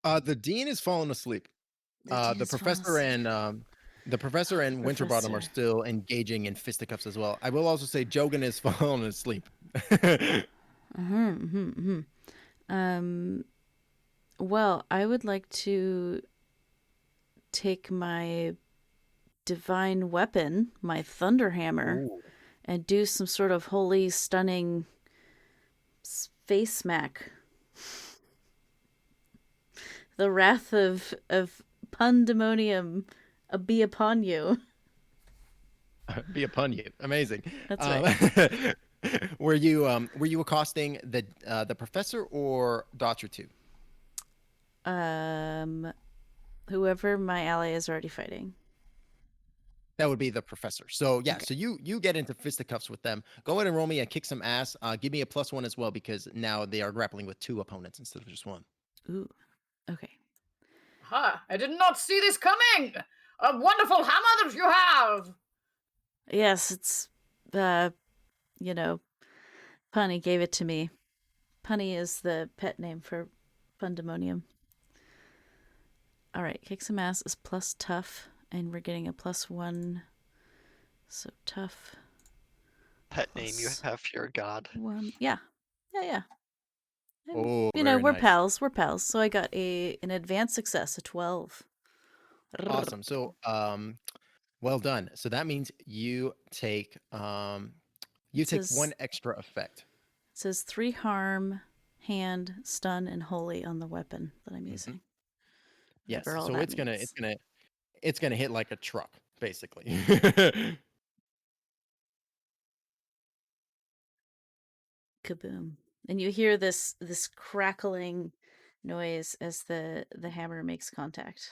The dean is fallen asleep. The dean The is falling professor asleep. and the professor and Winterbottom are Professor. still engaging in fisticuffs as well. I will also say Jogan is fallen asleep. Well, I would like to take my divine weapon, my thunder hammer, Ooh. and do some sort of holy, stunning face smack. The wrath of pandemonium be upon you. Be upon you. Amazing. That's Um, right. were you accosting the professor or Daughtry 2? Whoever my ally is already fighting. That would be the professor. So yeah, Okay. so you get into fisticuffs with them. Go ahead and roll me a kick some ass. Give me a +1 as well because now they are grappling with 2 opponents instead of just 1. Ooh. Okay. Ha! I did not see this coming! A wonderful hammer that you have! Yes, it's you know, Punny gave it to me. Punny is the pet name for pandemonium. All right, kick some ass is plus tough, and we're getting a +1. So tough. Pet name you have for your god. 1. Yeah. Yeah. Oh, You know, very we're nice. pals. We're pals. So I got an advanced success, a 12. Awesome. So well done. So that means you It take says 1 extra effect. it says 3 harm, hand, stun, and holy on the weapon that I'm Mhm. using. Yes. Whatever all So that it's gonna means. it's gonna hit like a truck, basically. Kaboom. And you hear this crackling noise as the hammer makes contact.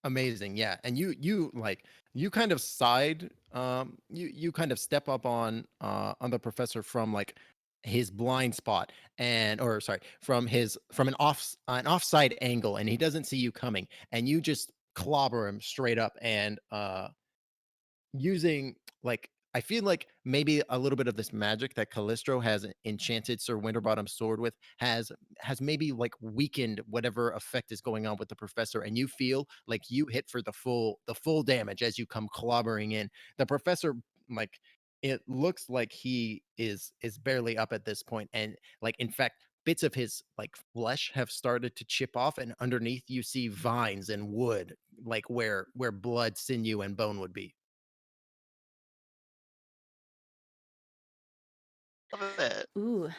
Amazing, yeah. And you like you kind of side you kind of step up on the professor from like his blind spot and or sorry, from an offside angle, and he doesn't see you coming, and you just clobber him straight up and using like I feel like maybe a little bit of this magic that Callistro has enchanted Sir Winterbottom's sword with has maybe like weakened whatever effect is going on with the professor, and you feel like you hit for the full damage as you come clobbering in. The professor, like, it looks like he is barely up at this point, and like in fact bits of his like flesh have started to chip off, and underneath you see vines and wood, like where blood, sinew, and bone would be. Love it. Ooh.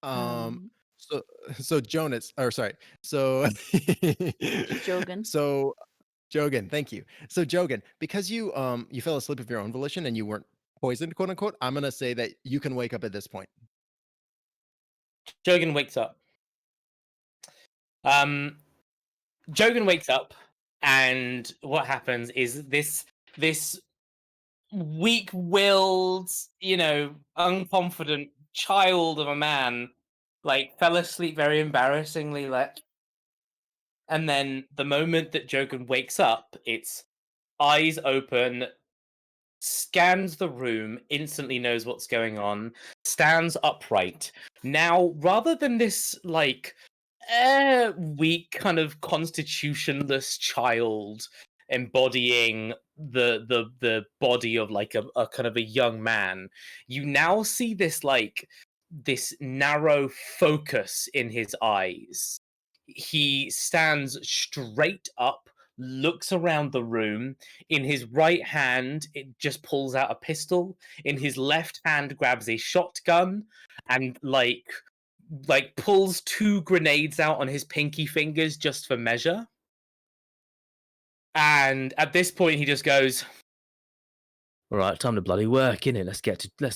Um, Um, so so Jonas, or sorry, so Jogan. so Jogan, thank you. So Jogan, because you fell asleep of your own volition and you weren't poisoned, quote unquote, I'm gonna say that you can wake up at this point. Jogan wakes up. Um, Jogan wakes up, and what happens is this weak-willed, unconfident child of a man, like, fell asleep very embarrassingly, like, and then the moment that Jogan wakes up, it's eyes open, scans the room, instantly knows what's going on, stands upright. Now, rather than this, like, weak, kind of constitutionless child embodying the body of like a kind of a young man, you now see this like this narrow focus in his eyes. He stands straight up, looks around the room. In his right hand, it just pulls out a pistol. In his left hand, grabs a shotgun and like pulls 2 grenades out on his pinky fingers just for measure. And at this point, he just goes, "All right, time to bloody work, innit? Let's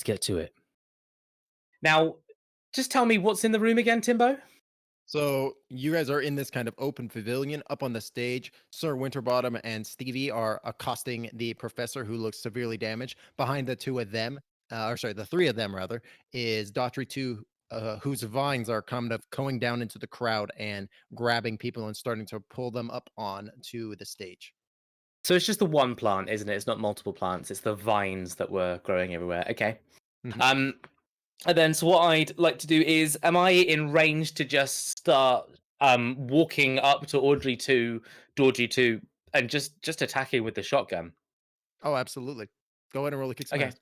get to it." Now, just tell me what's in the room again, Timbo. So you guys are in this kind of open pavilion up on the stage. Sir Winterbottom and Stevie are accosting the professor, who looks severely damaged. Behind the two of them, or sorry, the three of them rather, is Daughtry 2, whose vines are kind of going down into the crowd and grabbing people and starting to pull them up on to the stage. So it's just the one plant, isn't it? It's not multiple plants. It's the vines that were growing everywhere. Okay. Mhm. And then, so what I'd like to do is, am I in range to just start walking up to Dodgy 2, and just attacking with the shotgun? Oh, absolutely. Go ahead and roll a kick some Okay. ass.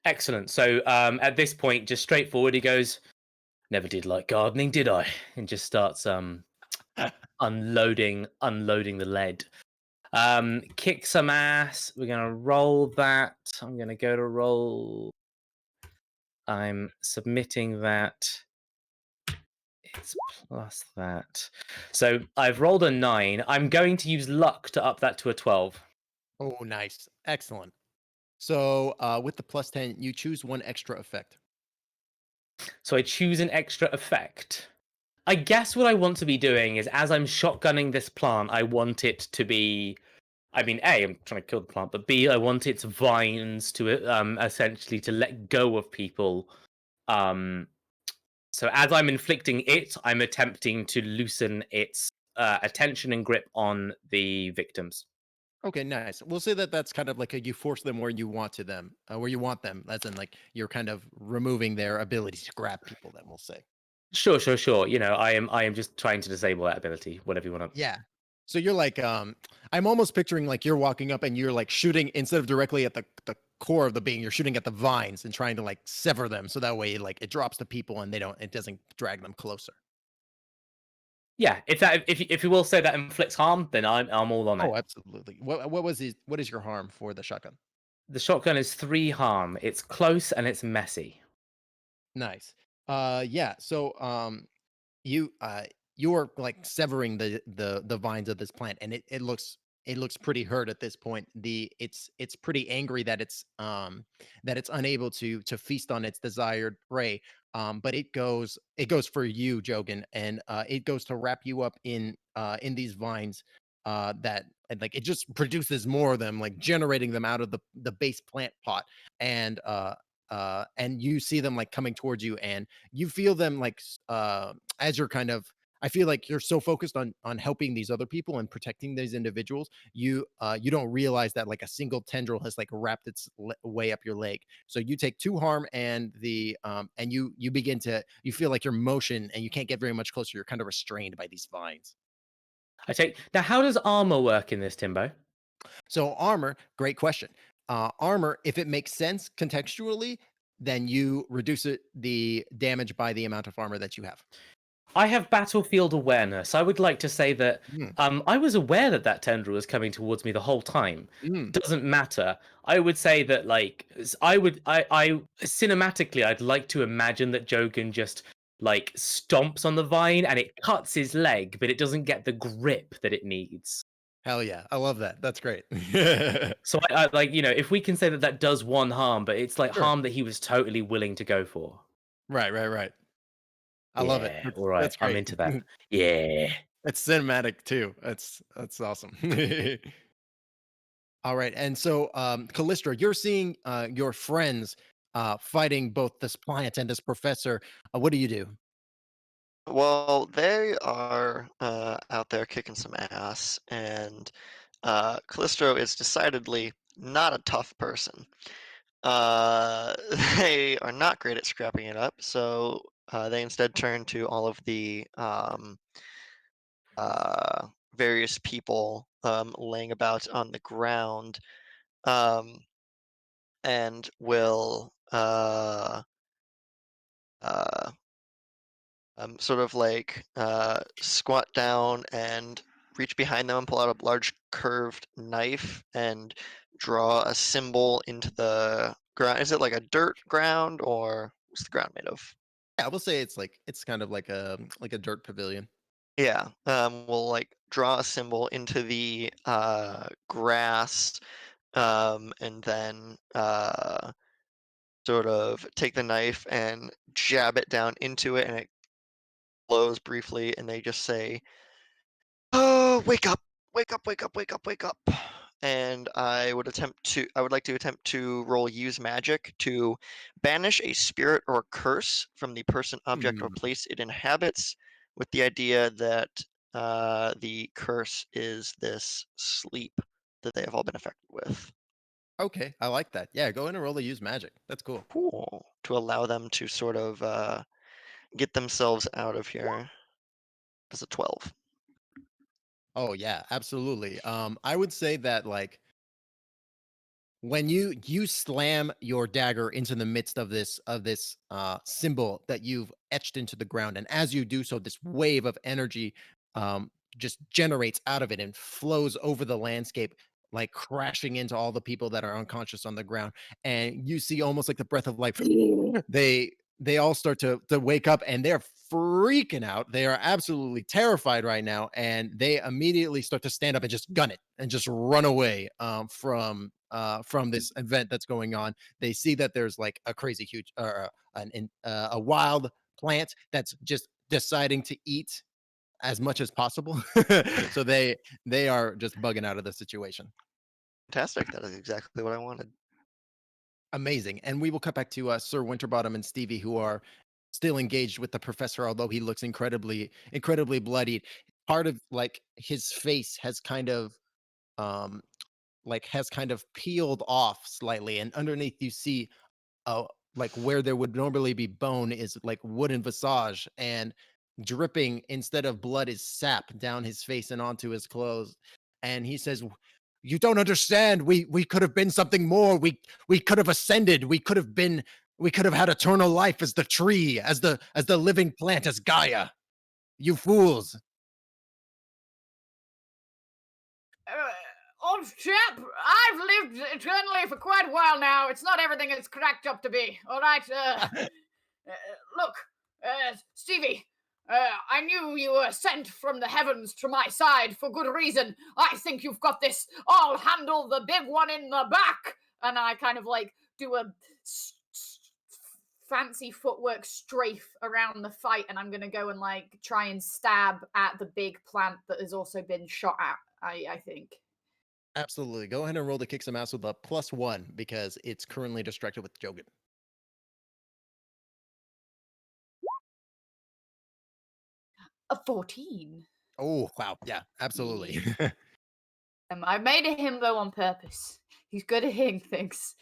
Excellent. So at this point, just straightforward, he goes, "Never did like gardening, did I?" And just starts unloading the lead. Kick some ass. We're gonna roll that. I'm gonna go to roll. I'm submitting that. It's plus that. So I've rolled a 9. I'm going to use luck to up that to a 12. Oh, nice. Excellent. So with the plus 10, you choose one extra effect. So I choose an extra effect. I guess what I want to be doing is, as I'm shotgunning this plant, I want it to be. I mean, A, I'm trying to kill the plant, but B, I want its vines to essentially to let go of people. So as I'm inflicting it, I'm attempting to loosen its attention and grip on the victims. Okay, nice. We'll say that that's kind of like a you force them where you want to them, where you want them. As in, like you're kind of removing their ability to grab people. Then we'll say. Sure. I am just trying to disable that ability. Whatever you want to. Yeah. So you're like, I'm almost picturing like you're walking up and you're like shooting instead of directly at the core of the being, you're shooting at the vines and trying to like sever them, so that way like it drops the people and it doesn't drag them closer. Yeah, if you will say that inflicts harm, then I'm all on it. Oh, absolutely. What is your harm for the shotgun? The shotgun is 3 harm. It's close and it's messy. Nice. Yeah. So you you're like severing the vines of this plant, and it looks pretty hurt at this point. It's pretty angry that it's unable to feast on its desired prey. But it goes for you, Jogan, and it goes to wrap you up in these vines that and like it just produces more of them, like generating them out of the base plant pot. And you see them like coming towards you, and you feel them like as you're kind of I feel like you're so focused on helping these other people and protecting these individuals, you don't realize that like a single tendril has like wrapped its way up your leg. So you take 2 harm, and you begin to you feel like your motion and you can't get very much closer. You're kind of restrained by these vines. I take now. How does armor work in this, Timbo? So armor, great question. Armor, if it makes sense contextually, then you reduce the damage by the amount of armor that you have. I have battlefield awareness. I would like to say that Mm, I was aware that that tendril was coming towards me the whole time. mm. Doesn't matter. I would say that like I cinematically I'd like to imagine that Jogan just like stomps on the vine and it cuts his leg, but it doesn't get the grip that it needs. Hell yeah, I love that. That's great. So I like if we can say that that does 1 harm, but it's like Sure. harm that he was totally willing to go for. Right, right, right. I love it. Yeah, all right, That's I'm great. into that. Yeah. It's cinematic too. That's awesome. All right, and so Callistra, you're seeing your friends fighting both this plant and this professor. What do you do? Well, they are out there kicking some ass, and Callisto is decidedly not a tough person. Uh, they are not great at scrapping it up, so they instead turn to all of the uh, various people laying about on the ground, um, and will uh, sort of like squat down and reach behind them and pull out a large curved knife and draw a symbol into the ground. Is it like a dirt ground, or what's the ground made of? Yeah, I will say it's kind of like a dirt pavilion. Yeah, we'll like draw a symbol into the grass, and then sort of take the knife and jab it down into it, and it glows briefly, and they just say, "Oh, wake up! Wake up! Wake up! Wake up! Wake up!" And I would like to attempt to roll use magic to banish a spirit or curse from the person, object, or Hmm. place it inhabits, with the idea that the curse is this sleep that they have all been affected with. Okay, I like that. Yeah, go in and roll the use magic. That's cool. Cool. To allow them to sort of get themselves out of here. As a 12. Oh yeah, absolutely. I would say that like when you slam your dagger into the midst of this symbol that you've etched into the ground, and as you do so, this wave of energy um just generates out of it and flows over the landscape, like crashing into all the people that are unconscious on the ground. And you see almost like the breath of life. They all start to wake up, and they're freaking out. They are absolutely terrified right now, and they immediately start to stand up and just gun it and just run away from this event that's going on. They see that there's like a crazy huge a wild plant that's just deciding to eat as much as possible. So they are just bugging out of the situation. Fantastic. That is exactly what I wanted. Amazing. And we will cut back to Sir Winterbottom and Stevie, who are still engaged with the professor, although he looks incredibly bloodied. Part of like his face um has kind of peeled off slightly, and underneath you see uh like where there would normally be bone is like wooden visage, and dripping instead of blood is sap down his face and onto his clothes. And he says, "You don't understand. We could have been something more. We could have ascended. We could have had eternal life as the tree, as the living plant, as Gaia. You fools." Old chap, I've lived eternally for quite a while now. It's not everything it's cracked up to be. All right. Look, Stevie, I knew you were sent from the heavens to my side for good reason. I think you've got this. I'll handle the big one in the back. And I kind of like do a fancy footwork strafe around the fight, and I'm gonna go and like try and stab at the big plant that has also been shot at. I think. Absolutely. Go ahead and roll to kick some ass with a +1 because it's currently distracted with Jogan. A 14. Oh, wow. Yeah, absolutely. I made a himbo on purpose. He's good at hitting things.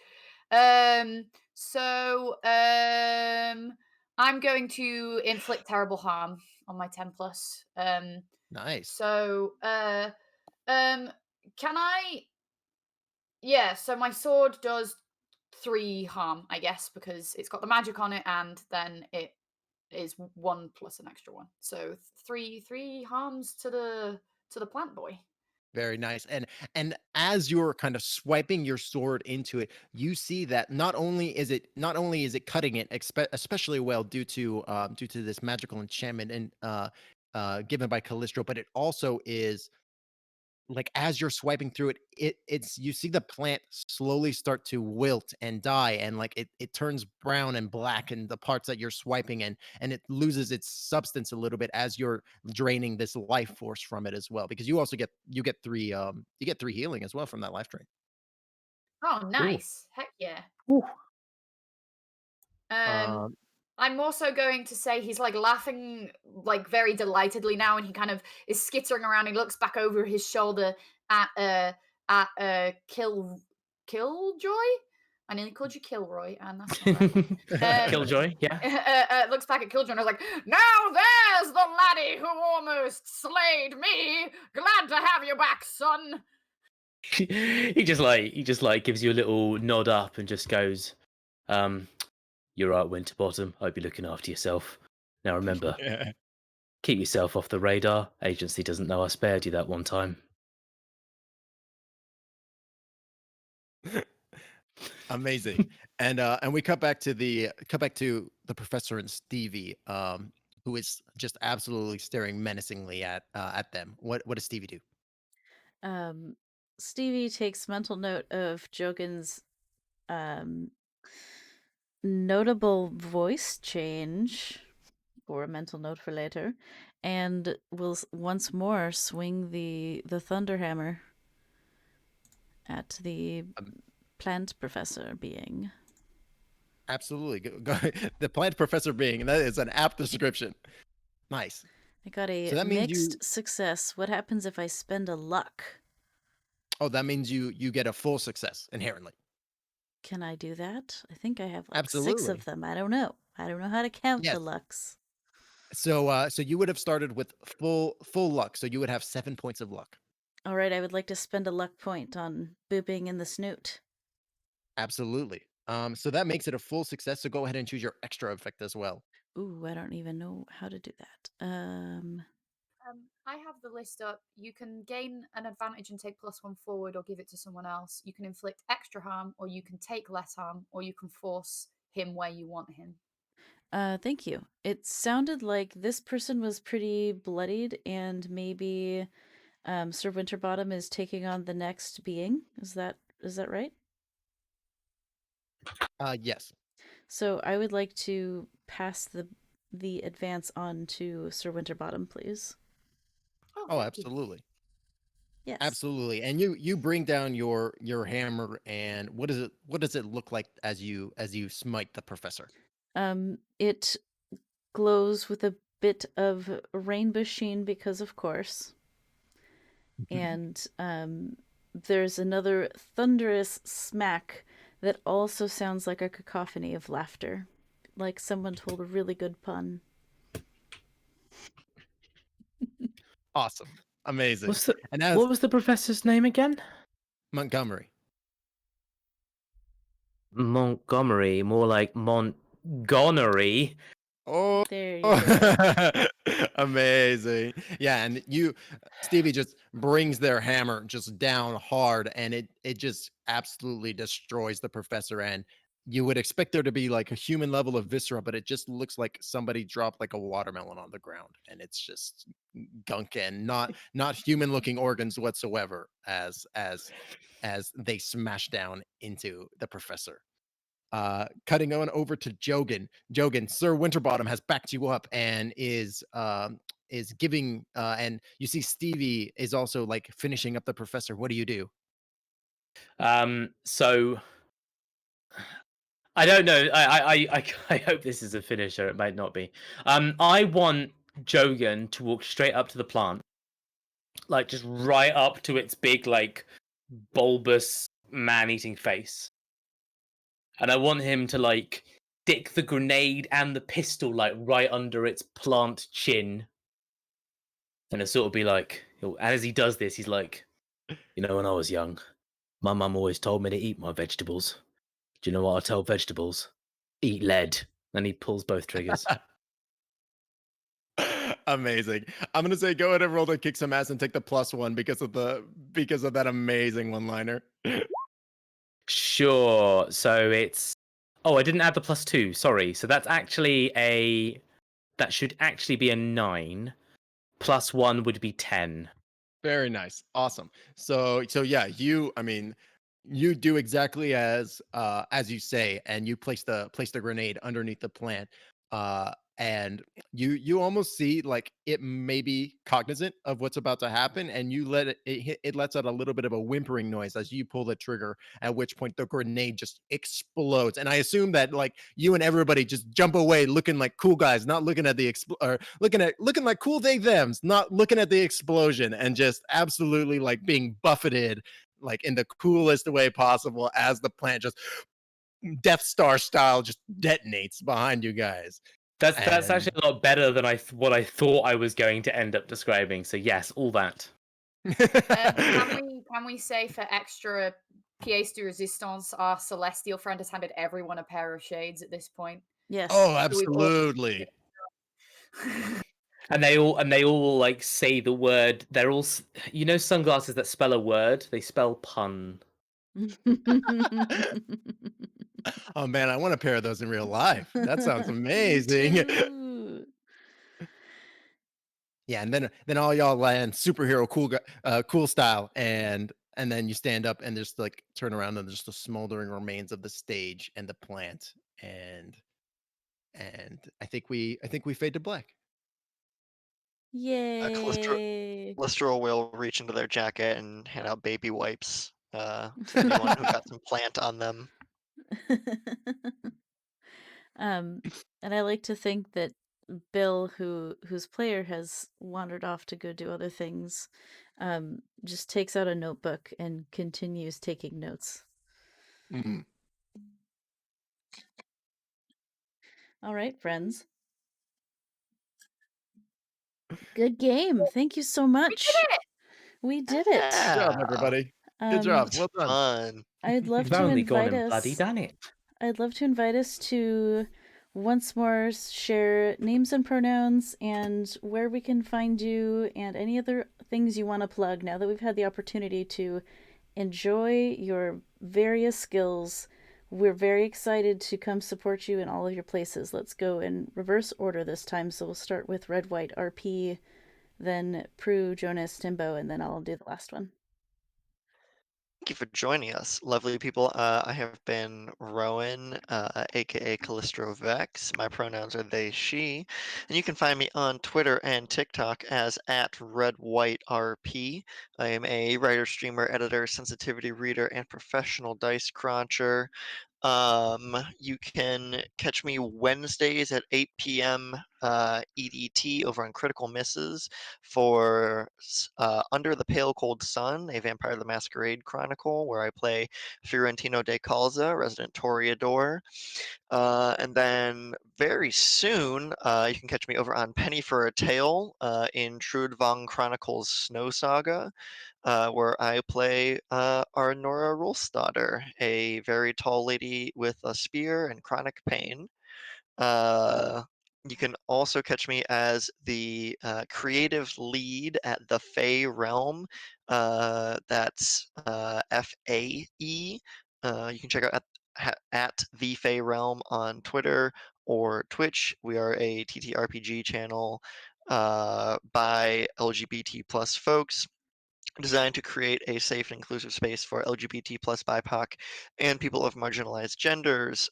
So I'm going to inflict terrible harm on my 10 plus. Nice. So can I? Yeah. So my sword does 3 harm, I guess, because it's got the magic on it, and then it is 1 plus an extra 1. So three harms to the plant boy. Very nice. And as you're kind of swiping your sword into it, you see that not only is it cutting it especially well due to this magical enchantment and given by Callistro, but it also is like as you're swiping through it's you see the plant slowly start to wilt and die, and like it turns brown and black in the parts that you're swiping, and it loses its substance a little bit as you're draining this life force from it as well, because you also get 3 you get 3 healing as well from that life drain. Oh, nice. Heck yeah. Ooh. I'm also going to say he's like laughing like very delightedly now, and he kind of is skittering around. He looks back over his shoulder at Killjoy. I nearly called you Kilroy, and that's not right. Killjoy, yeah. Looks back at Killjoy and is like, "Now there's the laddie who almost slayed me. Glad to have you back, son." he just like gives you a little nod up and just goes, "You're right, Winterbottom. Hope you're looking after yourself. Now remember, keep yourself off the radar. Agency doesn't know I spared you that one time." Amazing. And we cut back to the professor and Stevie, who is just absolutely staring menacingly at them. What does Stevie do? Stevie takes mental note of Jogan's notable voice change, or a mental note for later, and will once more swing the thunderhammer at the plant professor being. Absolutely. The plant professor being, and that is an apt description. Nice. I got a So that means mixed success. What happens if I spend a luck? Oh, that means you get a full success inherently. Can I do that? I think I have like Absolutely. 6 of them. I don't know how to count Yes. the lucks. So you would have started with full luck. So you would have 7 points of luck. All right, I would like to spend a luck point on booping in the snoot. Absolutely. So that makes it a full success. So go ahead and choose your extra effect as well. Ooh, I don't even know how to do that. I have the list up. You can gain an advantage and take +1 forward, or give it to someone else. You can inflict extra harm, or you can take less harm, or you can force him where you want him. Thank you. It sounded like this person was pretty bloodied, and maybe Sir Winterbottom is taking on the next being. Is that right? Yes. So I would like to pass the advance on to Sir Winterbottom, please. Oh, absolutely. Yes. Absolutely. And you bring down your hammer, and what does it look like as you smite the professor? It glows with a bit of rainbow sheen because of course. And there's another thunderous smack that also sounds like a cacophony of laughter, like someone told a really good pun. Awesome. Amazing. What was the professor's name again? Montgomery. Montgomery, more like Montgomery. Oh, there you go. Amazing. Yeah, and Stevie just brings their hammer just down hard, and it just absolutely destroys the professor, and you would expect there to be like a human level of viscera, but it just looks like somebody dropped like a watermelon on the ground, and it's just gunk and not human looking organs whatsoever as they smash down into the professor. Cutting on over to Jogan. Jogan, Sir Winterbottom has backed you up and is giving and you see Stevie is also like finishing up the professor. What do you do? So I don't know. I hope this is a finisher. It might not be. I want Jogan to walk straight up to the plant, like just right up to its big, like bulbous man-eating face, and I want him to like stick the grenade and the pistol like right under its plant chin, and it sort of be like, and as he does this, he's like, when I was young, my mum always told me to eat my vegetables. Do you know what I tell vegetables? Eat lead. And he pulls both triggers. Amazing. I'm gonna say go ahead and roll to kick some ass and take the +1 because of that amazing one-liner. Sure. So it's I didn't add the +2. Sorry. So that should actually be a 9. +1 would be 10. Very nice. Awesome. So yeah, you do exactly as you say, and you place the grenade underneath the plant. And you almost see like it may be cognizant of what's about to happen, and you let it lets out a little bit of a whimpering noise as you pull the trigger, at which point the grenade just explodes. And I assume that like you and everybody just jump away looking like cool guys, not looking at the or looking like cool they thems, not looking at the explosion, and just absolutely like being buffeted like in the coolest way possible as the plant just Death Star style just detonates behind you guys. That's actually a lot better than what I thought I was going to end up describing. So yes, all that. Can we say for extra pièce de résistance, our celestial friend has handed everyone a pair of shades at this point? Yes. Oh, absolutely. And they all like say the word. They're all sunglasses that spell a word. They spell pun. Oh man, I want a pair of those in real life. That sounds amazing. Yeah, and then all y'all land superhero cool style, and then you stand up and just like turn around and there's the smoldering remains of the stage and the plant, and I think we fade to black. Yay! Calistro will reach into their jacket and hand out baby wipes to anyone who got some plant on them. And I like to think that Bill, whose player has wandered off to go do other things, just takes out a notebook and continues taking notes. Mm-hmm. All right, friends. Good game. Thank you so much. We did it. Good job, everybody. Good job. Well done. Fun. I'd love You've to only gone invite and us. bloody done it. I'd love to invite us to once more share names and pronouns and where we can find you and any other things you want to plug now that we've had the opportunity to enjoy your various skills. We're very excited to come support you in all of your places. Let's go in reverse order this time. So we'll start with Red White RP, then Prue, Jonas, Timbo, and then I'll do the last one. Thank you for joining us, lovely people. I have been Rowan, aka Calistro Vex. My pronouns are they, she. And you can find me on Twitter and TikTok as @RedWhiteRP. I am a writer, streamer, editor, sensitivity reader, and professional dice cruncher. You can catch me Wednesdays at 8 p.m. EDT over on Critical Misses for Under the Pale Cold Sun, a Vampire the Masquerade Chronicle, where I play Fiorentino de Calza, resident Toreador. And then very soon, you can catch me over on Penny for a Tale in Trudvang Chronicles Snow Saga, where I play our Nora Rolstadter, a very tall lady with a spear and chronic pain. You can also catch me as the creative lead at the Fae Realm. That's FAE. You can check out at the Fey Realm on Twitter or Twitch. We are a TTRPG channel by LGBT plus folks, designed to create a safe and inclusive space for LGBT plus BIPOC and people of marginalized genders.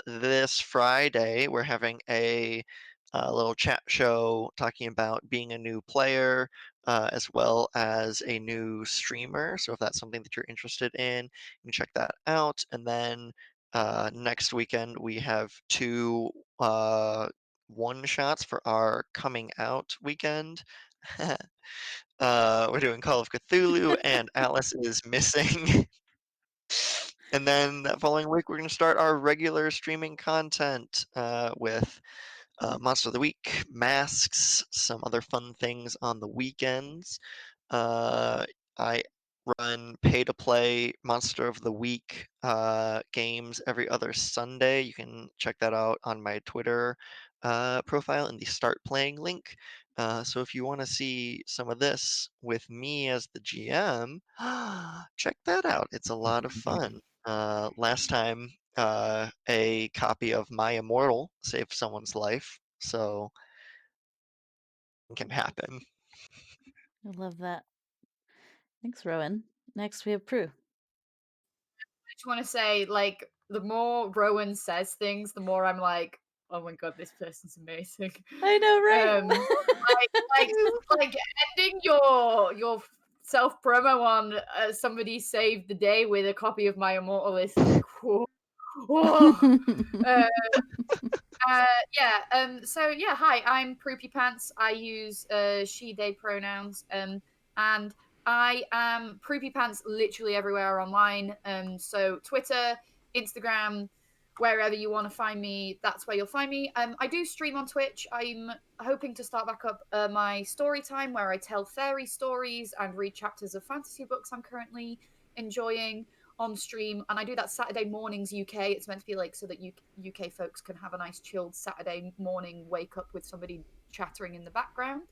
This Friday, we're having a little chat show talking about being a new player, as well as a new streamer. So if that's something that you're interested in, you can check that out. And then next weekend, we have 2 one-shots for our coming out weekend. We're doing Call of Cthulhu and Alice is Missing. And then that following week, we're going to start our regular streaming content with Monster of the Week, masks, some other fun things on the weekends. I run pay-to-play Monster of the Week games every other Sunday. You can check that out on my Twitter profile in the Start Playing link. So if you want to see some of this with me as the GM, check that out. It's a lot of fun. Last time, a copy of My Immortal saved someone's life, so it can happen. I love that. Thanks, Rowan. Next, we have Prue. I just want to say, like, the more Rowan says things, the more I'm like, oh my god, this person's amazing. I know, right? Like ending your self promo on somebody saved the day with a copy of My Immortal is like, whoa. So yeah, hi, I'm Proopypants. I use she, they pronouns, and I am Proopypants literally everywhere online. So Twitter, Instagram, wherever you want to find me, that's where you'll find me. I do stream on Twitch. I'm hoping to start back up my story time where I tell fairy stories and read chapters of fantasy books I'm currently enjoying on stream, and I do that Saturday mornings UK. It's meant to be like so that UK folks can have a nice chilled Saturday morning wake up with somebody chattering in the background.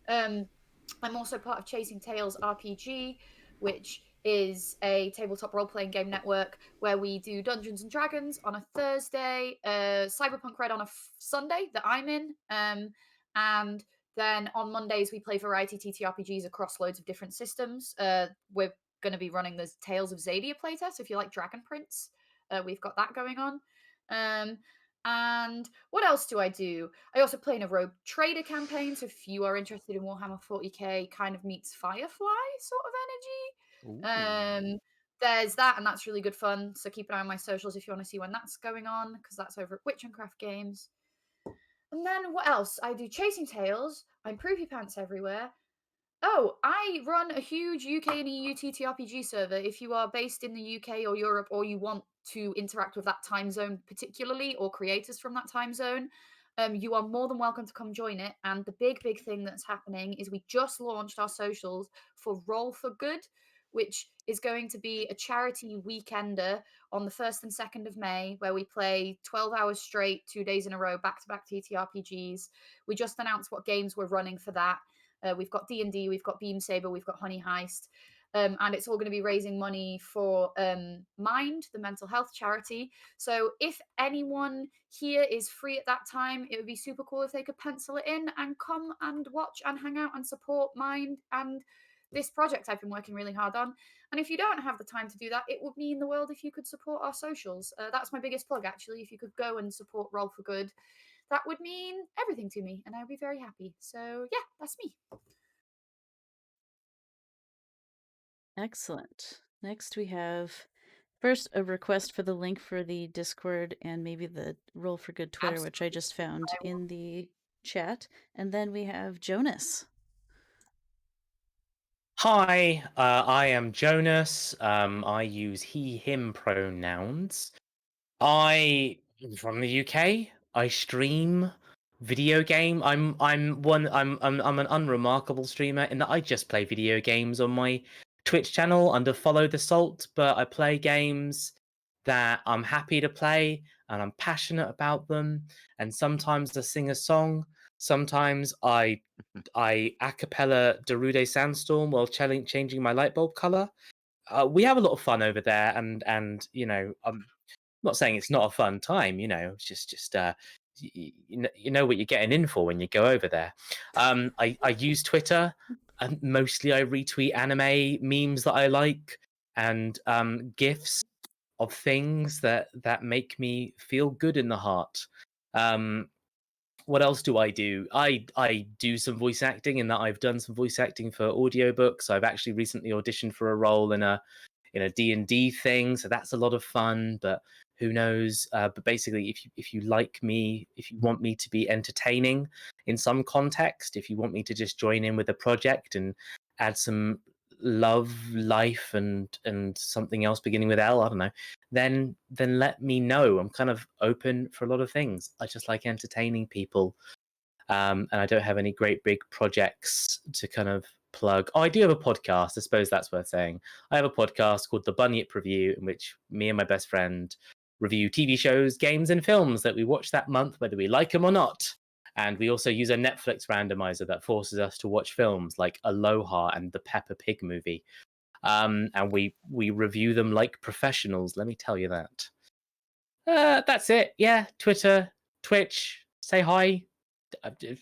I'm also part of Chasing Tales RPG, which is a tabletop role-playing game network where we do Dungeons and Dragons on a Thursday, Cyberpunk Red on a Sunday that I'm in, and then on Mondays we play variety TTRPGs across loads of different systems. We're going to be running the Tales of Xadia playtest. If you like Dragon Prince, we've got that going on. And what else do I do? I also play in a Rogue Trader campaign. So if you are interested in Warhammer 40k, kind of meets Firefly sort of energy. There's that, and that's really good fun. So keep an eye on my socials if you want to see when that's going on, because that's over at Witch and Craft Games. And then what else? I do Chasing Tales. I'm Proopypants everywhere. Oh, I run a huge UK and EU TTRPG server. If you are based in the UK or Europe, or you want to interact with that time zone particularly, or creators from that time zone, you are more than welcome to come join it. And the big thing that's happening is we just launched our socials for Roll for Good, which is going to be a charity weekender on the 1st and 2nd of May, where we play 12 hours straight, 2 days in a row, back-to-back TTRPGs. We just announced what games we're running for that. We've got D&D, we've got Beam Saber, we've got Honey Heist, and it's all going to be raising money for Mind, the mental health charity. So if anyone here is free at that time, it would be super cool if they could pencil it in and come and watch and hang out and support Mind and this project I've been working really hard on. And if you don't have the time to do that, it would mean the world if you could support our socials. That's my biggest plug, actually. If you could go and support Roll for Good, that would mean everything to me, and I would be very happy. So yeah, that's me. Excellent. Next, we have first a request for the link for the Discord and maybe the Roll for Good Twitter, Absolutely. which I just found in the chat. And then we have Jonas. Hi, I am Jonas. I use he, him pronouns. I'm from the UK. I stream video game. I'm an unremarkable streamer in that I just play video games on my Twitch channel under Follow the Salt, but I play games that I'm happy to play and I'm passionate about them. And sometimes I sing a song. Sometimes I a cappella Darude Sandstorm while changing my light bulb color. We have a lot of fun over there, and you know, not saying it's not a fun time, it's just you know what you're getting in for when you go over there. I use Twitter, and mostly I retweet anime memes that I like, and gifs of things that make me feel good in the heart. What else do I do? I do some voice acting, in that I've done some voice acting for audiobooks. I've actually recently auditioned for a role in a D&D thing, so that's a lot of fun. But who knows? But basically, if you like me, if you want me to be entertaining in some context, if you want me to just join in with a project and add some love, life, and something else beginning with L, I don't know, then let me know. I'm kind of open for a lot of things. I just like entertaining people. And I don't have any great big projects to kind of plug. Oh, I do have a podcast. I suppose that's worth saying. I have a podcast called The Bunyip Review, in which me and my best friend review TV shows, games, and films that we watch that month, whether we like them or not. And we also use a Netflix randomizer that forces us to watch films like Aloha and the Peppa Pig movie. And we review them like professionals, let me tell you that. That's it. Yeah, Twitter, Twitch, say hi.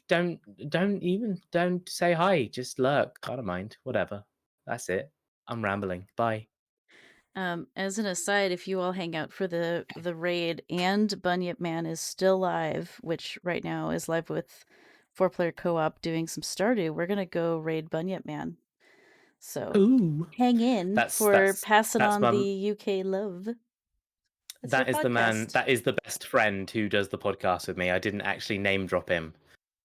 Don't say hi. Just lurk. I don't mind. Whatever. That's it. I'm rambling. Bye. As an aside, if you all hang out for the raid and Bunyip Man is still live, which right now is live with 4-player co-op doing some Stardew, we're gonna go raid Bunyip Man. So Ooh. hang in for passing on the UK love. That is the man. That is the best friend who does the podcast with me. I didn't actually name drop him.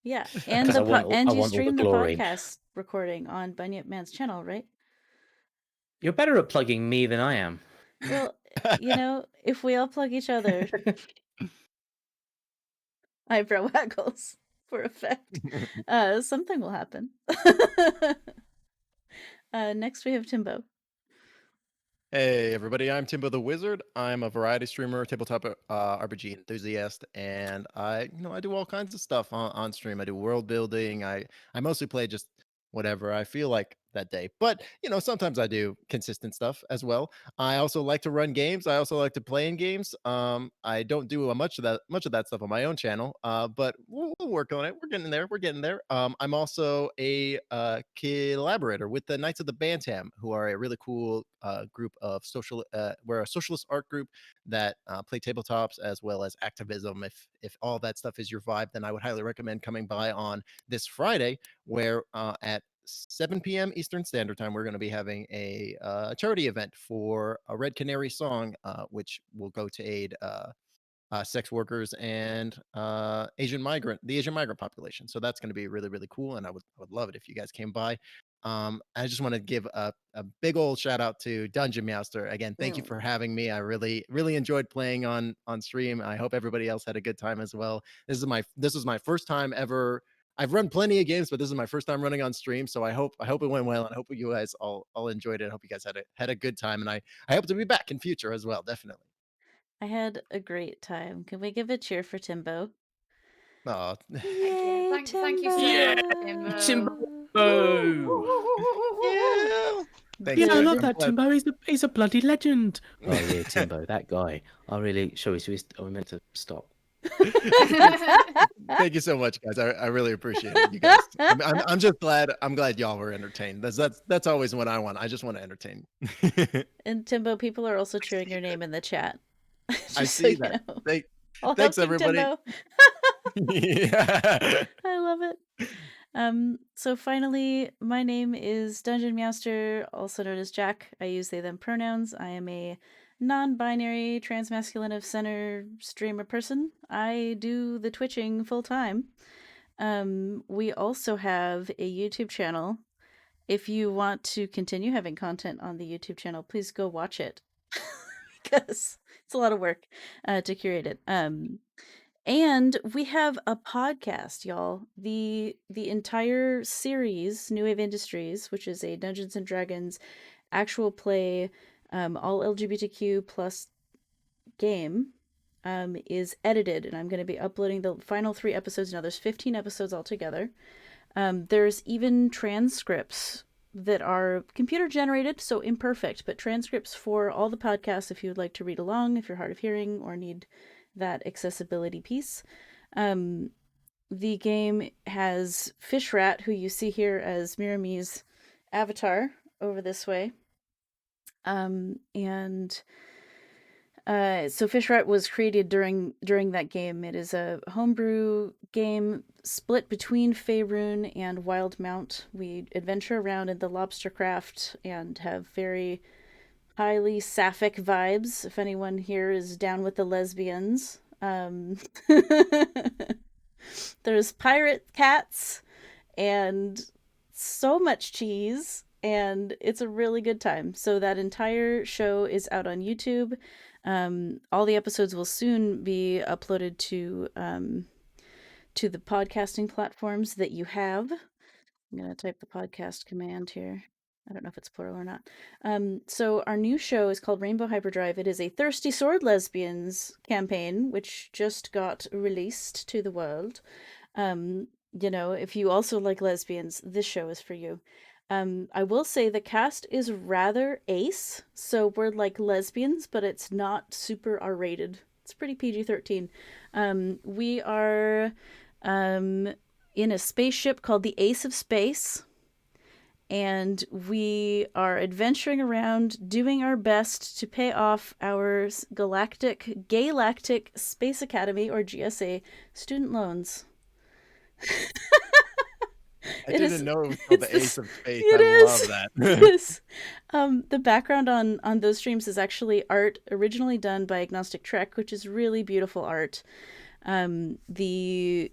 Yeah, and you stream the podcast recording on Bunyip Man's channel, right? You're better at plugging me than I am. Well, if we all plug each other, eyebrow waggles for effect, something will happen. Next we have Timbo. Hey everybody, I'm TimboTheWizard. I'm a variety streamer, tabletop RPG enthusiast, and I do all kinds of stuff on stream. I do world building. I mostly play just whatever I feel like that day. But sometimes I do consistent stuff as well. I also like to run games. I also like to play in games. I don't do much of that stuff on my own channel. But we'll work on it. We're getting there. I'm also a collaborator with the Knights of the Bantam, who are a really cool group of we're a socialist art group that play tabletops as well as activism. If all that stuff is your vibe, then I would highly recommend coming by on this Friday, where at 7 p.m. Eastern Standard Time, we're going to be having a charity event for a Red Canary song, which will go to aid sex workers and the Asian migrant population. So that's going to be really, really cool, and I would love it if you guys came by. I just want to give a big old shout out to DungeonMeowtser again. Thank you for having me. I really, really enjoyed playing on stream. I hope everybody else had a good time as well. This is my first time ever. I've run plenty of games, but this is my first time running on stream. So I hope it went well, and I hope you guys all enjoyed it. I hope you guys had a good time, and I hope to be back in future as well. Definitely. I had a great time. Can we give a cheer for Timbo? Oh, yay, thank you so much, Timbo. Yeah. Thanks, I guys. love that Timbo. He's a bloody legend. Oh yeah, Timbo, that guy. I really. We meant to stop. Thank you so much, guys. I really appreciate it, you guys. I'm just glad. I'm glad y'all were entertained. That's always what I want. I just want to entertain. And Timbo, people are also cheering your name in the chat. I see that. Thanks, everybody. Yeah. I love it. So finally, my name is DungeonMeowtser, also known as Jack. I use they them pronouns. I am a non-binary transmasculine of center streamer person. I do the twitching full time. We also have a YouTube channel. If you want to continue having content on the YouTube channel, please go watch it because it's a lot of work to curate it. And we have a podcast, y'all. The entire series, New Wave Industries, which is a Dungeons and Dragons actual play, all LGBTQ plus game, is edited, and I'm going to be uploading the final 3 episodes now. There's 15 episodes altogether. There's even transcripts that are computer generated, so imperfect, but transcripts for all the podcasts if you would like to read along, if you're hard of hearing or need that accessibility piece. The game has Fishrat, who you see here as Miramme's avatar over this way. And so Fishrat was created during that game. It is a homebrew game split between Faerun and Wildemount. We adventure around in the Lobstercraft and have very highly sapphic vibes. If anyone here is down with the lesbians, there's pirate cats and so much cheese, and it's a really good time. So that entire show is out on YouTube. All the episodes will soon be uploaded to the podcasting platforms that you have. I'm gonna type the podcast command here. I don't know if it's plural or not. So our new show is called Rainbow Hyperdrive. It is a Thirsty Sword Lesbians campaign, which just got released to the world. If you also like lesbians, this show is for you. I will say the cast is rather ace, so we're like lesbians, but it's not super R-rated. It's pretty PG-13. We are in a spaceship called the Ace of Space, and we are adventuring around doing our best to pay off our Galactic Space Academy, or GSA, student loans. I didn't know it was called the Ace of Space. Love that. Yes. The background on those streams is actually art originally done by Agnostic Trek, which is really beautiful art. The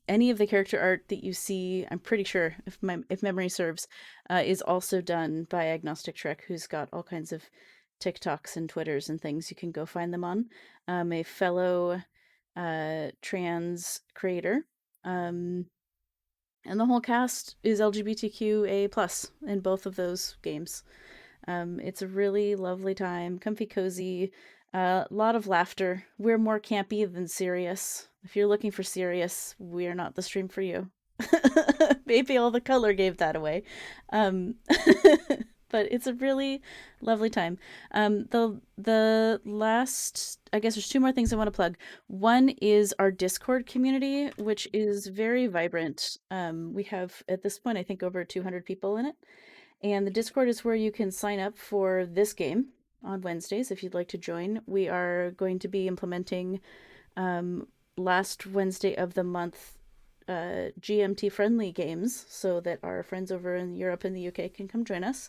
any of the character art that you see, I'm pretty sure, if memory serves, is also done by Agnostic Trek, who's got all kinds of TikToks and Twitters and things you can go find them on. A fellow trans creator. And the whole cast is LGBTQA+ in both of those games. It's a really lovely time, comfy, cozy, a lot of laughter. We're more campy than serious. If you're looking for serious, we're not the stream for you. Maybe all the color gave that away. But it's a really lovely time. The last, I guess there's two more things I want to plug. One is our Discord community, which is very vibrant. We have, at this point, I think over 200 people in it. And the Discord is where you can sign up for this game on Wednesdays if you'd like to join. We are going to be implementing last Wednesday of the month GMT friendly games so that our friends over in Europe and the UK can come join us,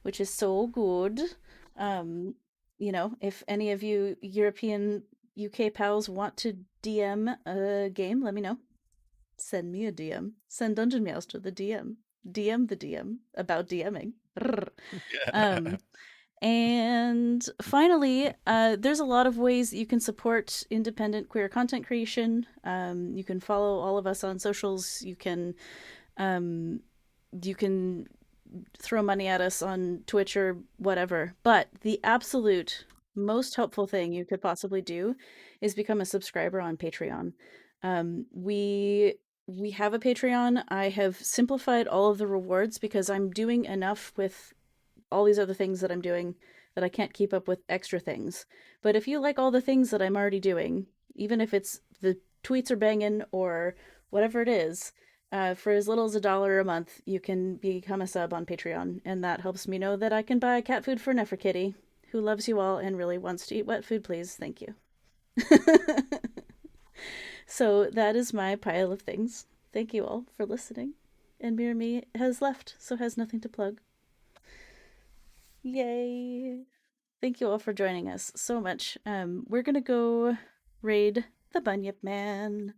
which is so good. If any of you European UK pals want to DM a game, let me know. Send me a DM. Send Dungeon Meowster the DM. DM the DM about DMing. And finally, there's a lot of ways you can support independent queer content creation. You can follow all of us on socials. You can throw money at us on Twitch or whatever. But the absolute most helpful thing you could possibly do is become a subscriber on Patreon. We have a Patreon. I have simplified all of the rewards because I'm doing enough with all these other things that I'm doing that I can't keep up with extra things. But if you like all the things that I'm already doing, even if it's the tweets are banging or whatever it is, for as little as $1 a month, you can become a sub on Patreon, and that helps me know that I can buy cat food for Neferkitty, who loves you all and really wants to eat wet food, please. Thank you. So that is my pile of things. Thank you all for listening. And Miramme has left, so has nothing to plug. Yay! Thank you all for joining us so much. We're gonna go raid the Bunyip Man.